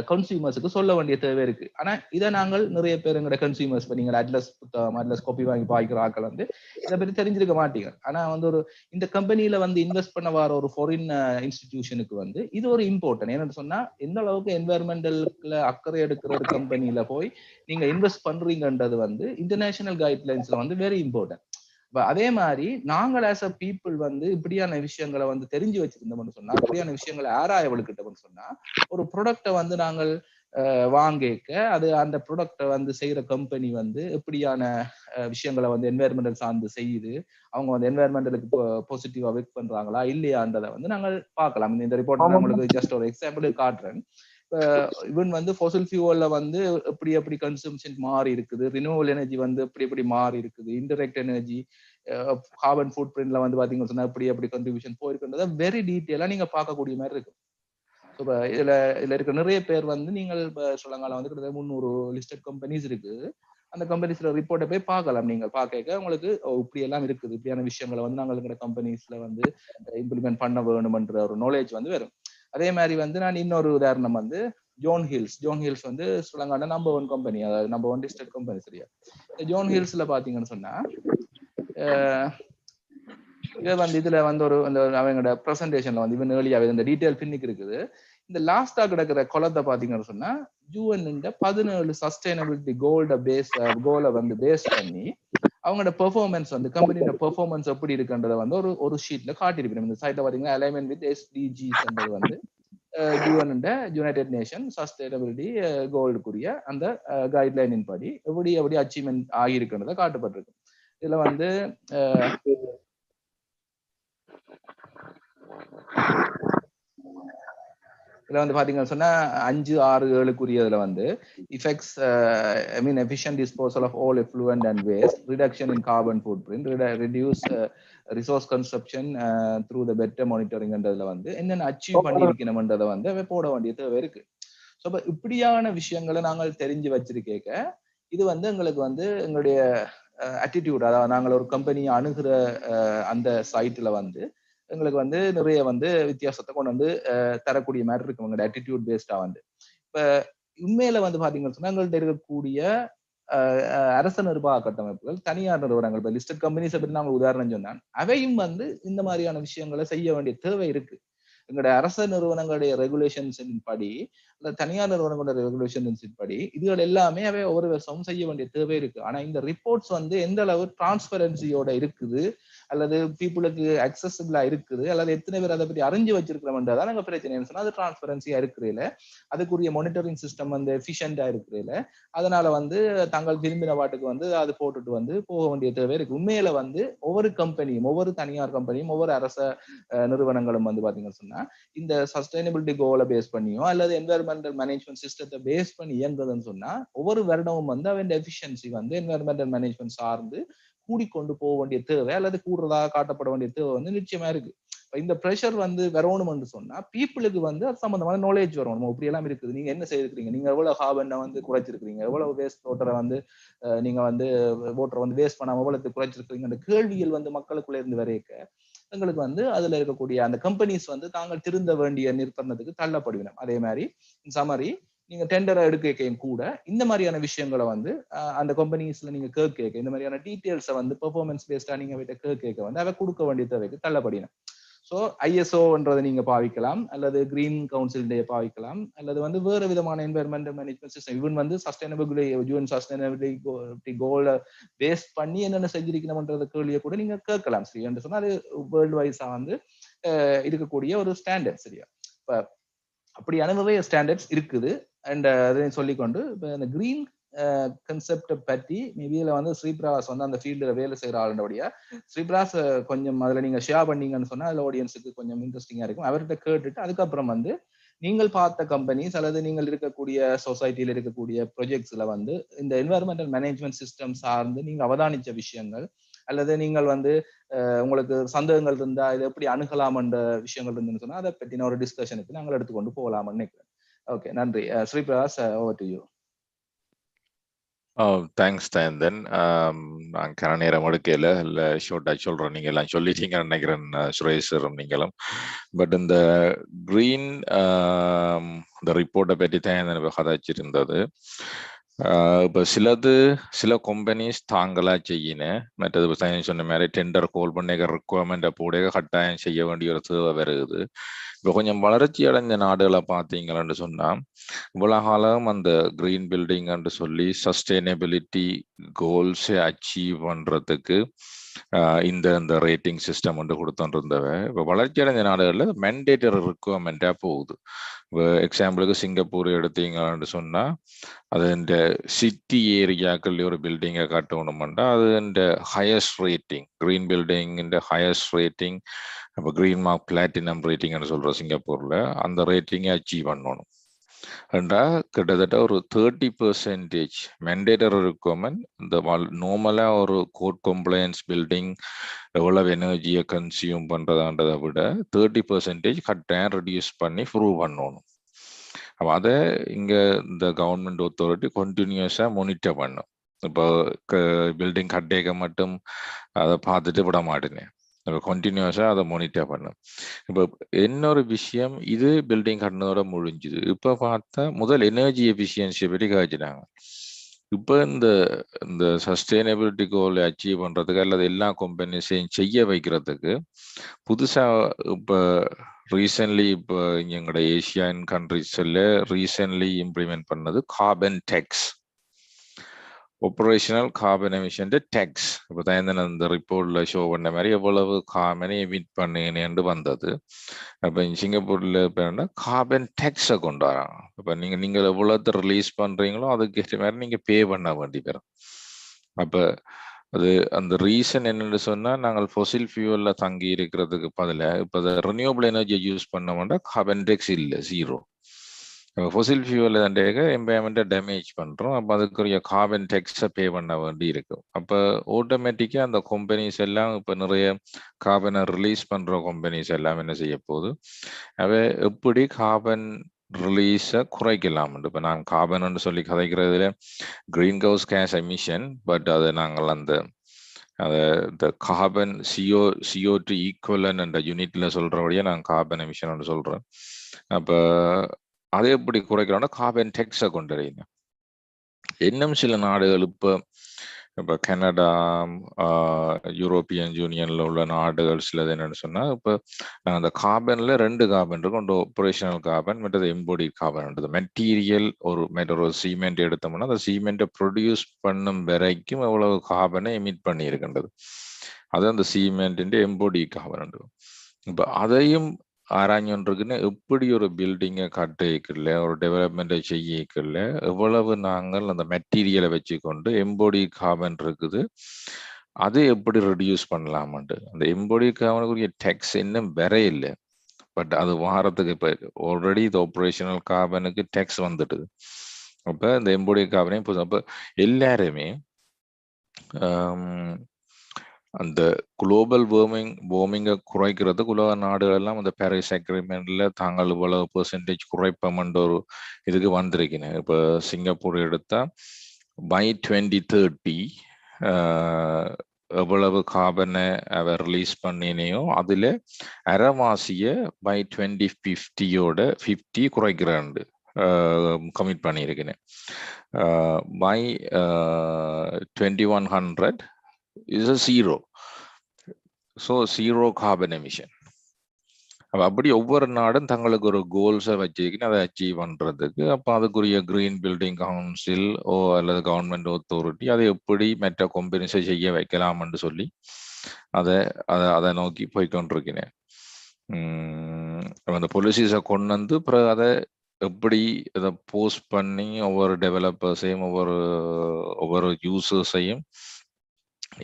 கன்சியூமர்ஸுக்கு சொல்ல வேண்டிய தேவை இருக்கு. ஆனா இதை நாங்கள் நிறைய பேர் எங்களோட கன்சியூமர்ஸ் நீங்க அட்லஸ் புத்தகம் அட்லஸ் காப்பி வாங்கி பாய்க்கிற ஆக்கள் வந்து இதை பற்றி தெரிஞ்சிருக்க மாட்டீங்க. ஆனா வந்து இந்த கம்பெனியில வந்து இன்வெஸ்ட் பண்ண வர ஒரு ஃபாரின் இன்ஸ்டிடியூஷனுக்கு வந்து இது ஒரு இம்பார்ட்டன்ட். என்னன்னு சொன்னா எந்த அளவுக்கு என்வைரன்மெண்டல்ல அக்கறை எடுக்கிற ஒரு கம்பெனியில போய் நீங்க இன்வெஸ்ட் பண்றீங்கன்றது வந்து இன்டர்நேஷனல் கைட்லைன்ஸ்ல வந்து வெரி இம்பார்ட்டன்ட். அதே மாதிரி நாங்கள் ஆஸ் அ பீப்புள் வந்து இப்படியான விஷயங்களை வந்து தெரிஞ்சு வச்சிருந்தோம்னு சொன்னா, இப்படியான விஷயங்களை ஆராய வலுக்கிட்டோம்னு சொன்னா ஒரு ப்ராடக்டை வந்து நாங்கள் வாங்கிக்க அது அந்த ப்ராடக்டை வந்து செய்யற கம்பெனி வந்து எப்படியான விஷயங்களை வந்து என்வைரன்மெண்டல் சார்ந்து செய்யுது, அவங்க வந்து என்வைரன்மெண்டலுக்கு பாசிட்டிவா ஒர்க் பண்றாங்களா இல்லையான்றதை வந்து நாங்கள் பார்க்கலாம். இந்த ரிப்போர்ட் நான் உங்களுக்கு ஜஸ்ட் ஒரு எக்ஸாம்பிள் காட்டுறேன். இவன் வந்து fossil fuelல வந்து எப்படி கன்சம்ஷன் மாறி இருக்குது, ரினியூவல் எனர்ஜி வந்து எப்படி மாறி இருக்குது, இன்டைரக்ட் எனர்ஜி கார்பன் ஃபுட் பிரிண்ட்ல வந்து பாத்தீங்கன்னு சொன்னா எப்படி கன்ட்ரிபியூஷன் போயிருக்குன்றத வெரி டீட்டெயிலா நீங்க பார்க்கக்கூடிய மாதிரி இருக்கு. இப்போ இதுல இருக்க நிறைய பேர் வந்து நீங்கள் இப்போ ஸ்ரீலங்கால வந்து கிட்டத்தட்ட 300 லிஸ்டட் கம்பெனிஸ் இருக்கு. அந்த கம்பெனிஸ்ல ரிப்போர்ட்டை போய் பார்க்கலாம். நீங்கள் பார்க்க உங்களுக்கு இப்படி எல்லாம் இருக்குது, இப்படியான விஷயங்களை வந்து நாங்கள் இருக்கிற கம்பெனிஸ்ல வந்து இம்ப்ளிமெண்ட் பண்ண வேணும்ன்ற ஒரு நாலேஜ் வந்து வரும். அதே மாதிரி வந்து நான் இன்னொரு உதாரணம் வந்து ஜோன் ஹில்ஸ் வந்து ஸ்ரீலங்கான நம்பர் 1 கம்பெனி, அதாவது நம்பர் 1 லிஸ்டட் கம்பெனி சரியா. ஜோன் ஹில்ஸ்ல பாத்தீங்கன்னு சொன்னா இது வந்து இதுல வந்து ஒரு அவங்களோட பிரசன்டேஷன்ல வந்து இவன் ஏர்லியாவே இந்த டீடைல் பின்னிக்கு இருக்குது. இந்த லாஸ்டா கிடக்கிற குளத்தை பாத்தீங்கன்னு சொன்னா UN 17 சஸ்டைனபிலிட்டி கோலை வந்து பேஸ் பண்ணி அவங்களோட பெர்ஃபார்மன்ஸ் வந்து கம்பெனியோட பெர்ஃபார்மன்ஸ் எப்படி இருக்குன்றத வந்து ஒரு ஷீட்ல காட்டியிருக்கணும். இந்த சைட்ல பாத்தீங்கன்னா அலைன்மெண்ட் வித் SDGs வந்து UN யுனைடெட் நேஷன் சஸ்டைனபிலிட்டி கோல்டுக்குரிய அந்த கைட்லைனின் படி எப்படி அச்சீவ்மெண்ட் ஆகியிருக்குன்றத காட்டப்பட்டிருக்கு. இதுல வந்து இதுல வந்து பாத்தீங்கன்னு சொன்னா 5, 6, 7 வந்து effects efficient disposal of all effluent and waste, reduction in carbon footprint, reduce resource consumption through the better monitoring என்றதுல வந்து என்னென்ன அச்சீவ் பண்ணியிருக்கணும்ன்றதை வந்து போட வேண்டிய தேவை இருக்கு. ஸோ இப்போ இப்படியான விஷயங்களை நாங்கள் தெரிஞ்சு வச்சிருக்கேக்க இது வந்து எங்களுக்கு வந்து எங்களுடைய அட்டிடியூட், அதாவது நாங்கள் ஒரு கம்பெனியை அணுகிற அந்த சைட்ல வந்து எங்களுக்கு வந்து நிறைய வந்து வித்தியாசத்தை கொண்டு வந்து தரக்கூடிய மாதிரி இருக்கு உங்களோட அட்டிடியூட் பேஸ்டா வந்து. இப்ப உண்மையில வந்து பாத்தீங்கன்னு சொன்னா எங்கள்கிட்ட இருக்கக்கூடிய அரச நிர்வாக கட்டமைப்புகள், தனியார் நிறுவனங்கள், இப்ப லிஸ்டட் கம்பெனிஸை பற்றி நாங்கள் உதாரணம் சொன்னான், அவையும் வந்து இந்த மாதிரியான விஷயங்களை செய்ய வேண்டிய தேவை இருக்கு. எங்களுடைய அரச நிறுவனங்களுடைய ரெகுலேஷன்ஸின் படி, தனியார் நிறுவனங்களோட ரெகுலேஷன்ஸின் படி இதுகள் எல்லாமே அவை ஒவ்வொரு வருஷமும் செய்ய வேண்டிய தேவை இருக்கு. ஆனா இந்த ரிப்போர்ட்ஸ் வந்து எந்த அளவு டிரான்ஸ்பரன்சியோட இருக்குது, அல்லது பீப்புளுக்கு அக்சசிபிளா இருக்குது, அல்லது எத்தனை பேர் அதை பற்றி அறிஞ்சு வச்சிருக்கிறோம்ன்றதான் நாங்கள் பிரச்சனை சொன்னா அது டிரான்ஸ்பரன்சியா இருக்கிறதுல, அதுக்குரிய மானிட்டரிங் சிஸ்டம் வந்து எஃபிஷியன்டா இருக்கிறதுல, அதனால வந்து தங்கள் விரும்பின பாட்டுக்கு வந்து அது போட்டுட்டு வந்து போக வேண்டிய தேவை இருக்கு. உண்மையில வந்து ஒவ்வொரு கம்பெனியும், ஒவ்வொரு தனியார் கம்பெனியும், ஒவ்வொரு அரச நிறுவனங்களும் வந்து பாத்தீங்கன்னு சொன்னா இந்த சஸ்டைனபிலிட்டி கோலை பேஸ் பண்ணியோ அல்லது என்வைரன்மெண்டல் மேனேஜ்மெண்ட் சிஸ்டத்தை பேஸ் பண்ணி இயங்குதுன்னு சொன்னா ஒவ்வொரு வருடமும் வந்து அவன் எஃபிஷியன்சி வந்து என்வைரன்மெண்டல் மேனேஜ்மெண்ட் சார்ந்து கூடிக்கொண்டு போக வேண்டிய தேவை அல்லது கூடுதலாக காட்டப்பட வேண்டிய தேவை வந்து நிச்சயமா இருக்கு. இந்த ப்ரெஷர் வந்து வரணும்னு சொன்னா பீப்புளுக்கு வந்து அது சம்பந்தமான நாலேஜ் வரணும். இப்படி எல்லாம் இருக்குது, நீங்க என்ன செய்திருக்கீங்க, நீங்க எவ்வளவு கார்பனை வந்து குறைச்சிருக்கீங்க, எவ்வளவு வேஸ்ட் வாட்டரை வந்து நீங்க வந்து வாட்டரை வந்து வேஸ்ட் பண்ணாம எவ்வளவு குறைச்சிருக்கீங்க, அந்த கேள்விகள் வந்து மக்களுக்குள்ள இருந்து வரைக்க எங்களுக்கு வந்து அதுல இருக்கக்கூடிய அந்த கம்பெனிஸ் வந்து தாங்கள் திருந்த வேண்டிய நிர்பந்தத்துக்கு தள்ளப்படுவினோம். அதே மாதிரி சமரி நீங்க டெண்டரை எடுக்கையும் கூட இந்த மாதிரியான விஷயங்களை வந்து அந்த கம்பெனிஸ்ல நீங்க கேட்க இந்த மாதிரியான டீடைல்ஸை வந்து பெர்ஃபார்மன்ஸ் பேஸ்டா நீங்க கேட்க வந்து அதை கொடுக்க வேண்டிய தேவைக்கு தள்ளப்படினோம். ஸோ ஐஎஸ்ஓன்றதை நீங்க பாவிக்கலாம், அல்லது கிரீன் கவுன்சில் பாவிக்கலாம், அல்லது வந்து வேறு விதமான என்வைரன்மெண்டல் மேனேஜ்மெண்ட் சிஸ்டம், இவன் வந்து சஸ்டைனபிலிட்டி கோலை பேஸ் பண்ணி என்னென்ன செஞ்சிருக்கணும்ன்றத கேள்வியை கூட நீங்க கேட்கலாம். சரி என்று சொன்னா அது வேர்ல்டு வைஸா வந்து இருக்கக்கூடிய ஒரு ஸ்டாண்டர்ட். சரியா, இப்ப அப்படியான நிறைய ஸ்டாண்டர்ட்ஸ் இருக்குது. அண்ட் அதையும் சொல்லிக்கொண்டு இப்போ இந்த கிரீன் கன்செப்டை பற்றி மேபியில வந்து ஸ்ரீபிரகாஷ் வந்து அந்த ஃபீல்டில் வேலை செய்கிற ஆளுடைய ஸ்ரீபிரகாஷ் கொஞ்சம் அதில் நீங்கள் ஷேர் பண்ணீங்கன்னு சொன்னால் அதில் ஆடியன்ஸுக்கு கொஞ்சம் இன்ட்ரெஸ்டிங்காக இருக்கும். அவர்கிட்ட கேட்டுட்டு அதுக்கப்புறம் வந்து நீங்கள் பார்த்த கம்பெனிஸ் அல்லது நீங்கள் இருக்கக்கூடிய சொசைட்டியில் இருக்கக்கூடிய ப்ரொஜெக்ட்ஸ்ல வந்து இந்த என்வைரன்மெண்டல் மேனேஜ்மெண்ட் சிஸ்டம் சார்ந்து நீங்கள் அவதானிச்ச விஷயங்கள் அல்லது நீங்கள் வந்து உங்களுக்கு சந்தேகங்கள் இருந்தா இதை எப்படி அணுகலாம்ன்ற விஷயங்கள் இருந்துன்னு சொன்னா அதை பற்றின ஒரு டிஸ்கஷனுக்கு நாங்கள் எடுத்துக்கொண்டு போகலாம்னு நினைக்கிறேன். ஓகே, நன்றி. Sriprakash, over to you. Thanks Dayanthan. நான் கன நேரம் எடுக்கல, இல்லை ஷோர்ட்டா சொல்றேன். நீங்க எல்லாம் சொல்லிட்டீங்கன்னு நினைக்கிறேன் சுரேஸ்வரம் நீங்களும். பட் இந்த கிரீன் இந்த ரிப்போர்ட்டை பற்றி தயந்தன் கதைச்சிருந்தது. இப்போ சில கம்பெனிஸ் தாங்களா செய்யின, மற்றது சொன்ன மாதிரி டெண்டர் கோல் பண்ண ரெக்குவயர்மெண்ட்டை போட கட்டாயம் செய்ய வேண்டிய ஒரு தேவை வருது. இப்போ கொஞ்சம் வளர்ச்சி அடைந்த நாடுகளை பார்த்தீங்கன்னு சொன்னா இவ்வளவு காலம் அந்த கிரீன் பில்டிங் சொல்லி சஸ்டைனபிலிட்டி கோல்ஸை அச்சீவ் பண்றதுக்கு இந்த ரேட்டிங் சிஸ்டம் வந்து கொடுத்தோன்றிருந்தவ இப்போ வளர்ச்சி அடைஞ்ச நாடுகளில் மேண்டேட்டரி ரிக்குவயர்மெண்ட்டாக போகுது. இப்போ எக்ஸாம்பிளுக்கு சிங்கப்பூர் எடுத்தீங்கன்னு சொன்னா அது இந்த சிட்டி ஏரியாக்கள் ஒரு பில்டிங்கை கட்டணும்னா அது இந்த ஹையஸ்ட் ரேட்டிங் கிரீன் பில்டிங் இந்த ஹையஸ்ட் ரேட்டிங் இப்போ கிரீன் மார்க் பிளாட்டினம் ரேட்டிங்னு சொல்றோம் சிங்கப்பூர்ல அந்த ரேட்டிங்கை அச்சீவ் பண்ணணும். ரெண்டா கிட்டத்தட்ட ஒரு 30% மேண்டேட்டரி ரிக்குவயர்மெண்ட் இந்த நார்மலா ஒரு கோட் கம்ப்ளைன்ஸ் பில்டிங் எவ்வளவு எனர்ஜியை கன்சியூம் பண்றதான்றதை விட 30% கட்டாயம் ரெடியூஸ் பண்ணி ப்ரூவ் பண்ணணும். அப்போ அதை இங்க இந்த கவர்மெண்ட் அத்தாரிட்டி கண்டினியூஸா மானிட்டர் பண்ணும். இப்போ பில்டிங் கட்டேக்க மட்டும் அதை பார்த்துட்டு விட மாட்டேனேன். இப்போ கண்டினியூஸா அதை மானிட்டர் பண்ணும். இப்போ இன்னொரு விஷயம் இது பில்டிங் கட்டினதோட முடிஞ்சுது. இப்போ பார்த்தா முதல் எனர்ஜி எஃபிஷியன்சியை பற்றி காய்ச்சினாங்க. இப்போ இந்த சஸ்டைனபிலிட்டி கோல் அச்சீவ் பண்றதுக்கு அல்லது எல்லா கம்பெனிஸையும் செய்ய வைக்கிறதுக்கு புதுசா இப்போ ரீசன்ட்லி இப்போ எங்களோட ஏசியன் கண்ட்ரிஸ்ல ரீசன்ட்லி இம்ப்ளிமெண்ட் பண்ணது carbon tax, operational carbon emission tax. இப்போ தான் இந்த ரிப்போர்ட்ல ஷோ பண்ண மாதிரி எவ்வளவு கார்பனை எமிட் பண்ணினு வந்தது. அப்போ சிங்கப்பூர்ல இப்போ என்ன கார்பன் டேக்ஸை கொண்டு வராங்க. இப்போ நீங்கள் எவ்வளோத்தை ரிலீஸ் பண்றீங்களோ அதுக்கு ஏற்ற மாதிரி நீங்க பே பண்ண வேண்டி வரும். அப்போ அது அந்த ரீசன் என்னன்னு சொன்னா நாங்கள் ஃபொசில் ஃபியூவல்ல தங்கி இருக்கிறதுக்கு பதிலாக இப்போ ரினியூவபிள் எனர்ஜியை யூஸ் பண்ணோம்னா கார்பன் டேக்ஸ் இல்லை, 0. ஃபொசில் ஃபியூவல் என்வாயன்மெண்ட்டை டேமேஜ் பண்றோம். அப்போ அதுக்குரிய கார்பன் டேக்ஸை பே பண்ண வேண்டி இருக்கும். அப்போ ஆட்டோமேட்டிக்கா அந்த கம்பெனிஸ் எல்லாம் இப்போ நிறைய கார்பனை ரிலீஸ் பண்ற கம்பெனிஸ் எல்லாம் என்ன செய்ய போகுது, அவை எப்படி கார்பன் ரிலீஸை குறைக்கலாம். இப்போ நான் கார்பன் சொல்லி கதைக்கிறதுல greenhouse gas emission, but அதை நாங்கள் இந்த கார்பன் CO2 ஈக்குவலன் என்ற யூனிட்ல சொல்றபடியே நான் கார்பன் எமிஷன் சொல்றேன். அப்ப அதை எப்படி குறைக்கிறோம்னா கார்பன் டேக்ஸை கொண்டு வரீங்க. இன்னும் சில நாடுகள் இப்போ கனடா, யூரோப்பியன் யூனியன்ல உள்ள நாடுகள் சிலது என்னன்னு சொன்னா இப்போ அந்த கார்பன்ல 2 கார்பன் இருக்கும். ஒன்று ஆப்ரேஷனல் கார்பன், மற்றது எம்போடி கார்பன். மெட்டீரியல் ஒரு சீமெண்ட் எடுத்தோம்னா அந்த சீமெண்ட்டை ப்ரொடியூஸ் பண்ணும் வரைக்கும் எவ்வளவு கார்பனை எமிட் பண்ணி இருக்கின்றது, அது அந்த சீமெண்ட் எம்போடி கார்பன். இப்போ அதையும் ஆராய்ஞ்சுருக்குன்னு எப்படி ஒரு பில்டிங்கை கட்டிக்கல ஒரு டெவலப்மெண்ட்டை செய்யக்கல எவ்வளவு நாங்கள் அந்த மெட்டீரியலை வச்சுக்கொண்டு எம்போடி கார்பன் இருக்குது அது எப்படி ரெடியூஸ் பண்ணலாமன்ட்டு. அந்த எம்போடி கார்பனுக்குரிய டேக்ஸ் இன்னும் வேற இல்லை, பட் அது வாரத்துக்கு இப்போ ஆல்ரெடி இது ஆப்ரேஷனல் கார்பனுக்கு டேக்ஸ் வந்துட்டுது. அப்போ இந்த எம்போடி கார்பனையும் அப்போ எல்லாருமே அந்த குளோபல் வார்மிங்கை குறைக்கிறதுக்கு உலக நாடுகள் எல்லாம் அந்த பாரிஸ் அக்ரிமெண்ட்ல தாங்கள் இவ்வளவு பெர்சன்டேஜ் குறைப்போம்ன்ற ஒரு இதுக்கு வந்திருக்கேன். இப்போ சிங்கப்பூர் எடுத்தா பை 2030 எவ்வளவு கார்பனை அவர் ரிலீஸ் பண்ணினையோ அதுல அரைவாசிய பை 2050 குறைக்கிறாண்டு கமிட் பண்ணியிருக்கேன். By 2100 is a 0. So 0 carbon emission. அப்படி ஒவ்வொரு நாடும் தங்களுக்கு ஒரு கோல்ஸை வச்சுக்கின்னு அதை அச்சீவ் பண்றதுக்கு அப்போ அதுக்குரிய கிரீன் பில்டிங் கவுன்சில் அல்லது கவர்மெண்ட் அத்தாரிட்டி அதை எப்படி மற்ற கம்பெனிஸை செய்ய வைக்கலாம்னு சொல்லி அதை நோக்கி போய்கொண்டிருக்கிறேன். அந்த பாலிசிஸை கொண்டு வந்து பிறகு அதை எப்படி இதை போஸ்ட் பண்ணி ஒவ்வொரு டெவலப்பர்ஸையும் ஒவ்வொரு யூசர்ஸையும்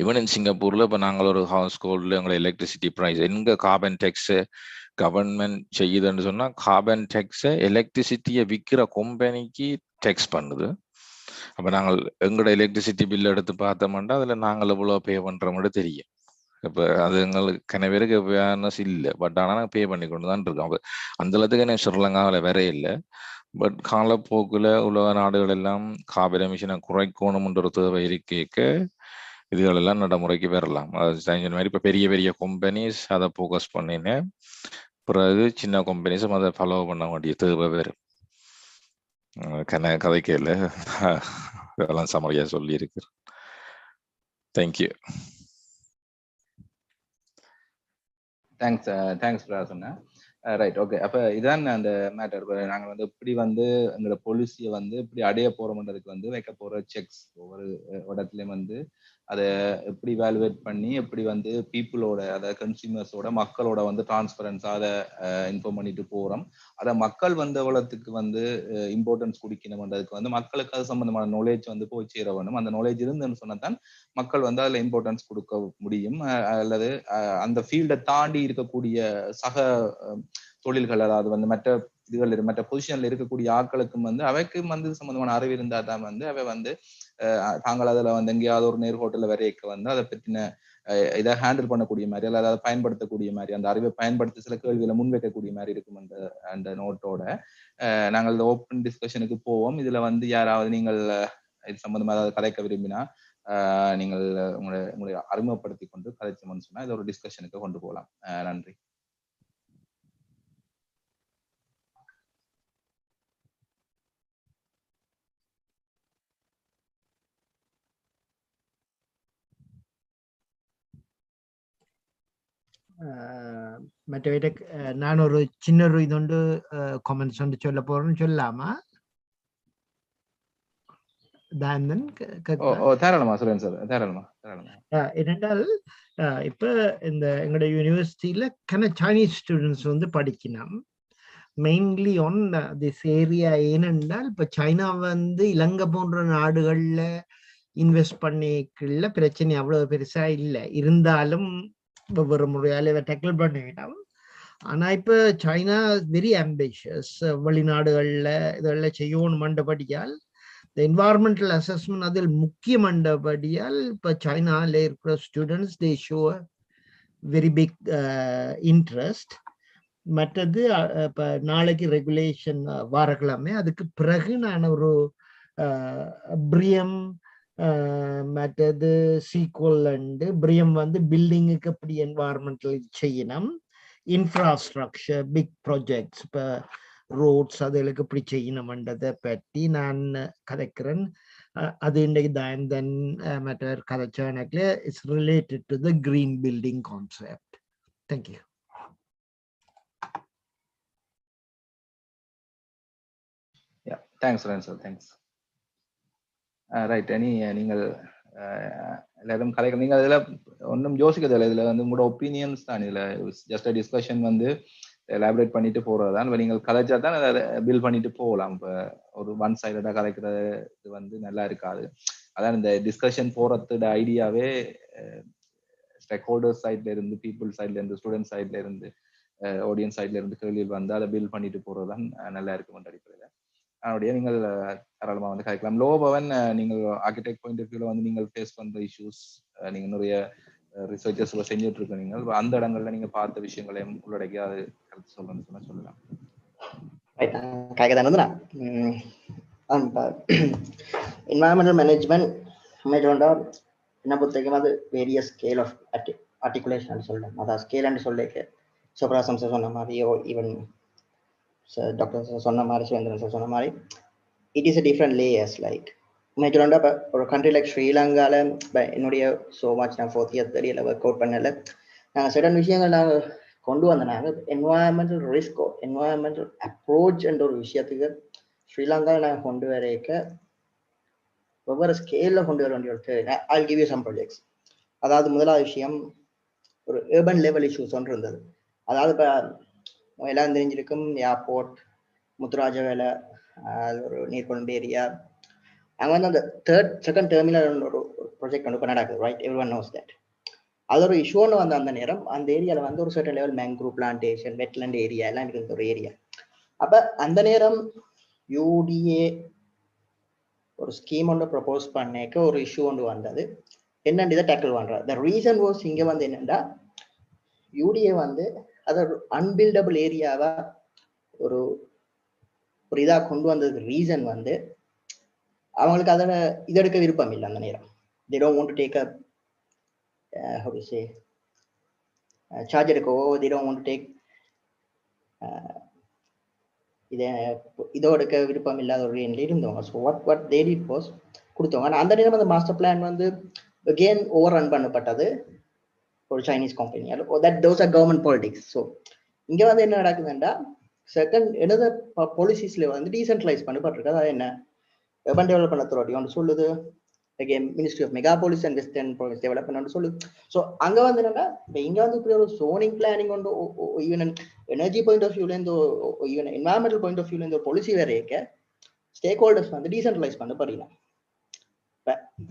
ஈவன் இன் சிங்கப்பூர்ல இப்போ நாங்கள் ஒரு ஹவுஸ் ஹோல்டில் எங்களை எலக்ட்ரிசிட்டி ப்ரைஸ் எங்க கார்பன் டேக்ஸை கவர்மெண்ட் செய்யுதுன்னு சொன்னா கார்பன் டேக்ஸை எலக்ட்ரிசிட்டியை விற்கிற கம்பெனிக்கு டேக்ஸ் பண்ணுது. அப்போ நாங்கள் எங்களோட எலக்ட்ரிசிட்டி பில் எடுத்து பார்த்தோம்னா அதில் நாங்கள் எவ்வளோ பே பண்ணுறோம்னு தெரியும். இப்போ அது எங்களுக்கு கனவேருக்கு அவேர்னஸ் இல்லை, பட் ஆனால் நாங்கள் பே பண்ணி கொண்டு தான் இருக்கோம். அப்போ அந்த அளவுக்கு என்ன ஸ்ரீலங்காவில் வேற இல்லை. பட் காலப்போக்கில் உலக நாடுகள் எல்லாம் கார்பன் எமிஷனை குறைக்கணும்ன்ற ஒரு தேவை இருக்க இதுகளெல்லாம் நடைமுறைக்கு வரலாம். அது மாதிரி இப்போ பெரிய பெரிய கம்பெனிஸ் அதை ஃபோக்கஸ் பண்ணினேன், பிறகு சின்ன கம்பெனிஸும் அதை ஃபாலோ பண்ண வேண்டிய தேவை வேறு. கதைக்கையில் இதெல்லாம் சமரியாக சொல்லியிருக்கு. தேங்க்யூ. தேங்க்ஸ் பிரா சொன்னேன். Right okay. அப்ப இதான் அந்த மேட்டர். நாங்க வந்து இப்படி வந்து எங்களோட பாலிசியை வந்து இப்படி அடைய போறோம்ன்றதுக்கு வந்து வைக்க போற செக்ஸ் ஒவ்வொரு இடத்துலயும் வந்து அதை எப்படி வேல்யூவேட் பண்ணி எப்படி வந்து பீப்புளோட அதாவது கன்சியூமர்ஸோட மக்களோட வந்து டிரான்ஸ்பரன்ஸா அதை இன்ஃபார்ம் பண்ணிட்டு போறோம். அதை மக்கள் வந்து எவ்வளவுக்கு வந்து இம்பார்ட்டன்ஸ் குடிக்கணும்ன்றதுக்கு வந்து மக்களுக்கு அது சம்பந்தமான நாலேஜ் வந்து போய் சேர வேணும். அந்த நாலேஜ் இருந்துன்னு சொன்னதான் மக்கள் வந்து அதுல இம்பார்ட்டன்ஸ் கொடுக்க முடியும். அல்லது அந்த ஃபீல்டை தாண்டி இருக்கக்கூடிய சக தொழில்கள் அதாவது வந்து மற்ற இதுகள் மற்ற பொசிஷன்ல இருக்கக்கூடிய ஆட்களுக்கும் வந்து அவைக்கும் வந்து சம்பந்தமான அறிவு இருந்தா தான் வந்து அவை வந்து தாங்கள் அதுல வந்து எங்கேயாவது ஒரு நேர்கோட்டில் வரைக்க வந்து அதை பற்றின இதை ஹேண்டில் பண்ணக்கூடிய மாதிரி அல்லது அதை பயன்படுத்தக்கூடிய மாதிரி அந்த அறிவை பயன்படுத்தி சில கேள்விகளை முன்வைக்கக்கூடிய மாதிரி இருக்கும் அந்த நோட்டோட நாங்கள் இந்த ஓப்பன் டிஸ்கஷனுக்கு போவோம். இதுல வந்து யாராவது நீங்கள் இது சம்பந்தமா ஏதாவது கதைக்க விரும்பினா நீங்கள் உங்களை அறிமுகப்படுத்தி கொண்டு கதைச்சோம்னு சொன்னா இதை ஒரு டிஸ்கஷனுக்கு கொண்டு போகலாம். நன்றி. மற்றவரை நான் ஒரு சின்ன ஒரு இதொண்டு கமெண்ட்ஸ் வந்து சொல்ல போறேன்னு சொல்லாமா? தாராளமா சொல்லுங்க சார். தாராளமா. என்னென்றால் இப்ப இந்த எங்களுடைய யூனிவர்சிட்டியில சைனீஸ் ஸ்டூடெண்ட்ஸ் வந்து படிக்கணும் மெயின்லி ஆன் திஸ் ஏரியா. ஏனென்றால் இப்ப சைனா வந்து இலங்கை போன்ற நாடுகள்ல இன்வெஸ்ட் பண்ணிக்கல பிரச்சனை அவ்வளவு பெருசா இல்லை. இருந்தாலும் ஒவ்வொரு முறையால டேக்கிள் பண்ணிவிட்டோம். ஆனா இப்ப சைனா வெரி ஆம்பிஷியஸ். வெளிநாடுகள்ல இதெல்லாம் செய்யணும் மண்டபடியால் இந்த என்வாயர்மெண்டல் அசஸ்மெண்ட் அதில் முக்கிய மண்டபடியால் இப்ப சைனால இருக்கிற students they show very big interest. மற்றது இப்ப நாளைக்கு ரெகுலேஷன் வாரக்கிழமை அதுக்கு பிறகு நான் ஒரு பிரியம் மற்றது சீக்வல் அண்டு பிரியம் வந்து பில்டிங்குக்கு எப்படி என்வாயர்மெண்டல் செய்யணும், இன்ஃப்ராஸ்ட்ரக்சர் பிக் ப்ராஜெக்ட்ஸ் இப்போ ரோட்ஸ் அதுகளுக்கு எப்படி செய்யணும்ன்றதை பற்றி நான் கதைக்கிறேன். அது இன்றைக்கு தயந்தன் மற்ற கதைச்சவனக்குல it's related to the green building concept. Thank you. Thanks sir. Thanks. Right. நீங்கள் எல்லாரும் கலைக்க நீங்கள் அதில் ஒன்றும் யோசிக்கிறதில்லை. இதில் வந்து உங்களோட ஒப்பீனியன்ஸ் தான். இதில் ஜஸ்ட் டிஸ்கஷன் வந்து எலாபரேட் பண்ணிட்டு போகிறது தான். இப்போ நீங்கள் கலைச்சா தான் அதை பில் பண்ணிட்டு போகலாம். இப்போ ஒரு ஒன் சைடடாக கலைக்கிறது வந்து நல்லா இருக்காது. அதான் இந்த டிஸ்கஷன் போகிறதோட ஐடியாவே ஸ்டேக் ஹோல்டர்ஸ் சைட்ல இருந்து, பீப்புள் சைட்ல இருந்து, ஸ்டூடெண்ட் சைட்ல இருந்து, ஆடியன்ஸ் சைட்ல இருந்து கேள்விகள் வந்து அதை பில் பண்ணிட்டு போகிறது தான் நல்லா இருக்கும்னு அடிப்படையில் அதனுடைய நீங்கள் தாராளமாக வந்து கதைக்கலாம். லோ பவன் நீங்கள் ஆர்கிடெக்ட் பாயிண்ட் ஆஃப் வியூல வந்து நீங்கள் ஃபேஸ் பண்ற இஷ்யூஸ் நீங்கள் நிறைய ரிசர்ச்சர்ஸ் செஞ்சுட்டு இருக்க நீங்கள் அந்த இடங்கள்ல நீங்க பார்த்த விஷயங்களையும் உள்ளடக்கி அது கருத்து சொல்லணும்னு சொல்லலாம். என்வயரன்மெண்டல் மேனேஜ்மெண்ட் என்ன பொறுத்தவரைக்கும் அது வேரியஸ் ஸ்கேல் ஆஃப் ஆர்டிகுலேஷன் சொல்லலாம். அதாவது ஸ்கேல்னு சொல்லிக்க சுப்ராசம் சார் சொன்ன மாதிரியோ ஈவன் டாக்டர் சார் சொன்ன மாதிரி, சுரேந்திரன் சார் சொன்ன மாதிரி, it is a different layers. Like மேஜராக இப்போ ஒரு கண்ட்ரி லைக் ஸ்ரீலங்காவில் என்னுடைய ஸோ மச் நான் 4th year 3rd year work out பண்ணல. நாங்கள் சடன் விஷயங்கள் நாங்கள் கொண்டு வந்தனாங்க. என்வயரன்மெண்டல் ரிஸ்க், என்வயரன்மெண்டல் அப்ரோச் என்ற ஒரு விஷயத்துக்கு ஸ்ரீலங்காவில் நாங்கள் கொண்டு வரைக்க ஒவ்வொரு ஸ்கேலில் கொண்டு வர வேண்டிய I give you some projects. அதாவது முதலாவது விஷயம் ஒரு ஏர்பன் லெவல் இஷ்யூஸ் ஒன்று இருந்தது. அதாவது இப்போ எல்லாம் தெரிஞ்சிருக்கும் ஏர்போர்ட், முத்துராஜ வேலை, அது ஒரு நீர்கொழும்பு ஏரியா, அங்கே வந்து அந்த செகண்ட் டெர்மினல் ஒரு ப்ராஜெக்ட் வந்து இப்போ நடக்குது. Right, every one knows that. அது ஒரு இஷ்யூன்னு வந்து அந்த நேரம் அந்த ஏரியாவில் வந்து ஒரு certain level mangrove plantation, wetland area எல்லாம் இருக்கிற ஒரு ஏரியா. அப்போ அந்த நேரம் யூடிஏ ஒரு ஸ்கீம் ஒன்று ப்ரப்போஸ் பண்ணிக்க ஒரு இஷ்யூ ஒன்று வந்தது. என்னென்னு இதை டேக்கிள் பண்ணுறாரு. த ரீசன் வாஸ் இங்கே வந்து என்னென்னா யூடிஏ வந்து அதை ஒரு அன்பில்டபிள் ஏரியாவா ஒரு இதாக கொண்டு வந்ததுக்கு ரீசன் வந்து அவங்களுக்கு அதை இது எடுக்க விருப்பம் இல்லை அந்த நேரம். they don't want to take a how to say charge எடுக்கவோ, they don't want to take இதோ எடுக்க விருப்பம் இல்லாத ஒரு எண்ணில் இருந்தவங்க. So what they did was கொடுத்தவங்க. ஆனால் அந்த நேரம் அந்த மாஸ்டர் பிளான் வந்து again ஓவர் ரன் பண்ணப்பட்டது ஒரு சைனீஸ் கம்பெனியால். That those are government politics. So இங்க வந்து என்ன நடக்குதுன்னா செகண்ட் எனது பாலிசிஸ்ல வந்து டீசென்ட்ரலைஸ் பண்ணப்பட்டிருக்கு. அதாவது என்ன urban development authority ஒன்று சொல்லுது, ministry of megapolis and western province development சொல்லுது. ஸோ அங்க வந்து என்னன்னா இங்க வந்து இப்படி ஒரு சோனிங் பிளானிங் ஒன்று ஈவன் எனர்ஜி பாயிண்ட் ஆஃப் வியூல இருந்து ஈவன் என்வரன்மெண்டல் பாயிண்ட் ஆஃப் வியூல இருந்து ஒரு பாலிசி வரைக்க ஸ்டேக் ஹோல்டர்ஸ் வந்து டீசென்ட்ரலைஸ் பண்ண போறீங்க.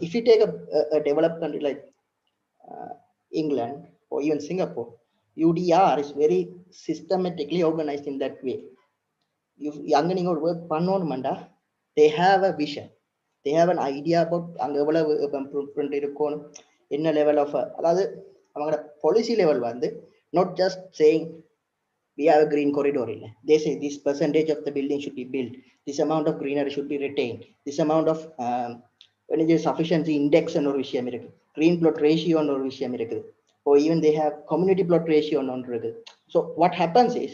If you take a developed country like England or even Singapore, UDR is very systematically organized in that way. அங்க நீங்க ஒரு work பண்ணணும்டா they have a vision, they have an idea about அங்க எவ்வளவு improvement இருக்கணும், என்ன level of, அதாவது அவங்களோட policy level வந்து not just saying we have a green corridor இல்லை, they say this percentage of the building should be built, this amount of greenery should be retained, this amount of energy sufficiency index ன்னு ஒரு விஷயம் இருக்கு, green plot ratio ன்னு ஒரு விஷயம் இருக்குது, or even they have community plot ratio ன்னு ஒன்று இருக்கு. So what happens is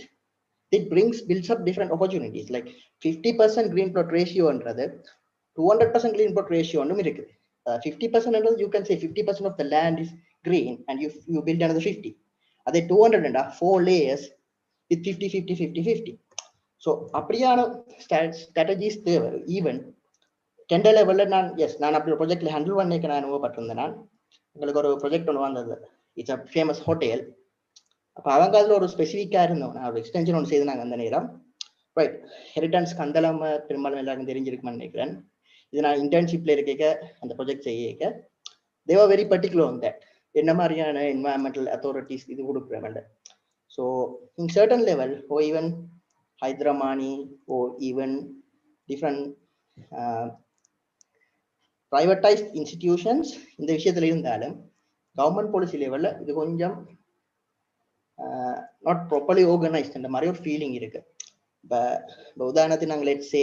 it builds up different opportunities, like 50% green plot ratio ன்றது 200% green plot ratio ஒன்றும் இருக்குது. 50% ன்றது you can say 50% of the land is green and you build another 50. அதே 200 ண்டா 4 layers with 50 50 50 50. So அப்படியான strategies தேவை. Even tender லெவலில் நான் அப்படி ஒரு ப்ராஜெக்ட்ல ஹேண்டில் பண்ணிக்க நான் அனுபவப்பட்டிருந்தேன். நான் உங்களுக்கு ஒரு ப்ராஜெக்ட் ஒன்று வந்தது, இட்ஸ் அ ஃபேமஸ் ஹோட்டல். அப்போ அவங்க அதில் ஒரு ஸ்பெசிஃபிக்காக இருந்தோம், நான் ஒரு எக்ஸ்டென்ஷன் ஒன்று செய்தாங்க அந்த நேரம். ரைட், ஹெரிட்டன்ஸ் கந்தளம் பெரும்பாலும் எல்லாருக்கும் தெரிஞ்சிருக்குன்னு நினைக்கிறேன். இது நான் இன்டர்ன்ஷிப்ல இருக்க அந்த ப்ராஜெக்ட் செய்ய they were very particular on that, என்ன மாதிரியான environmental authorities இது கொடுக்குறேன். So in certain level or even Hyderabad or even different privatized institutions இந்த விஷயத்துல இருந்தாலும் கவர்மெண்ட் பாலிசி லெவல்ல இது கொஞ்சம் நாட் ப்ராப்பர்லி ஆர்கனைஸ்ட் அந்த மாதிரி ஒரு ஃபீலிங் இருக்கு. இப்போ உதாரணத்துக்கு நாங்கள் லெட்ஸ் சே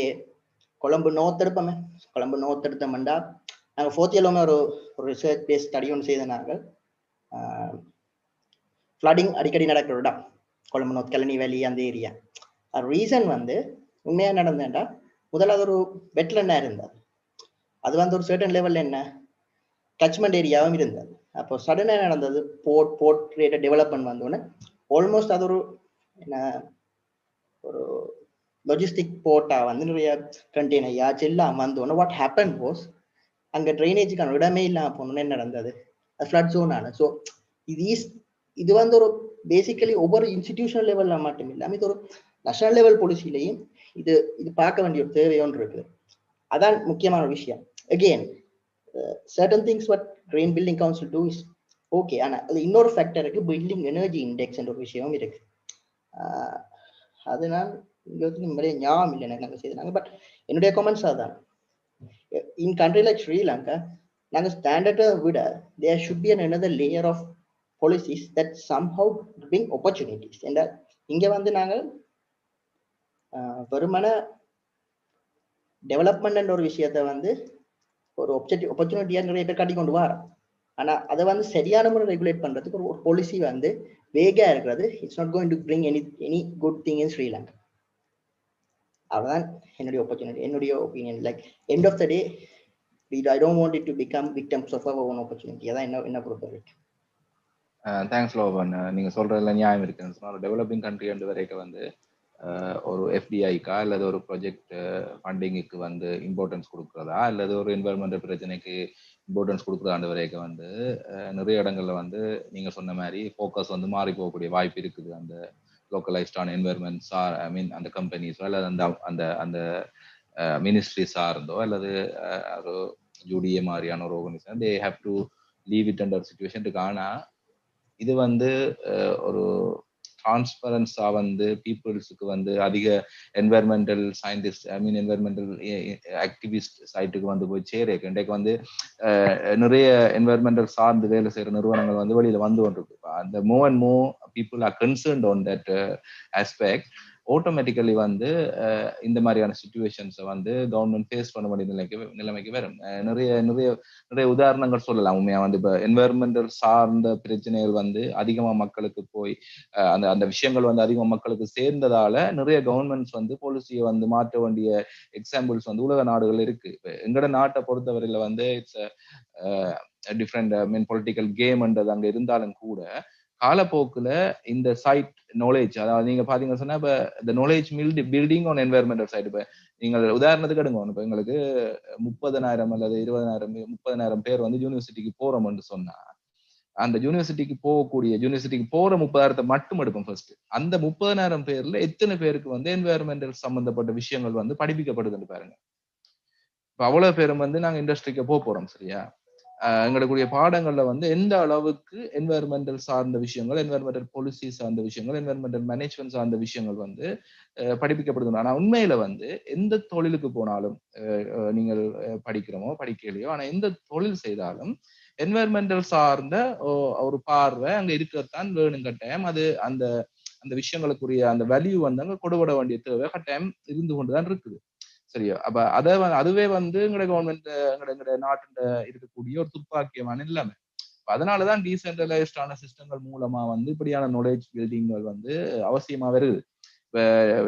கொழம்பு நோர்த் எடுப்போமே, கொழம்பு நோர்த் எடுத்தோம்னா நாங்கள் 4th இயர்ல ஒரு ரிசர்ச் பேஸ் ஸ்டடி ஒன்று செய்த நாங்கள் ஃப்ளட்டிங் அடிக்கடி நடக்கிற இடம் கொழம்பு நோர்த் கெலனி வேலி அந்த ஏரியா. ரீசன் வந்து உண்மையாக நடந்தேன்டா முதலாவது ஒரு வெட்லண்டாக இருந்தது, அது வந்து ஒரு சர்டன் லெவல்ல என்ன கட்ச்மெண்ட் ஏரியாவும் இருந்தது. அப்போ சடனாக நடந்தது போர்ட் ரிலேட்டட் டெவலப்மெண்ட் வந்தோடனே ஆல்மோஸ்ட் அது ஒரு என்ன ஒரு லாஜிஸ்டிக் போர்ட்டா வந்து நிறைய கண்டெய்னர் யாச்சு எல்லாம் வந்தோடனே வாட் ஹேப்பன் வாஸ் அங்கே ட்ரைனேஜுக்கான இடமே இல்லாமல் போனோன்னு என்ன நடந்தது, அது ஃப்ளட் ஜோன் ஆன. ஸோ இது வந்து ஒரு பேசிக்கலி ஒவ்வொரு இன்ஸ்டிடியூஷனல் லெவல்ல மட்டும் இல்லாமல் இது ஒரு நேஷனல் லெவல் பாலிசிலையும் இது பார்க்க வேண்டிய ஒரு தேவையோன்று இருக்குது. அதான் முக்கியமான விஷயம். Again certain things what green building council do is okay, ஆனா அது இன்னொரு ஃபேக்டர் இருக்கு, பில்டிங் எனர்ஜி இண்டெக்ஸ் என்ற ஒரு விஷயமும் இருக்கு. அது நான் நிறைய ஞாபகம் இல்லை எனக்கு நாங்கள் செய்தாங்க. பட் என்னுடைய கமெண்ட்ஸ் அதான், இன் கண்ட்ரி லைக் ஸ்ரீலங்கா நாங்கள் ஸ்டாண்டர்டை விட there should be another layer of policies that somehow bring opportunities. என்றால் இங்க வந்து நாங்கள் வெறுமன டெவலப்மெண்ட் ஒரு விஷயத்த வந்து ஒரு ஆப்பர்ச்சுனிட்டியா நிறைய பேர் காட்டி கொண்டு வரோம். ஆனா அதை வந்து சரியான முறை ரெகுலேட் பண்றதுக்கு ஒரு பாலிசி வந்து வேகா இருக்கிறது it's not going to bring any good thing in Sri Lanka. அதுதான் என்னுடைய ஆப்பர்ச்சுனிட்டி, என்னுடைய opinion. Like end of the day I don't want it to become victims of our own opportunity. அதான் என்ன பொறுத்தவரைக்கும். தேங்க்ஸ் லோபன். நீங்க சொல்றதுல நியாயம் இருக்குன்னு ஒரு டெவலப்பிங் கண்ட்ரி என்று வரைக்கும் வந்து ஒரு எஃப்டிஐக்கா அல்லது ஒரு ப்ராஜெக்ட் ஃபண்டிங்குக்கு வந்து இம்பார்ட்டன்ஸ் கொடுக்குறதா அல்லது ஒரு என்வரன்மெண்டல் பிரச்சனைக்கு இம்பார்ட்டன்ஸ் கொடுக்குறதாண்டு வரைக்கும் வந்து நிறைய இடங்கள்ல வந்து நீங்க சொன்ன மாதிரி ஃபோக்கஸ் வந்து மாறி போகக்கூடிய வாய்ப்பு இருக்குது. அந்த லோக்கலைஸ்டான என்வரன்மெண்ட்ஸ் ஐ மீன் அந்த கம்பெனிஸோ அல்லது அந்த அந்த மினிஸ்ட்ரி சார்ந்தோ அல்லது ஒரு யூடிஏ மாதிரியான ஒரு organisation they have to leave it under situation இருக்கு. ஆனா இது வந்து ஒரு டிரான்ஸ்பரன்ஸா வந்து பீப்புள்ஸுக்கு வந்து அதிக என்வரன்மெண்டல் சயின்டிஸ்ட் ஐ மீன் என்வரன்மெண்டல் ஆக்டிவிஸ்ட் சைட்டுக்கு வந்து போய் சேரேக்கு இன்றைக்கு வந்து நிறைய என்வரன்மெண்டல் சார்ந்து வேலை செய்யற நிறுவனங்கள் வந்து வெளியில வந்து கொண்டிருக்கு. அந்த move and move people are concerned on that aspect. Automatically வந்து இந்த மாதிரியான சிச்சுவேஷன்ஸை வந்து கவர்மெண்ட் ஃபேஸ் பண்ண வேண்டிய நிலைமைக்கு வரும். நிறைய உதாரணங்கள் சொல்லலாம். உண்மையா வந்து இப்போ என்வரன்மெண்டல் சார்ந்த பிரச்சனைகள் வந்து அதிகமா மக்களுக்கு போய் அந்த விஷயங்கள் வந்து அதிகமா மக்களுக்கு சேர்ந்ததால நிறைய கவர்மெண்ட்ஸ் வந்து பாலிசியை வந்து மாற்ற வேண்டிய எக்ஸாம்பிள்ஸ் வந்து உலக நாடுகள் இருக்கு. எங்கட நாட்டை பொறுத்தவரையில வந்து இட்ஸ் டிஃப்ரெண்ட் மீன் பொலிட்டிக்கல் கேம்ன்றது அங்க இருந்தாலும் கூட காலப்போக்குல இந்த சைட் நாலேஜ், அதாவது நீங்க பாத்தீங்கன்னா சொன்னா இப்ப இந்த knowledge building on environmental side. இப்ப நீங்கள் உதாரணத்துக்கு எடுங்க, இப்ப எங்களுக்கு 30,000 அல்லது 20,000 30,000 பேர் வந்து யூனிவர்சிட்டிக்கு போறோம்னு சொன்னா, அந்த யூனிவர்சிட்டிக்கு போற 30,000 மட்டும் எடுப்போம் ஃபர்ஸ்ட். அந்த 30,000 பேர்ல எத்தனை பேருக்கு வந்து என்வயர்மெண்டல் சம்பந்தப்பட்ட விஷயங்கள் வந்து படிப்பிக்கப்படுதுன்னு பாருங்க. இப்ப அவ்வளவு பேரும் வந்து நாங்க இண்டஸ்ட்ரிக்கு போறோம், சரியா? எங்களுடைய பாடங்கள்ல வந்து எந்த அளவுக்கு என்வயர்மெண்டல் சார்ந்த விஷயங்கள், என்வயர்மெண்டல் பாலிசி சார்ந்த விஷயங்கள், என்வயர்மெண்டல் மேனேஜ்மெண்ட் சார்ந்த விஷயங்கள் வந்து படிப்பிக்கப்படுது. ஆனா உண்மையில வந்து எந்த தொழிலுக்கு போனாலும் நீங்கள் படிக்கிறோமோ படிக்கலையோ, ஆனா எந்த தொழில் செய்தாலும் என்வயர்மெண்டல் சார்ந்த ஒரு பார்வை அங்க இருக்கத்தான் வேணும் கட்டாயம். அது அந்த அந்த விஷயங்களுக்குரிய அந்த வேல்யூ வந்து அங்க கொடுபட வேண்டிய தேவை கட்டாயம் இருந்து கொண்டுதான் இருக்குது, சரியா? அப்ப அதுவே வந்து எங்களுடைய கவர்மெண்ட் எங்களுடைய நாட்டுல இருக்கக்கூடிய ஒரு துப்பாக்கியமான இல்லாம. அதனாலதான் டீசென்ட்ரலைஸ்டான சிஸ்டங்கள் மூலமா வந்து இப்படியான நாலேஜ் பில்டிங்கள் வந்து அவசியமா வருது. இப்ப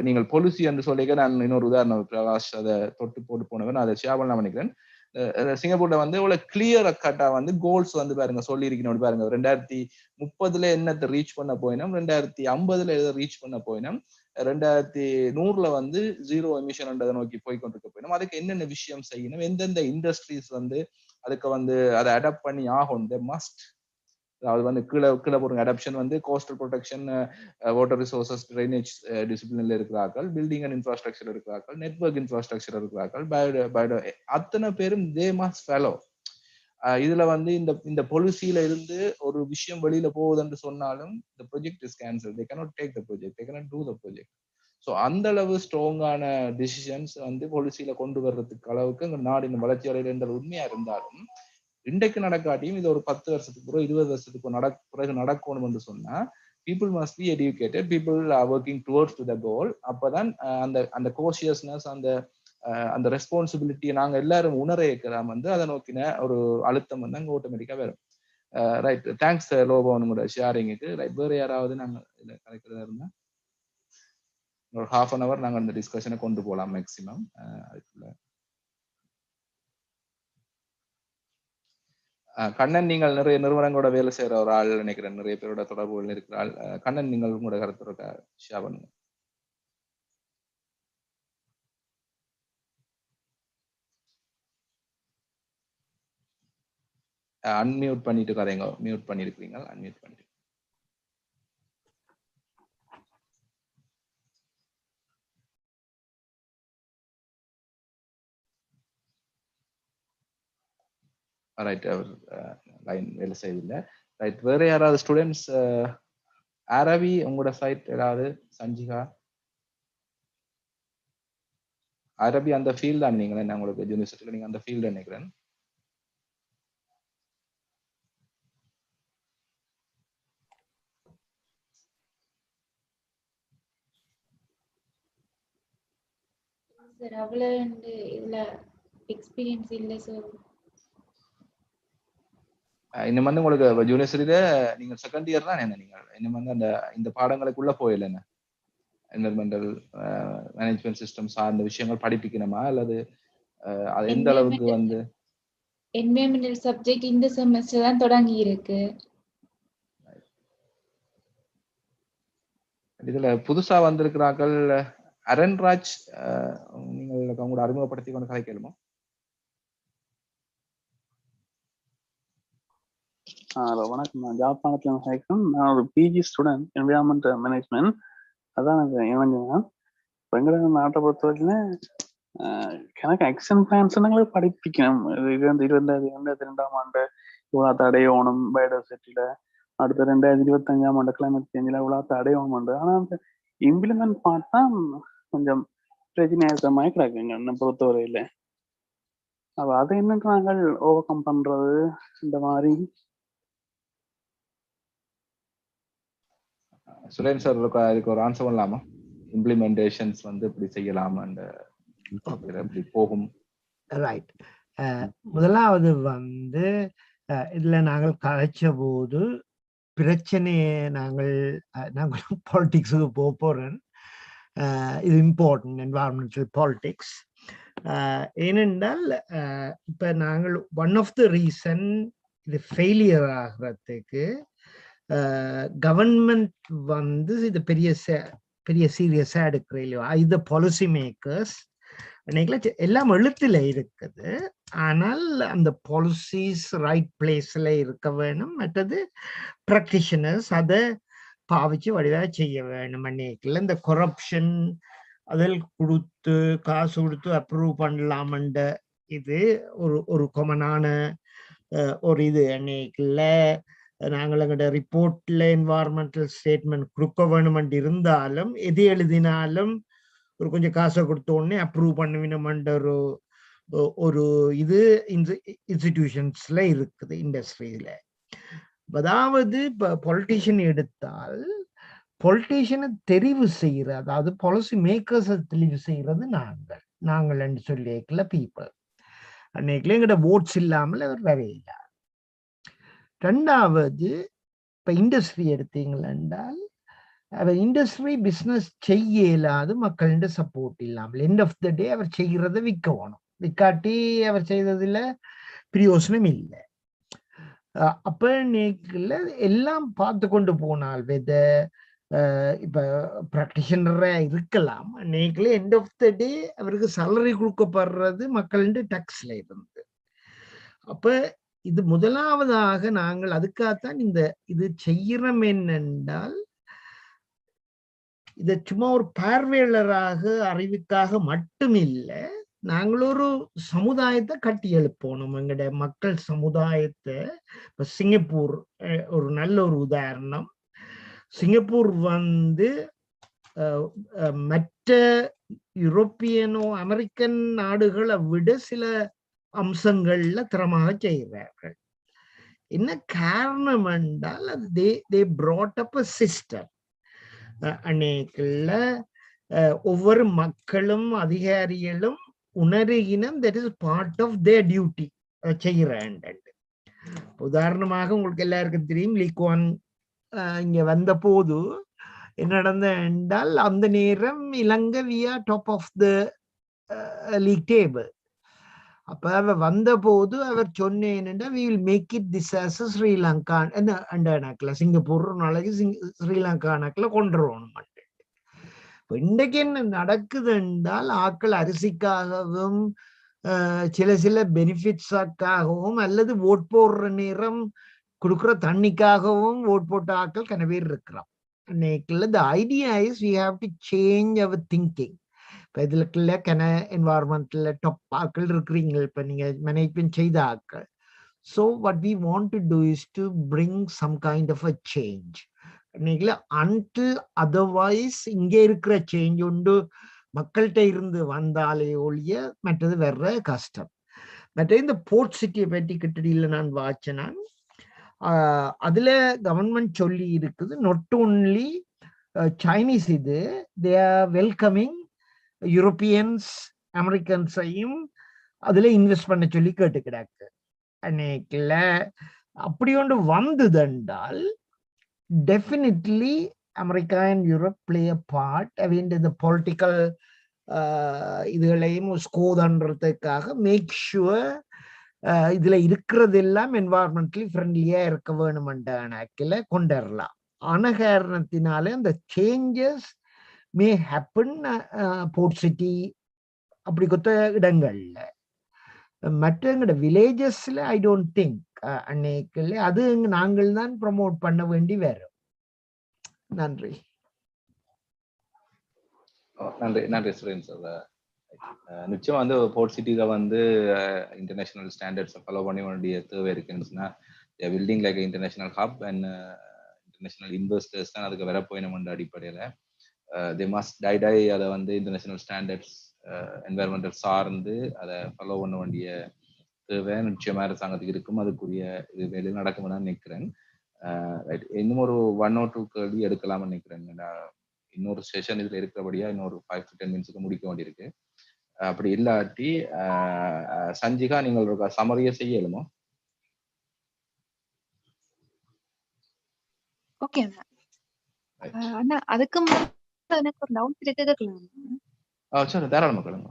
நீங்கள் பாலிசி என்று சொல்லிக்க நான் இன்னொரு உதாரணம் பிரகாஷ் அதை தொட்டு போட்டு போனவன் அதை ஷேர் பண்ணலாம் நினைக்கிறேன். சிங்கப்பூர்ல வந்து இவ்வளவு கிளியர் கட்டா வந்து கோல்ஸ் வந்து பாருங்க சொல்லி இருக்கணும் பாருங்க. 2030 என்னத்தை ரீச் பண்ண போயினோம், 2050 எதை ரீச் பண்ண போயினோம், 2100 வந்து 0 எமிஷன் நோக்கி போய்கொண்டிருக்க போயினோம். அதுக்கு என்னென்ன விஷயம் செய்யணும், எந்தெந்த இண்டஸ்ட்ரீஸ் வந்து அதுக்கு வந்து அதை அடாப்ட் பண்ணி ஆகும், மஸ்ட். அதாவது வந்து கீழே போடுங்க அடாப்ஷன் வந்து coastal protection, water resources, drainage டிசிப்ளின்ல இருக்கிறார்கள், பில்டிங் அண்ட் இன்ஃப்ராஸ்ட்ரக்சர் இருக்கிறார்கள், நெட்வொர்க் இன்ஃப்ராஸ்ட்ரக்சர் இருக்கிறார்கள், பயோ அத்தனை பேரும் தே மஸ்ட் ஃபாலோ. இதுல வந்து இந்த பாலிசியில இருந்து ஒரு விஷயம் வெளியில போகுதுன்னு சொன்னாலும் the project is cancelled, they cannot take the project, they cannot do the project. So அந்த அளவு ஸ்ட்ராங்கான டிசிஷன்ஸ் வந்து பாலிசியில கொண்டு வர்றதுக்கு அளவுக்கு இந்த நாடு இந்த வளர்ச்சி அடைகின்ற உண்மையா இருந்தாலும் இன்றைக்கு நடக்காட்டியும் இது ஒரு 10 வருஷத்துக்கு பிறகு 20 வருஷத்துக்கு பிறகு நடக்கணும் என்று சொன்னா people must be educated, people are working towards to the goal. அப்பதான் அந்த கோஷியஸ்னஸ், அந்த ரெஸ்பான்சிபிலிட்டியை நாங்க எல்லாரும் உணர இருக்கிறாம வந்து அதை நோக்கின ஒரு அழுத்தம் வந்து அங்க ஆட்டோமேட்டிக்கா வரும். ரைட், தேங்க்ஸ் லோபன் உங்களோட ஷேரிங்குக்கு. ரைட், வேற யாராவது நாங்க இதில் கலைக்கிறதா இருந்தா ஒரு 1/2 an hour நாங்க அந்த டிஸ்கஷனை கொண்டு போகலாம் மேக்சிமம். அதுக்குள்ள கண்ணன், நீங்கள் நிறைய நிறுவனங்களோட வேலை செய்யற ஒரு ஆள் நினைக்கிறேன், நிறைய பேரோட தொடர்புகள் இருக்கிற ஆள். கண்ணன், நீங்கள் உங்களோட கருத்து ஷேர் பண்ணுங்க. அன்மியூட் பண்ணிட்டு கதைங்க, மியூட் பண்ணிருக்கீங்க, அன்மியூட் பண்ணிட்டு. ரைட், அவர் லைன் வேலை செய்யவில்லை. ரைட், வேற யாராவது ஸ்டூடெண்ட்ஸ்? அரவி உங்களோட சைட் ஏதாவது? சஞ்சிகா, அரபி அந்த ஃபீல்ட் தான் நீங்க என்ன, உங்களுக்கு யூனிவர்சிட்டியில நீங்க அந்த ஃபீல்டு நினைக்கிறேன். சார் அவ்வளவு இதுல எக்ஸ்பீரியன்ஸ் இல்லை சார். இன்னும் வந்து உங்களுக்கு யூனிவர்சிட்டியில நீங்க செகண்ட் இயர் தான் என்ன, நீங்க இன்னும் வந்து இந்த பாடங்களுக்குள்ள போயில என்ன என்வயர்மெண்டல் மேனேஜ்மெண்ட் சிஸ்டம் சார்ந்த விஷயங்கள் படிப்பிக்கணுமா, அல்லது அது எந்த அளவுக்கு வந்து? என்வயர்மெண்டல் சப்ஜெக்ட் இந்த செமஸ்டர் தான் தொடங்கி இருக்கு. இதுல புதுசா வந்திருக்கிறார்கள். அரண்ராஜ், நீங்கள் உங்களோட அறிமுகப்படுத்தி கொண்டு கதைக்கலுமா? ஹலோ, வணக்கம். நான் ஜாழ்ப்பாணத்துல கேட்கிறேன். நான் ஒரு பிஜி ஸ்டூடெண்ட், என்வயர்மெண்ட் மேனேஜ்மெண்ட். அதான் இணைஞ்சேன். இப்போ எங்களை நாட்டை பொறுத்த வரைக்கும் எனக்கு ஆக்ஷன் பிளான்ஸ் நாங்களே படிப்பிக்கணும். 2022 ஆண்டு இவ்வளோ அடையணும் பயோடைவர்சிட்டியில, அடுத்த 2025 ஆண்டு கிளைமேட் சேஞ்சில் இவ்வளோ அடையணும். ஆனால் அந்த இம்ப்ளிமெண்ட் பார்ட் தான் கொஞ்சம் பிரச்சனையாக கிடக்குங்க என்னை பொறுத்தவரையில். அப்போ அதை என்னட்டு நாங்கள் ஓவர் கம் பண்றது இந்த மாதிரி? சுரேன் சார் அதுக்கு ஒரு ஆன்சர் பண்ணலாமா? இம்ப்ளிமெண்டேஷன்ஸ் வந்து இப்படி செய்யலாம், இப்படி போகும். ரைட், முதலாவது வந்து இதுல நாங்கள் கதைச்ச போது பிரச்சனையை நாங்கள் பாலிடிக்ஸுக்கு போறேன். இது இம்பார்ட்டன்ட், என்வாயர்மெண்டல் பாலிடிக்ஸ். ஏனென்றால் இப்ப நாங்கள் ஒன் ஆஃப் த ரீசன் இது ஃபெயிலியர் ஆகிறதுக்கு கவர்மெண்ட் வந்து இது பெரிய சீரியஸா எடுக்கிற இல்லையோ இது பாலிசி மேக்கர்ஸ் எல்லாம் எழுத்துல இருக்குது. ஆனால் அந்த பாலிசிஸ் ரைட் பிளேஸ்ல இருக்க வேணும். மற்றது ப்ராக்டிஷனர்ஸ் அதை பாவிச்சு வடிவா செய்ய வேணும். அன்னைக்குல இந்த கொரப்ஷன் அதில் கொடுத்து காசு கொடுத்து அப்ரூவ் பண்ணலாமண்ட இது ஒரு காமனான ஒரு இது. அன்னைக்குல நாங்கள் எங்கள்ட ரிப்போர்ட்ல என்வாரன்மெண்டல் ஸ்டேட்மெண்ட் கொடுக்க வேணுமென்று இருந்தாலும் எது எழுதினாலும் ஒரு கொஞ்சம் காசை கொடுத்த உடனே அப்ரூவ் பண்ணுவினோம்ன்ற ஒரு இது இன்ஸ்டிடியூஷன்ஸ்ல இருக்குது இண்டஸ்ட்ரியில. அதாவது இப்ப பொலிட்டிஷியன் எடுத்தால் பொலிட்டிஷியனை தெரிவு செய்யறது, அதாவது பாலிசி மேக்கர்ஸை தெரிவு செய்யறது நாங்கள் சொல்லிக்கல பீப்புள். அன்னைக்குல எங்கிட்ட ஓட்ஸ் இல்லாமல் அவர் வரையில. ரெண்டாவது இப்ப இண்டஸ்ட்ரி எடுத்தீங்கள் என்றால் அவர் இண்டஸ்ட்ரி பிசினஸ் செய்ய இயலாது மக்கள்கிட்ட சப்போர்ட் இல்லாமல் எண்ட் ஆஃப் த டே அவர் செய்கிறத விற்கணும். விற்காட்டி அவர் செய்ததுல பிரயோசனம் இல்லை. அப்ப நேக்குல எல்லாம் பார்த்து கொண்டு போனால் வெத இப்ப ப்ராக்டிஷனரா இருக்கலாம். நேக்குல எண்ட் ஆஃப் த டே அவருக்கு சேலரி கொடுக்கப்படுறது மக்கள்கிட்ட டாக்ஸ்ல இருந்து. அப்ப இது முதலாவதாக நாங்கள் அதுக்காகத்தான் இது செய்கிறோம். என்னென்றால் இதை சும்மா ஒரு பார்வையாளராக அறிவுக்காக மட்டும் இல்லை, நாங்கள் ஒரு சமுதாயத்தை கட்டி எழுப்பணும். எங்கட மக்கள் சமுதாயத்தை. இப்ப சிங்கப்பூர் ஒரு நல்ல ஒரு உதாரணம். சிங்கப்பூர் வந்து மற்ற யூரோப்பியனோ அமெரிக்கன் நாடுகளை விட சில அம்சங்கள்ல திறமாக செய்கிறார்கள். என்ன காரணம் என்றால் அது they brought up a system. அன்னைக்குள்ள ஒவ்வொரு மக்களும் அதிகாரிகளும் உணர்கினம் that is part of their duty செய்கிறேன். உதாரணமாக உங்களுக்கு எல்லாருக்கும் தெரியும், லீக்வான் இங்க வந்த போது என்ன நடந்த என்றால் அந்த நேரம் இலங்கை வியா top of the league table. அப்ப அவர் வந்த போது அவர் சொன்னேன்னா we will make it this as a Sri Lanka என்ன சிங்கப்பூர் நாளைக்கு ஸ்ரீலங்கானக்குல கொண்டுருவோம். இன்றைக்கு என்ன நடக்குது என்றால் ஆக்கள் அரிசிக்காகவும் சில பெனிஃபிட்ஸாக்காகவும் அல்லது ஓட் போடுற நேரம் கொடுக்குற தண்ணிக்காகவும் ஓட் போட்ட ஆக்கள் கன பேர் இருக்கிறோம். the idea is we have to change our thinking. இப்போ இதுல கன என்வாரன்மெண்ட்ல டாப் ஆக்கள் இருக்கிறீங்க, இப்ப நீங்க மேனேஜ்மெண்ட் செய்த ஆக்கள். So what we want to do is to bring some kind of a change. Until otherwise இங்க இருக்கிற சேஞ்ச் உண்டு மக்கள்கிட்ட இருந்து வந்தாலே ஒழிய மற்றது வர்ற கஷ்டம். மற்ற இந்த போர்ட் சிட்டியை பற்றி கிட்டடியில் நான் வாச்சேன். அதுல கவர்மெண்ட் சொல்லி இருக்குது, நாட் ஓன்லி சைனீஸ் இது தே ஆர் வெல்கமிங் யூரோப்பியன்ஸ் அமெரிக்கன்ஸையும் அதுல இன்வெஸ்ட் பண்ண சொல்லி கேட்டுக்கிறாங்க. அன்னைக்குல அப்படி ஒன்று வந்ததுண்டால் definitely America and Europe play a part. இந்த பொலிட்டிக்கல் இதுகளையும் ஸ்கோதன்றதுக்காக மேக் ஷுவர் இதுல இருக்கிறது எல்லாம் என்வாரன்மெண்டலி ஃப்ரெண்ட்லியா இருக்க வேணுமென்ற கொண்டு வரலாம். ஆன காரணத்தினால அந்த changes may happen board city அப்படி கொத்த இடங்கள்ல. மற்ற வில்லேஜஸ்ல ஐ டோன்ட் திங்க் அன்னைக்கு அது நாங்கள் தான் ப்ரமோட் பண்ண வேண்டி வரும். நன்றி. நன்றி சுரேன் சார். நிச்சயம் வந்து போர்ட் சிட்டில வந்து இன்டர்நேஷனல் ஸ்டாண்டர்ட்ஸ் ஃபாலோ பண்ண வேண்டிய தேவை இருக்குன்னு building like international hub and international investors தான் அதுக்கு வரப்போயணும்ன்ற அடிப்படையில் தே மஸ்ட் டை அதை வந்து இன்டர்நேஷனல் ஸ்டாண்டர்ட்ஸ் என்வைரன்மெண்டல் சார்ந்து அதை ஃபாலோ பண்ண வேண்டிய தேவை நிச்சயமா அரசாங்கத்துக்கு இருக்கும். அதுக்குரிய இது வேலையில் நடக்கும் தான் நினைக்கிறேன். ரைட், இன்னும் ஒரு 1 or 2 கேள்வி எடுக்கலாம்னு நினைக்கிறேன். இன்னொரு செஷன் இதுல இருக்கிறபடியா இன்னொரு 5 to 10 minutes முடிக்க வேண்டியிருக்கு. அப்படி இல்லாட்டி சஞ்சிகா நீங்கள் ஒரு சமரியை செய்யலுமோ? ஓகே அண்ணா, அதுக்கு எனக்கு ஒரு டவுட் கேட்கலாம். சரி, தாராளமா கேளுங்க.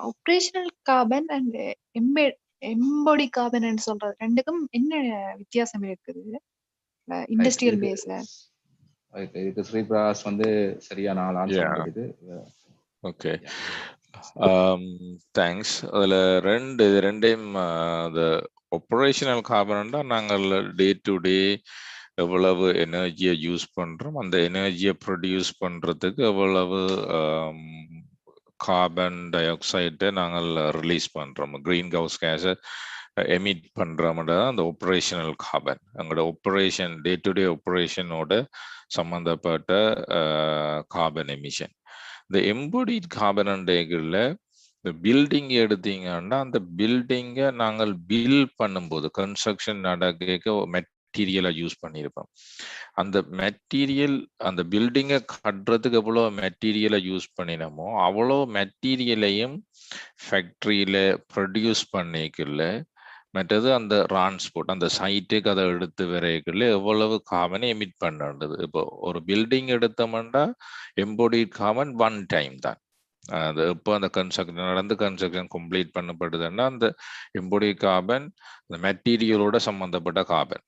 ஆபரேஷனல் கார்பன் அண்ட் எம்பொடி கார்பன் சொல்றது ரெண்டுக்கும் என்ன வித்தியாசம் இருக்குது இண்டஸ்ட்ரியல் பேஸ்ல? இதுக்கு ஸ்ரீபிரகாஷ் வந்து சரியான ஆள் ஆன்சர் Yeah. பண்றதுக்கு. Okay, thanks. அதில் ரெண்டையும் அந்த ஒப்ரேஷனல் கார்பன்டா நாங்கள் டே டு டே எவ்வளவு எனர்ஜியை யூஸ் பண்ணுறோம், அந்த எனர்ஜியை ப்ரொடியூஸ் பண்ணுறதுக்கு எவ்வளவு கார்பன் டை ஆக்சைடை நாங்கள் ரிலீஸ் பண்ணுறோம், க்ரீன் ஹவுஸ் கேஸை எமிட் பண்ணுறோம்னா அந்த ஒப்ரேஷனல் கார்பன். எங்களோட ஒப்ரேஷன் டே டு டே ஒப்ரேஷனோட சம்மந்தப்பட்ட கார்பன் எமிஷன். இந்த எம்பொடிட் கார்பன் டேகளில் இந்த பில்டிங் எடுத்தீங்கன்னா அந்த பில்டிங்கை நாங்கள் பில்ட் பண்ணும்போது கன்ஸ்ட்ரக்ஷன் நடக்க மெட்டீரியலை யூஸ் பண்ணியிருப்போம். அந்த மெட்டீரியல் அந்த பில்டிங்கை கட்டுறதுக்கு எவ்வளோ மெட்டீரியலை யூஸ் பண்ணினோமோ அவ்வளோ மெட்டீரியலையும் ஃபேக்ட்ரியில் ப்ரொடியூஸ் பண்ணிக்கல. மற்றது அந்த டிரான்ஸ்போர்ட் அந்த சைட்டுக்கு அதை எடுத்து வரைக்குள்ள எவ்வளவு கார்பனை எமிட் பண்ணுறது. இப்போ ஒரு பில்டிங் எடுத்தோம்னா எம்போடிட் கார்பன் 1 டைம் தான். அது இப்போ அந்த கன்ஸ்ட்ரக்ஷன் நடந்து கன்ஸ்ட்ரக்ஷன் கம்ப்ளீட் பண்ணப்படுதுன்னா அந்த எம்போடிட் கார்பன் அந்த மெட்டீரியலோட சம்மந்தப்பட்ட கார்பன்.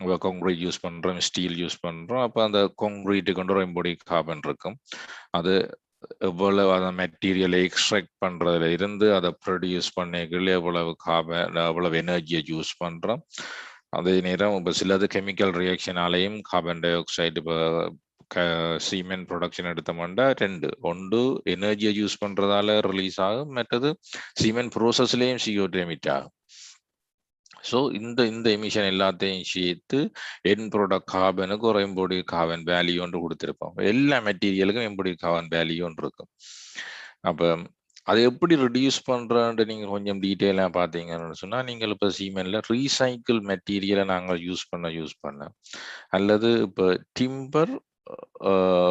இப்போ கான்கிரீட் யூஸ் பண்ணுறோம், ஸ்டீல் யூஸ் பண்ணுறோம், அப்போ அந்த கான்கிரீட்டுக்கு ஒரு எம்போடிட் கார்பன் இருக்கும். அது எவ்வளவு அந்த மெட்டீரியலை எக்ஸ்ட்ராக்ட் பண்றதுல இருந்து அதை ப்ரொடியூஸ் பண்ணிக்கல எவ்வளவு கார்பன் எவ்வளவு எனர்ஜியை யூஸ் பண்றோம். அதே நேரம் இப்போ சிலது கெமிக்கல் ரியாக்ஷனாலையும் கார்பன் டை ஆக்சைடு இப்போ சீமெண்ட் ப்ரொடக்ஷன் எடுத்தோம்னா ஒன்று எனர்ஜியை யூஸ் பண்றதால ரிலீஸ் ஆகும், மற்றது சீமெண்ட் ப்ரோசஸ்லேயும் CO2 எமிட் ஆகும். ஸோ இந்த எமிஷன் எல்லாத்தையும் சேர்த்து என் ப்ராடக்ட் கார்பனுக்கு ஒரு எம்போடி கார்பன் வேல்யூ ஒன்று கொடுத்துருப்போம். எல்லா மெட்டீரியலுக்கும் எம்போடி கார்பன் வேல்யூ ஒன்று இருக்கும். அப்போ அதை எப்படி ரிடியூஸ் பண்ணுறன்ட்டு நீங்கள் கொஞ்சம் டீட்டெயிலாக பார்த்தீங்கன்னு சொன்னால், நீங்கள் இப்போ சீமெண்ட்ல ரீசைக்கிள் மெட்டீரியலை நாங்கள் யூஸ் பண்ண அல்லது இப்போ டிம்பர்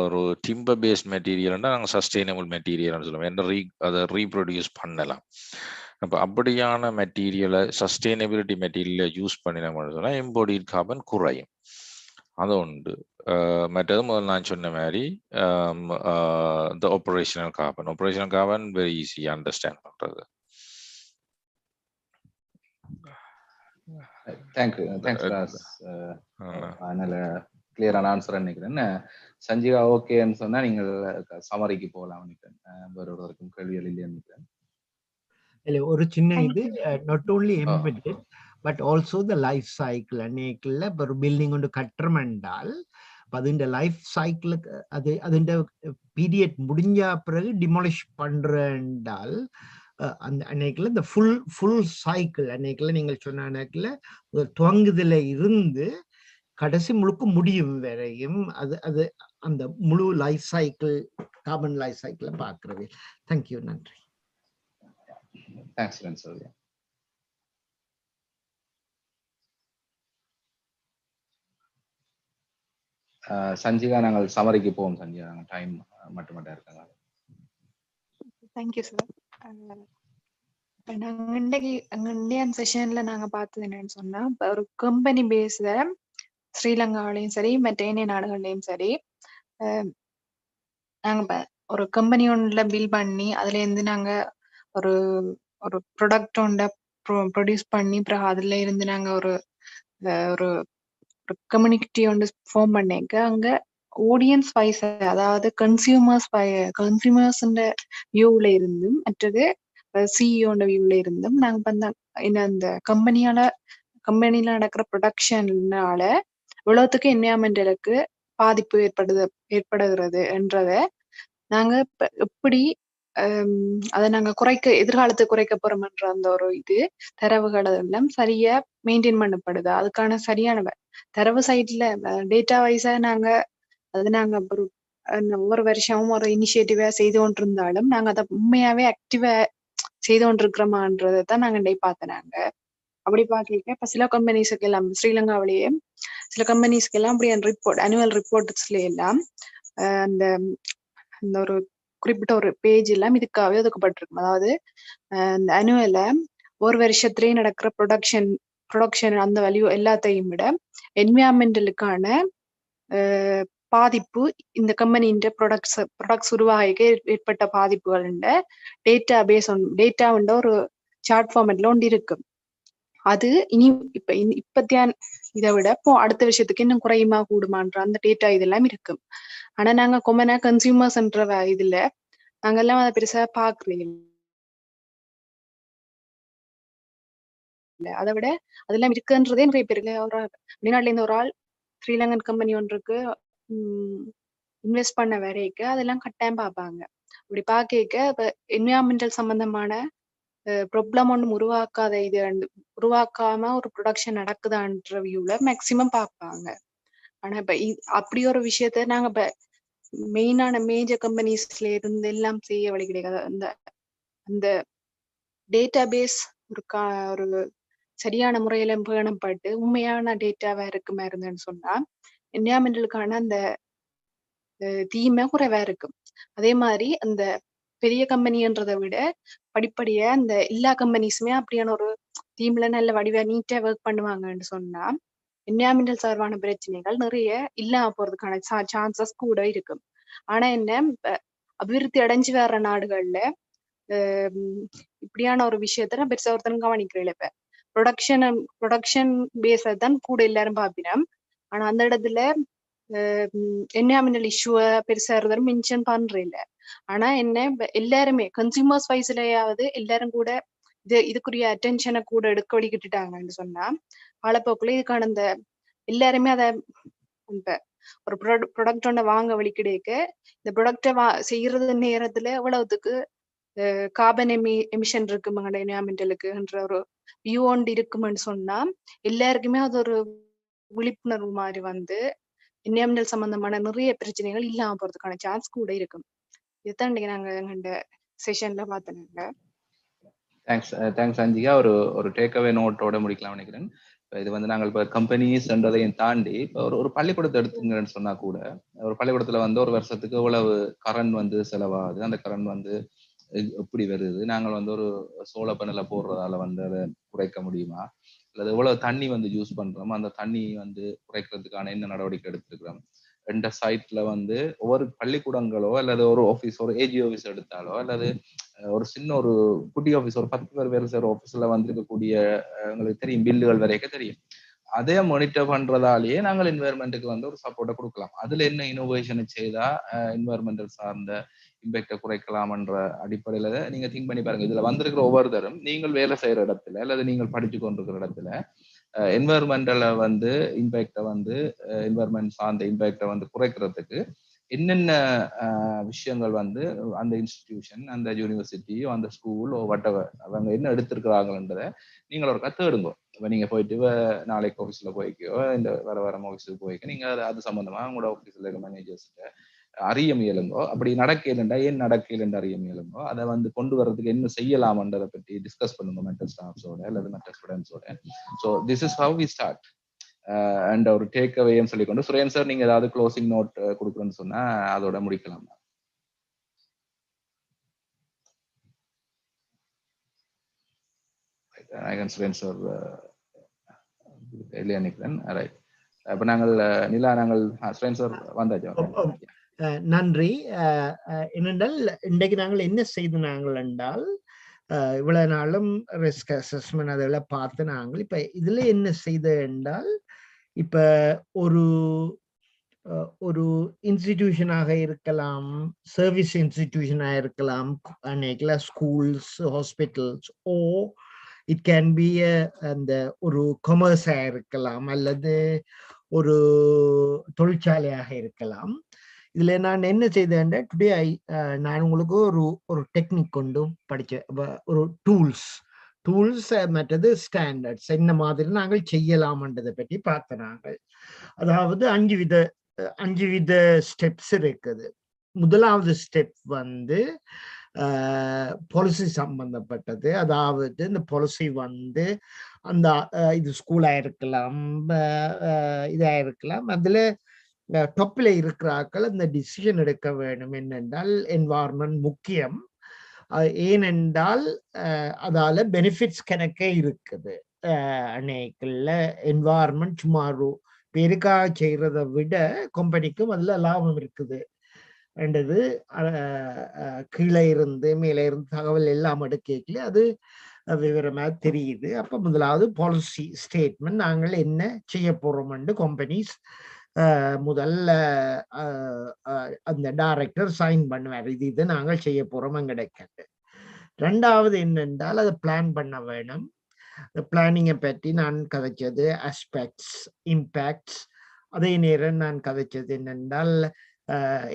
ஒரு டிம்பர் பேஸ்ட் மெட்டீரியல்னா நாங்கள் சஸ்டைனபிள் மெட்டீரியல்னு சொல்லுவோம். அதை ரீப்ரொடியூஸ் பண்ணலாம். அப்போ அப்படியான மெட்டீரியலை சஸ்டைனபிலிட்டி மெட்டீரியலை யூஸ் பண்ணினோம்னு சொன்னால் எம்போடிட் கார்பன் குறையும். அது உண்டு. மற்றது முதல்ல நான் சொன்ன மாதிரி இந்த operational carbon very easy understand பண்ணுறது. தேங்க்ஸ். அதனால கிளியரான ஆன்சர் நினைக்கிறேன். சஞ்சீவா ஓகேன்னு சொன்னா நீங்கள் சமரிக்கு போகலாம் நினைக்கிறேன். வேறொருவருக்கும் கேள்விகள் இல்லைன்னு நினைக்கிறேன். இல்ல ஒரு சின்ன இது not only embedded but also the life cycle அன்னைக்குள்ள ஒரு பில்டிங் ஒன்று கட்டுறோம் என்றால் അതിന്റെ ലൈഫ് സൈക്കിൾ അതിന്റെ പീരിയഡ് முடிஞ்ச பிறகு டிமாலிஷ் பண்றால் அந்த அன்னைக்குள்ள இந்த ஃபுல் சைக்கிள் அன்னைக்குள்ள நீங்கள் சொன்ன அன்னைக்குள்ள துவங்குதல இருந்து கடைசி முழுக்க முடியும் வரையும் அது அந்த முழு லைஃப் சைக்கிள் கார்பன் லைஃப் சைக்கிளை பார்க்கிறது. தேங்க்யூ, நன்றி. Thanks, Sylvia. சஞ்சிகா நாங்கள் சமரிக்கு போவோம். சஞ்சிகா நாங்கள் டைம் மட்டும் இருக்காங்க. Thank you sir. நாங்கள் இன்றைக்கு இந்தியன் செஷன்ல நாங்க பார்த்தது என்னன்னு சொன்னா, ஒரு கம்பெனி பேஸ்ல ஸ்ரீலங்காவிலையும் சரி மற்ற ஏனைய நாடுகள்லையும் சரி நாங்க ஒரு கம்பெனி ஒன்றுல பில் பண்ணி அதுல இருந்து நாங்க ஒரு ஒரு ப்ராடக்ட் ஒன்றை ப்ரொடியூஸ் பண்ணி அப்புறம் அதுல இருந்து நாங்க ஒரு ஒரு கம்யூனிட்டி ஒன்று ஃபார்ம் பண்ணிக்க அங்க ஆடியன்ஸ் வைஸ் அதாவது கன்சியூமர்ஸ் வியூல இருந்தும் மற்றது சிஇஓட வியூல இருந்தும் நாங்க அந்த கம்பெனில நடக்கிற ப்ரொடக்ஷன்னால உலகத்துக்கு என்விரான்மெண்டலுக்கு பாதிப்பு ஏற்படுகிறது என்றத நாங்க எப்படி அதை நாங்க எதிர்காலத்தை குறைக்க போறோம்ன்ற அந்த ஒரு தரவுகள் எல்லாம் சரியா மெயின்டைன் பண்ணப்படுது. அதுக்கான சரியான தரவு சைட்ல டேட்டா வைஸா நாங்க ஒவ்வொரு வருஷமும் ஒரு இனிஷியேட்டிவா செய்து கொண்டிருந்தாலும் நாங்க அதை உண்மையாவே ஆக்டிவா செய்து கொண்டிருக்கிறோமான்றதான் நாங்க டே பார்த்தனாங்க. அப்படி பார்க்க இப்ப சில கம்பெனிஸ்க்கு எல்லாம் ஸ்ரீலங்காவிலேயே சில கம்பெனிஸ்க்கு எல்லாம் அப்படி அனுவல் ரிப்போர்ட்ஸ்ல எல்லாம் அந்த ஒரு குறிப்பிட்ட ஒரு பேஜ் எல்லாம் இதுக்காகவே ஒதுக்கப்பட்டிருக்கும். அதாவது இந்த அனுவல ஒரு வருஷத்திலேயே நடக்கிற ப்ரொடக்ஷன் அந்த வேல்யூ எல்லாத்தையும் விட என்விரான்மெண்டலுக்கான பாதிப்பு இந்த கம்பெனியின் ப்ராடக்ட்ஸ் உருவாக ஏற்பட்ட பாதிப்புகள் டேட்டா உண்ட ஒரு சார்ட் ஃபார்மேட்ல ஒன்று இருக்கும். அது இனி இப்பத்தியான இதை விட இப்போ அடுத்த விஷயத்துக்கு இன்னும் குறையுமா கூடுமான்ற அந்த டேட்டா இதெல்லாம் இருக்கும். ஆனா நாங்க கொமனா கன்சியூமர்ஸ்ன்ற இதுல நாங்கெல்லாம் அதை பெருசா பாக்குறீங்க. அதை விட அதெல்லாம் இருக்குன்றதே நிறைய பேருக்கு ஒரு வெளிநாட்டுல இருந்து ஒரு ஆள் ஸ்ரீலங்கன் கம்பெனி ஒன்றுக்கு இன்வெஸ்ட் பண்ண வரைக்கு அதெல்லாம் கட்டாயம் பார்ப்பாங்க. அப்படி பார்க்க இப்ப என்விரான்மெண்டல் சம்பந்தமான ப்ராப்ளம் ஒன்றும் உருவாக்காம ஒரு ப்ரொடக்ஷன் நடக்குதான்ற வியூல மேக்சிமம் பார்ப்பாங்க. ஆனா இப்ப அப்படி ஒரு விஷயத்த நாங்க இப்ப மெயினான மேஜர் கம்பெனிஸ்ல இருந்து எல்லாம் செய்ய வழி கிடையாது. அந்த டேட்டா பேஸ் ஒரு சரியான முறையில பேணப்பட்டு உண்மையான டேட்டாவா இருக்குமா இருந்தேன்னு சொன்னா என்விரான்மெண்டலுக்கான அந்த தீமை குறைவா இருக்கும். அதே மாதிரி அந்த பெரிய கம்பெனின்றதை விட படிப்படியா அந்த எல்லா கம்பெனிஸுமே அப்படியான ஒரு தீம்ல நல்ல வடிவா நீட்டா ஒர்க் பண்ணுவாங்கன்னு சொன்னா என்விரான்மெண்டல் சார்பான பிரச்சனைகள் நிறைய இல்லாம போறதுக்கான சான்சஸ் கூட இருக்கும். ஆனா என்ன அபிவிருத்தி அடைஞ்சு வர்ற நாடுகள்ல இப்படியான ஒரு விஷயத்த பெருசா ஒருத்தரும் கவனிக்கிறேன். இப்ப ப்ரொடக்ஷன் பேஸ தான் கூட எல்லாரும் பாப்பினோம். ஆனா அந்த இடத்துல என்விரான்மெண்டல் இஷ்யூவை பெருசா இருந்தாலும் மென்ஷன் பண்றேன். ஆனா என்ன எல்லாருமே கன்சியூமர்ஸ் வைஸ்லயாவது எல்லாரும் கூட இதுக்குரிய அட்டென்ஷனை கூட எடுக்க வழிகிட்டுட்டாங்கன்னு சொன்னா காலப்போக்குள்ள இதுக்கான இந்த எல்லாருமே அதை ஒரு ப்ராடக்ட் ஒன்றை வாங்க வழி கிடைக்க இந்த ப்ராடக்டை செய்யறது நேரத்துல எவ்வளவுக்கு கார்பன் எமிஷன் இருக்கு என்விரான்மெண்டலுக்குன்ற ஒரு வியூ ஒன்று இருக்குமென்னு சொன்னா எல்லாருக்குமே அது ஒரு விழிப்புணர்வு மாதிரி வந்து என்விரான்மெண்டல் சம்பந்தமான நிறைய பிரச்சனைகள் இல்லாம போறதுக்கான சான்ஸ் கூட இருக்கும். இதுதான் நாங்க எங்க செஷன்ல பார்த்தோங்க. தேங்க்ஸ் அஞ்சிகா. ஒரு டேக்அவே நோட்டோட முடிக்கலாம் நினைக்கிறேன். இது வந்து நாங்கள் இப்போ கம்பெனிஸ்ன்றதையும் தாண்டி இப்போ ஒரு பள்ளிக்கூடத்தை எடுத்துங்கன்னு சொன்னா கூட ஒரு பள்ளிக்கூடத்துல வந்து ஒரு வருஷத்துக்கு எவ்வளவு கரண்ட் வந்து செலவாகுது, அந்த கரண்ட் வந்து எப்படி வருது, நாங்கள் வந்து ஒரு சோலார் பேனலை போடுறதால வந்து அதை குறைக்க முடியுமா, அல்லது எவ்வளவு தண்ணி வந்து யூஸ் பண்றோமோ அந்த தண்ணி வந்து குறைக்கிறதுக்கான என்ன நடவடிக்கை எடுத்திருக்கிறோம். ரெண்டு சைட்ல வந்து ஒவ்வொரு பள்ளிக்கூடங்களோ அல்லது ஒரு ஆஃபீஸ், ஒரு ஏஜி ஆஃபீஸ் எடுத்தாலோ அல்லது ஒரு சின்ன ஒரு குட்டி ஆஃபீஸ், ஒரு 10 பேர் வேலை செய்யற ஆஃபீஸ்ல வந்திருக்கக்கூடிய உங்களுக்கு தெரியும் பில்லுகள் வரைக்கும் தெரியும். அதே மானிட்டர் பண்றதாலேயே நாங்கள் என்வாயர்மெண்ட்டுக்கு வந்து ஒரு சப்போர்ட்டை கொடுக்கலாம். அதுல என்ன இனோவேஷனை செய்தா என்வாயர்மெண்டல் சார்ந்த இம்பேக்டை குறைக்கலாம்ன்ற அடிப்படையில நீங்க திங்க் பண்ணி பாருங்க. இதுல வந்திருக்கிற ஒவ்வொருத்தரும் நீங்கள் வேலை செய்யற இடத்துல அல்லது நீங்கள் படிச்சு கொண்டிருக்கிற இடத்துல என்வாயர்மெண்டல வந்து இம்பேக்டை வந்து என்வாயர்மெண்ட் சார்ந்த இம்பேக்டை வந்து குறைக்கிறதுக்கு என்னென்ன விஷயங்கள் வந்து அந்த இன்ஸ்டிடியூஷன், அந்த யூனிவர்சிட்டி, அந்த ஸ்கூல் whatever அவங்க என்ன எடுத்திருக்கிறாங்கன்றத நீங்கள் ஒரு கத்து எடுங்க. இப்போ நீங்க போயிட்டு நாளைக்கு ஆஃபீஸ்ல போய்க்கோ, இந்த வர ஆஃபீஸுக்கு போய்க்க நீங்க அது சம்பந்தமா உங்களோட ஆஃபீஸ்ல இருக்க மேனேஜர்ஸ்கிட்ட அறிய முயலுங்கோ. அப்படி நடக்கலண்டா ஏன் நடக்கலன்னு அறிய முயலுங்கோ. அதை வந்து கொண்டு வர்றதுக்கு என்ன செய்யலாம்ன்றதை பற்றி டிஸ்கஸ் பண்ணுங்க மென்டல் ஸ்டாஃப்ஸோட அல்லது மென்டல் ஸ்டூடெண்ட்ஸோட. So this is how we start and ஒரு டேக் அவேன்னு சொல்லிக்கொண்டு சுரேன் சார் நீங்க ஏதாவது க்ளோசிங் நோட் கொடுக்குறேன்னு சொன்னா அதோட முடிக்கலாம். சுரேன் சார் இல்லையா நினைக்கிறேன். ரைட். அப்ப நாங்கள் நிலா நாங்கள் சுரேன் சார் வந்தாச்சு. நன்றி. என்னென்றால் இன்றைக்கு நாங்கள் என்ன செய்து நாங்கள் என்றால் இவ்வளவு நாளும் ரிஸ்க் அசஸ்மெண்ட் அதெல்லாம் பார்த்து நாங்கள் இப்ப இதுல என்ன செய்த என்றால் இப்ப ஒரு இன்ஸ்டிடியூஷனாக இருக்கலாம், சர்வீஸ் இன்ஸ்டிடியூஷனாக இருக்கலாம், schools, hospitals, O it can be அந்த ஒரு கொமர்ஸா இருக்கலாம் அல்லது ஒரு தொழிற்சாலையாக இருக்கலாம். இதுல நான் என்ன செய்தேன், டுடே நான் உங்களுக்கு ஒரு டெக்னிக் கொண்டு படிச்ச ஒரு டூல்ஸ் மற்றது ஸ்டாண்டர்ட்ஸ் என்ன மாதிரி நாங்கள் செய்யலாம்ன்றதை பற்றி பார்த்த நாங்கள். அதாவது 5 வித ஸ்டெப்ஸ் இருக்குது. முதலாவது ஸ்டெப் வந்து பாலிசி சம்பந்தப்பட்டது. அதாவது இந்த பாலிசி வந்து அந்த இது ஸ்கூலா இருக்கலாம், இதா இருக்கலாம், அதுல டொப்ல இருக்கிறார்கள் அந்த டிசிஷன் எடுக்க வேண்டும். என்னென்றால் என்வாரன்மெண்ட் முக்கியம். ஏனென்றால் அதால பெனிஃபிட்ஸ் கணக்கே இருக்குது. அன்னைக்குள்ள என்வாரன்மெண்ட் சும்மா பேருக்காக செய்யறதை விட கம்பெனிக்கும் அதுல லாபம் இருக்குது என்றது கீழே இருந்து மேலே இருந்து தகவல் எல்லாம் எடுக்கல அது விவரமா தெரியுது. அப்ப முதலாவது பாலிசி ஸ்டேட்மெண்ட், நாங்கள் என்ன செய்ய போறோம் கம்பெனிஸ் முதல்ல அந்த டைரக்டர் சைன் பண்ணுவார், இது நாங்கள் செய்ய போறோம் கிடைக்கிறது. ரெண்டாவது என்னென்றால் அதை பிளான் பண்ண வேணும். பிளானிங்கை பற்றி நான் கதைச்சது ஆஸ்பெக்ட்ஸ், இம்பேக்ட்ஸ். அதே நேரம் நான் கதைச்சது என்னென்றால்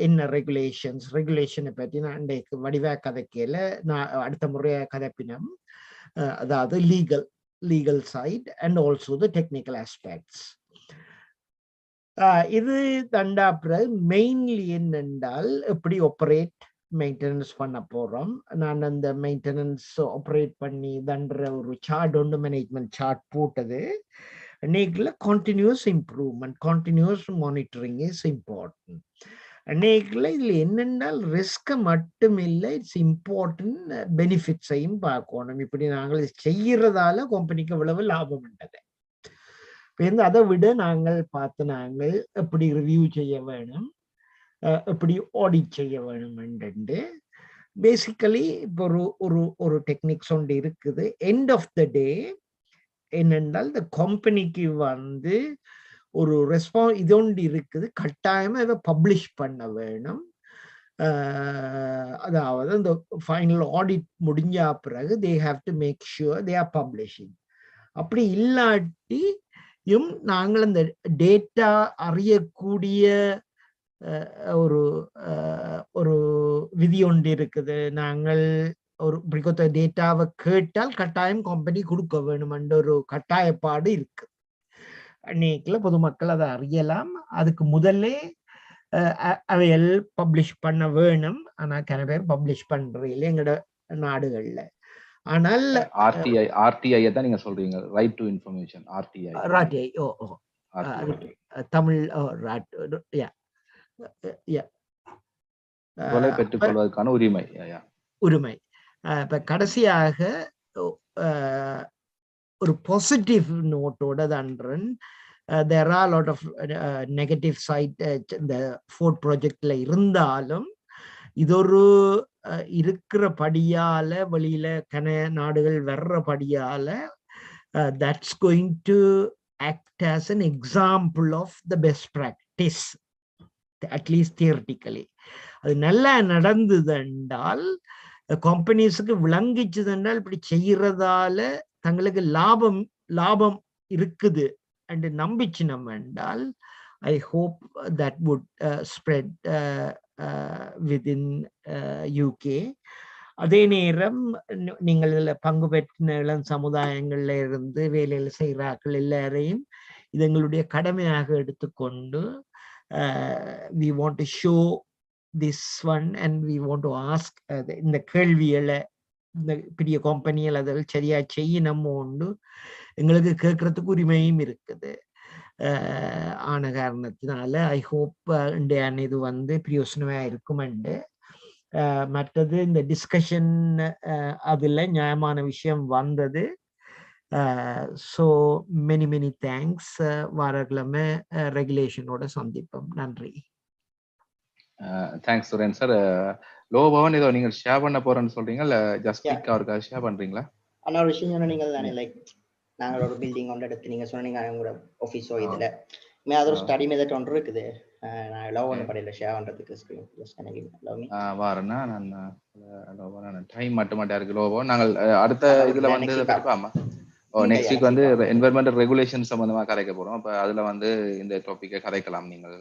என்ன ரெகுலேஷனை பற்றி நான் இன்றைக்கு வடிவா கதைக்கல, நான் அடுத்த முறைய கதைப்பினம். அதாவது legal side and also the technical aspects. இது தண்டா பிறகு மெயின்லி என்னென்றால் எப்படி ஆப்பரேட் மெயின்டெனன்ஸ் பண்ண போறோம். நான் அந்த மெயின்டெனன்ஸ் ஆப்ரேட் பண்ணி தண்ட ஒரு சார்ட் ஒன்று மேனேஜ்மெண்ட் சார்ட் போட்டது. அன்னைக்குல continuous improvement, continuous monitoring is important. அன்னைக்குல இதுல என்னென்னால் ரிஸ்கை மட்டும் இல்லை, இட்ஸ் இம்பார்ட்டன்ட் பெனிஃபிட்ஸையும் பார்க்கணும். இப்படி நாங்கள் செய்யறதால கம்பெனிக்கு எவ்வளவு லாபம் உண்டது. இப்போ அதை விட நாங்கள் நாங்கள் எப்படி ரிவ்யூ செய்ய வேணும், எப்படி ஆடிட் செய்ய வேணும். பேசிக்கலி இப்போ ஒரு டெக்னிக்ஸ் ஒன்று இருக்குது. எண்ட் ஆஃப் த டே என்னென்றால் இந்த கம்பெனிக்கு ஒரு இது ஒன்று இருக்குது, கட்டாயமா இதை பப்ளிஷ் பண்ண வேணும். அதாவது இந்த ஃபைனல் ஆடிட் முடிஞ்ச பிறகு they have to make sure they are publishing. அப்படி இல்லாட்டியும் நாங்கள் அந்த டேட்டா அறியக்கூடிய ஒரு விதி ஒன்று இருக்குது. நாங்கள் ஒரு டேட்டாவை கேட்டால் கட்டாயம் கம்பெனி கொடுக்க வேணும் என்ற ஒரு கட்டாயப்பாடு இருக்கு. அன்னைக்குல பொதுமக்கள் அதை அறியலாம். அதுக்கு முதல்ல அவைகள் பப்ளிஷ் பண்ண வேணும். ஆனா சில பேர் பப்ளிஷ் பண்றது இல்லை எங்களோட நாடுகள்ல. ஆனால் ஆர்டிஐ தான் நீங்க சொல்றீங்க, right to information. RTI Tamil பெற்றுக்கொள்வதற்கான உரிமை. இப்ப கடைசியாக ஒரு பாசிட்டிவ் நோட்டோட தன்றன். there are a lot of negative side இந்த ஃபோர்ட் ப்ராஜெக்ட்ல இருந்தாலும் இது ஒரு இருக்கிறபடியால வெளியில நாடுகள் வர்றபடியால that's going to act as an example of the best practice, at least theoretically. அது நல்லா நடந்தது என்றால் கம்பெனிஸுக்கு விளங்கிச்சது என்றால் இப்படி செய்யறதால தங்களுக்கு லாபம் இருக்குது என்று நம்பிச்சினம் என்றால் I hope that would spread within UK. அதே நேரம் நீங்கள் இதில் பங்கு பெற்ற இளம் சமுதாயங்கள்ல இருந்து வேலையில செய்கிறார்கள் எல்லாரையும் இது எங்களுடைய கடமையாக எடுத்துக்கொண்டு we want to show this one and we want to ask இந்த கேள்விகளை இந்த பெரிய கம்பெனிகள் அதில் சரியா செய்யணும் உண்டு எங்களுக்கு கேட்கறதுக்கு உரிமையும் இருக்குது. ஆன காரணத்தினால ஐ ஹோப் இது பிரயோசனமா இருக்குமெண்டு. மற்றது இந்த டிஸ்கஷன் அதுல நியாயமான விஷயம் வந்தது. So many thanks. வாரக்கிழமை ரெகுலேஷனோட சந்திப்போம். நன்றி. Thanks Suren sir. லோபவன் ஏதோ நீங்கள் ஷேர் பண்ண போறேன்னு சொல்றீங்க, இல்ல ஜஸ்ட் ஸ்பீக் அவருக்கு ஷேர் பண்றீங்களா? அண்ணா ஒரு விஷயம் சொன்னீங்க தானே, லைக் நாங்கள் ஒரு பில்டிங் ஒன்று எடுத்து நீங்க சொன்னீங்க உங்களோட ஆஃபீஸோ இதுல அது ஒரு ஸ்டடி மெத்தட் ஒன்று இருக்குது. நான் லவ் ஒன்று படையில ஷேர் பண்றதுக்கு ஸ்கிரீன் ஜஸ்ட் எனக்கு வாரேன்னா நான் டைம் மட்டும் இருக்கு லோபோ. நாங்கள் அடுத்த இதுல ஆமா நெக்ஸ்ட் வீக் என்விரான்மெண்டல் ரெகுலேஷன் சம்பந்தமா கரைக்க போறோம். அப்ப அதுல இந்த டாபிக்கை கரைக்கலாம். நீங்கள்